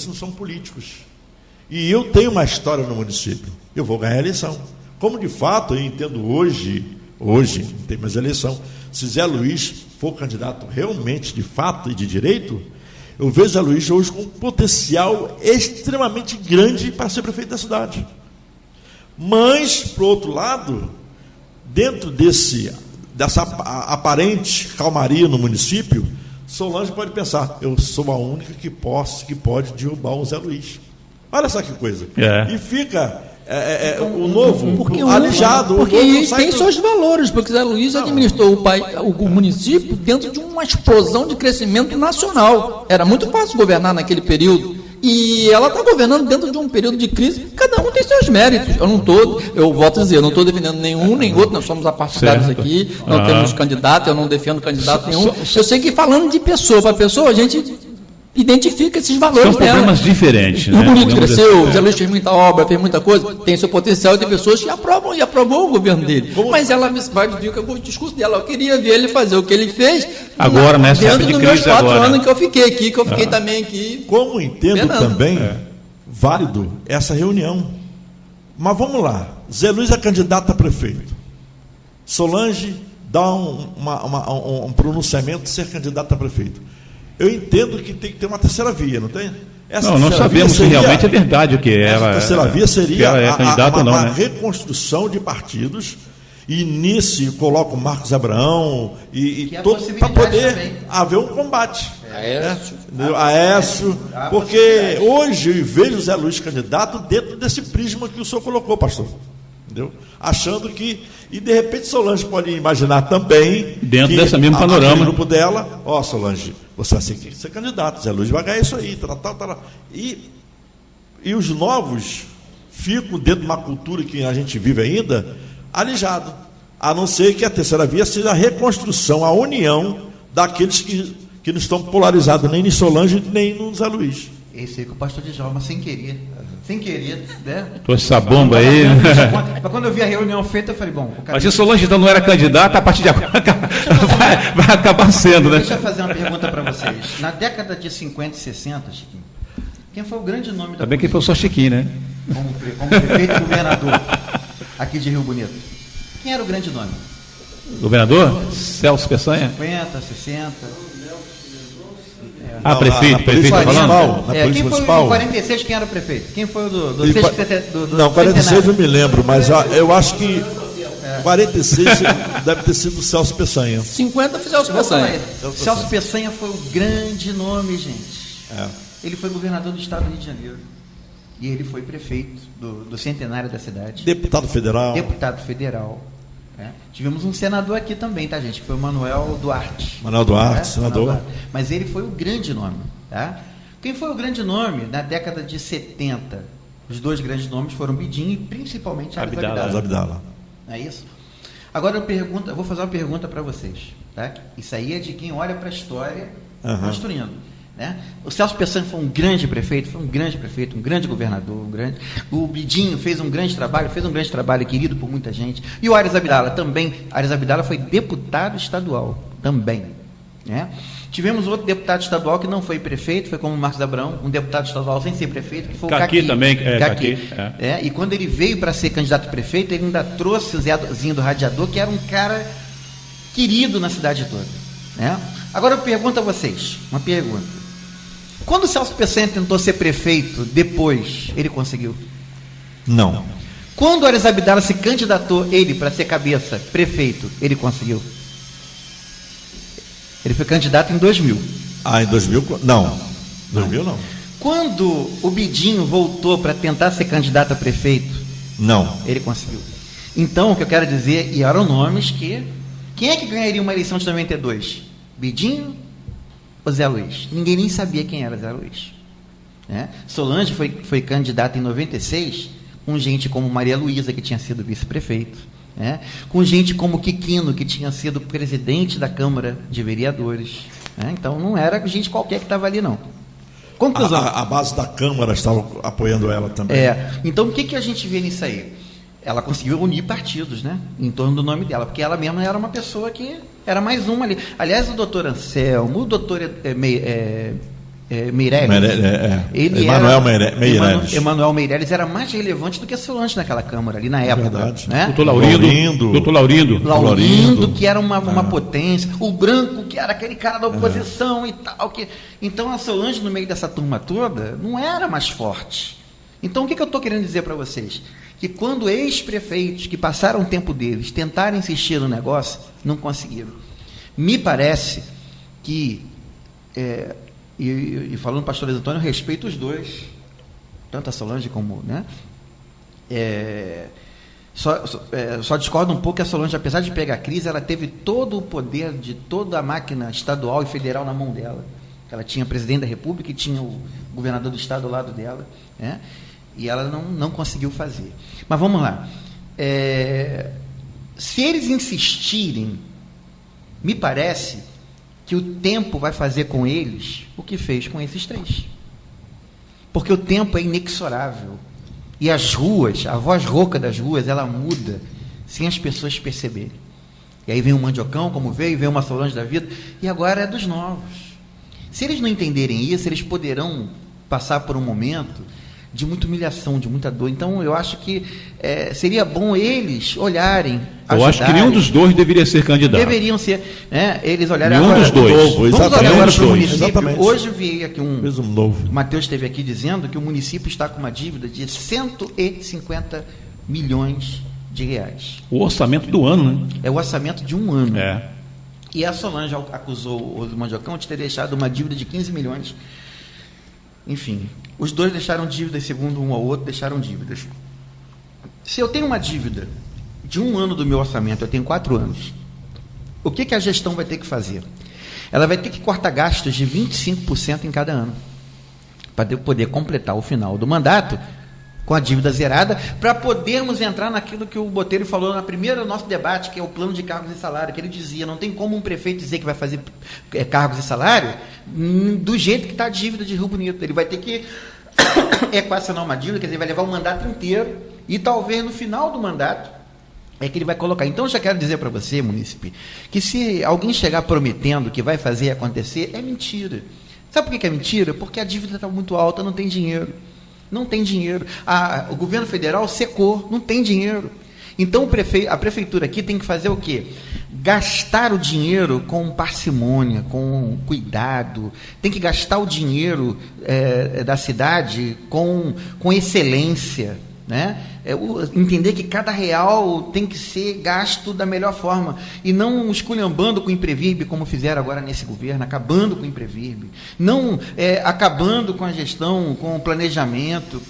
não são políticos. E eu tenho uma história no município. Eu vou ganhar a eleição. Como, de fato, eu entendo hoje não tem mais eleição. Se Zé Luiz for candidato realmente, de fato e de direito, eu vejo Zé Luiz hoje com um potencial extremamente grande para ser prefeito da cidade. Mas, por outro lado, dentro dessa aparente calmaria no município, Solange pode pensar, eu sou a única que pode derrubar o Zé Luiz. Olha só que coisa. E fica o novo alijado.
Porque tem seus valores, porque Zé Luiz administrou o município dentro de uma explosão de crescimento nacional. Era muito fácil governar naquele período. E ela está governando dentro de um período de crise, cada um tem seus méritos. Eu volto a dizer, eu não estou defendendo nenhum nem outro, nós somos apartidários aqui, não temos candidato, eu não defendo candidato nenhum. Eu sei que falando de pessoa para pessoa, a gente identifica esses valores
dela. São problemas diferentes, né?
O Bonito cresceu, o Zé Luiz fez muita obra, fez muita coisa, tem seu potencial, tem pessoas que aprovam e aprovou o governo dele. Mas ela vai vir com o discurso dela, eu queria ver ele fazer o que ele fez
agora, nessa época de crise,
dentro dos meus 4 anos que eu fiquei aqui, que eu fiquei também aqui.
Como entendo também válido essa reunião. Mas vamos lá, Zé Luiz é candidato a prefeito. Solange dá um pronunciamento de ser candidato a prefeito. Eu entendo que tem que ter uma terceira via, não tem?
Não sabemos se realmente é verdade o que é.
A terceira via seria
uma
reconstrução de partidos, e nisso coloca o Marcos Abraão para poder haver um combate. Aécio, porque hoje eu vejo o Zé Luiz candidato dentro desse prisma que o senhor colocou, pastor. Entendeu? Achando que, e de repente Solange pode imaginar também,
dentro desse mesmo panorama,
o grupo dela, Solange, você vai ser candidato, Zé Luiz vai ganhar isso aí, e os novos ficam dentro de uma cultura que a gente vive ainda, alijado, a não ser que a terceira via seja a reconstrução, a união daqueles que não estão polarizados nem em Solange, nem no Zé Luiz.
Esse aí que o pastor Djalma, sem querer, né?
Tô essa bomba aí.
Mas quando eu vi a reunião feita, eu falei, bom...
Mas se Solange então não era candidata, a partir de agora vai acabar sendo, né?
Deixa eu fazer uma pergunta para vocês. Na década de 50 e 60, Chiquinho, quem foi o grande nome da
Também quem foi só Chiquinho, né?
Como prefeito e governador aqui de Rio Bonito? Quem era o grande nome?
Governador? Celso Peçanha?
50, 60...
prefeito tá falando?
Quem foi o 46, quem era o prefeito? Quem foi o do
Não, 46 eu me lembro, mas eu acho que 46 deve ter sido o Celso Peçanha.
50 foi Celso Peçanha.
Celso Peçanha foi o grande nome, gente. Ele foi governador do estado do Rio de Janeiro. E ele foi prefeito do centenário da cidade.
Deputado federal.
Tivemos um senador aqui também, tá, gente? Que foi o Manuel Duarte.
Senador.
Mas ele foi o grande nome, tá? Quem foi o grande nome na década de 70? Os dois grandes nomes foram Bidinho e principalmente
Abdala.
Não é isso? Agora eu vou fazer uma pergunta para vocês, tá? Isso aí é de quem olha para a história construindo. Né? O Celso Peçanha foi um grande prefeito, um grande governador, o Bidinho fez um grande trabalho querido por muita gente, e o Aires Abdala também. Aires Abdala foi deputado estadual também, né? Tivemos outro deputado estadual que não foi prefeito, foi como o Marcos Abrão, um deputado estadual sem ser prefeito, que foi o Caqui também. E quando ele veio para ser candidato a prefeito, ele ainda trouxe o Zezinho do Radiador, que era um cara querido na cidade toda, né? Agora eu pergunto a vocês, uma pergunta. Quando o Celso Peçanha tentou ser prefeito, depois, ele conseguiu?
Não.
Quando o Aires Abdala se candidatou, ele, para ser cabeça, prefeito, ele conseguiu? Ele foi candidato em 2000.
Em 2000? Não. 2000 não.
Quando o Bidinho voltou para tentar ser candidato a prefeito?
Não.
Ele conseguiu. Então, o que eu quero dizer, e eram nomes que... Quem é que ganharia uma eleição de 92? Bidinho ou Zé Luiz? Ninguém nem sabia quem era Zé Luiz, né? Solange foi candidata em 96 com gente como Maria Luísa, que tinha sido vice-prefeito, né? Com gente como Quiquino, que tinha sido presidente da Câmara de Vereadores, né? Então não era gente qualquer que estava ali, não. Conclusão.
A base da Câmara estava apoiando ela também.
Então o que a gente vê nisso aí? Ela conseguiu unir partidos, né, em torno do nome dela, porque ela mesma era uma pessoa que era mais uma ali. Aliás, o doutor Anselmo, o doutor Meirelles, Emanuel Meirelles era mais relevante do que a Solange naquela Câmara, ali na época.
Verdade.
Né?
Doutor Laurindo,
que era uma potência. O Branco, que era aquele cara da oposição e tal. Então, a Solange, no meio dessa turma toda, não era mais forte. Então, o que eu estou querendo dizer para vocês? Que quando ex-prefeitos que passaram o tempo deles tentaram insistir no negócio, não conseguiram. Me parece que, e falando pastor Antônio, eu respeito os dois, tanto a Solange como, né? Só discordo um pouco que a Solange, apesar de pegar a crise, ela teve todo o poder de toda a máquina estadual e federal na mão dela. Ela tinha o presidente da República e tinha o governador do estado ao lado dela, né? E ela não conseguiu fazer. Mas vamos lá. Se eles insistirem, me parece que o tempo vai fazer com eles o que fez com esses três. Porque o tempo é inexorável. E as ruas, a voz rouca das ruas, ela muda sem as pessoas perceberem. E aí vem um Mandiocão, como veio, vem uma Solange da vida, e agora é dos novos. Se eles não entenderem isso, eles poderão passar por um momento de muita humilhação, de muita dor. Então, eu acho que seria bom eles olharem,
eu acho que nenhum dos dois deveria ser candidato.
Deveriam ser, né? Eles olharem
nenhum
agora...
dos dois.
Vamos olhar agora para o município.
Exatamente.
Hoje veio aqui
novo.
O Matheus esteve aqui dizendo que o município está com uma dívida de 150 milhões de reais.
O orçamento do ano, né?
É o orçamento de um ano. E a Solange acusou o Mandiocão de ter deixado uma dívida de 15 milhões. Enfim, os dois deixaram dívidas, segundo um ao outro, deixaram dívidas. Se eu tenho uma dívida de 1 ano do meu orçamento, eu tenho 4 anos, o que a gestão vai ter que fazer? Ela vai ter que cortar gastos de 25% em cada ano, para poder completar o final do mandato com a dívida zerada, para podermos entrar naquilo que o Botelho falou na primeira nosso debate, que é o plano de cargos e salário, que ele dizia, não tem como um prefeito dizer que vai fazer cargos e salário do jeito que está a dívida de Rio Bonito. Ele vai ter que equacionar uma dívida, quer dizer, vai levar o mandato inteiro, e talvez no final do mandato é que ele vai colocar. Então, eu já quero dizer para você, munícipe, que se alguém chegar prometendo que vai fazer acontecer, é mentira. Sabe por que é mentira? Porque a dívida está muito alta, não tem dinheiro. Não tem dinheiro. O governo federal secou, não tem dinheiro. Então, a prefeitura aqui tem que fazer o quê? Gastar o dinheiro com parcimônia, com cuidado. Tem que gastar o dinheiro da cidade com excelência, né? Entender que cada real tem que ser gasto da melhor forma e não esculhambando com o Imprevirbe, como fizeram agora nesse governo, acabando com o Imprevirbe, não acabando com a gestão, com o planejamento,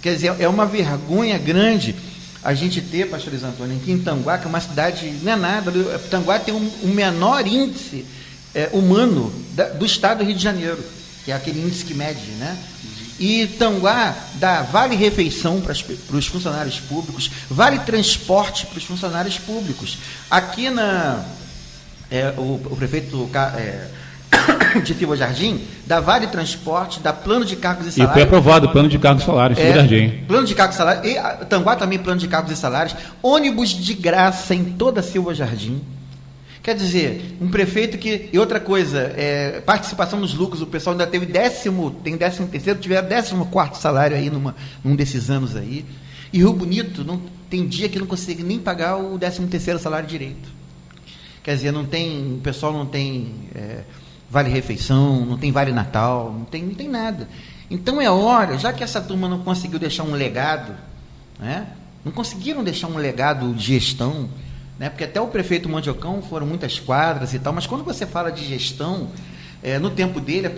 quer dizer, é uma vergonha grande a gente ter, pastor Luiz Antônio, aqui em Tanguá, que é uma cidade, não é nada, Tanguá tem o menor índice humano do estado do Rio de Janeiro, que é aquele índice que mede, né? E Tanguá dá vale-refeição para os funcionários públicos, vale-transporte para os funcionários públicos. Aqui o prefeito de Silva Jardim dá vale-transporte, dá plano de cargos e salários.
E foi aprovado o plano de cargos e salários, Silva Jardim.
Plano de cargos e salários. E Tanguá também plano de cargos e salários. Ônibus de graça em toda Silva Jardim. Quer dizer, um prefeito que... E outra coisa, participação nos lucros, o pessoal ainda teve tem 13º, tiveram 14º salário aí num desses anos aí. E Rio Bonito, tem dia que não consegue nem pagar o 13º salário direito. Quer dizer, o pessoal não tem vale-refeição, não tem vale-natal, não tem nada. Então é hora, já que essa turma não conseguiu deixar um legado, né? Não conseguiram deixar um legado de gestão, né? Porque até o prefeito Mandiocão foram muitas quadras e tal, mas quando você fala de gestão, no tempo dele,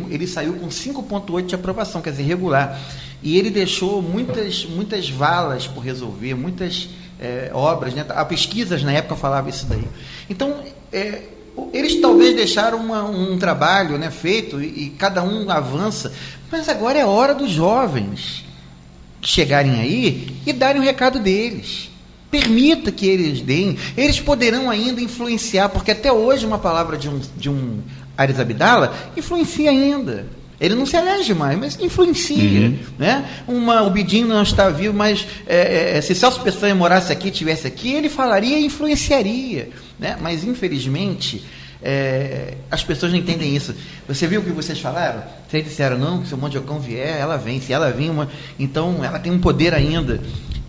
ele saiu com 5,8 de aprovação, quer dizer, regular. E ele deixou muitas valas por resolver, muitas obras, né? A pesquisas na época falava isso daí. Então, eles talvez deixaram um trabalho, né, feito e cada um avança, mas agora é hora dos jovens chegarem aí e darem o recado deles. Permita que eles deem. Eles poderão ainda influenciar, porque até hoje uma palavra de um Aires Abdala influencia ainda. Ele não se elege mais, mas influencia. Né? O Bidinho não está vivo, mas se Celso Peçanha morasse aqui, estivesse aqui, ele falaria e influenciaria. Né? Mas, infelizmente, as pessoas não entendem isso. Você viu o que vocês falaram? Vocês disseram, não, se o Mandiocão vier, ela vem. Se ela vir, então ela tem um poder ainda.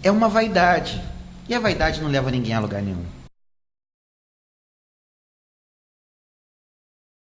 É uma vaidade. E a vaidade não leva ninguém a lugar nenhum.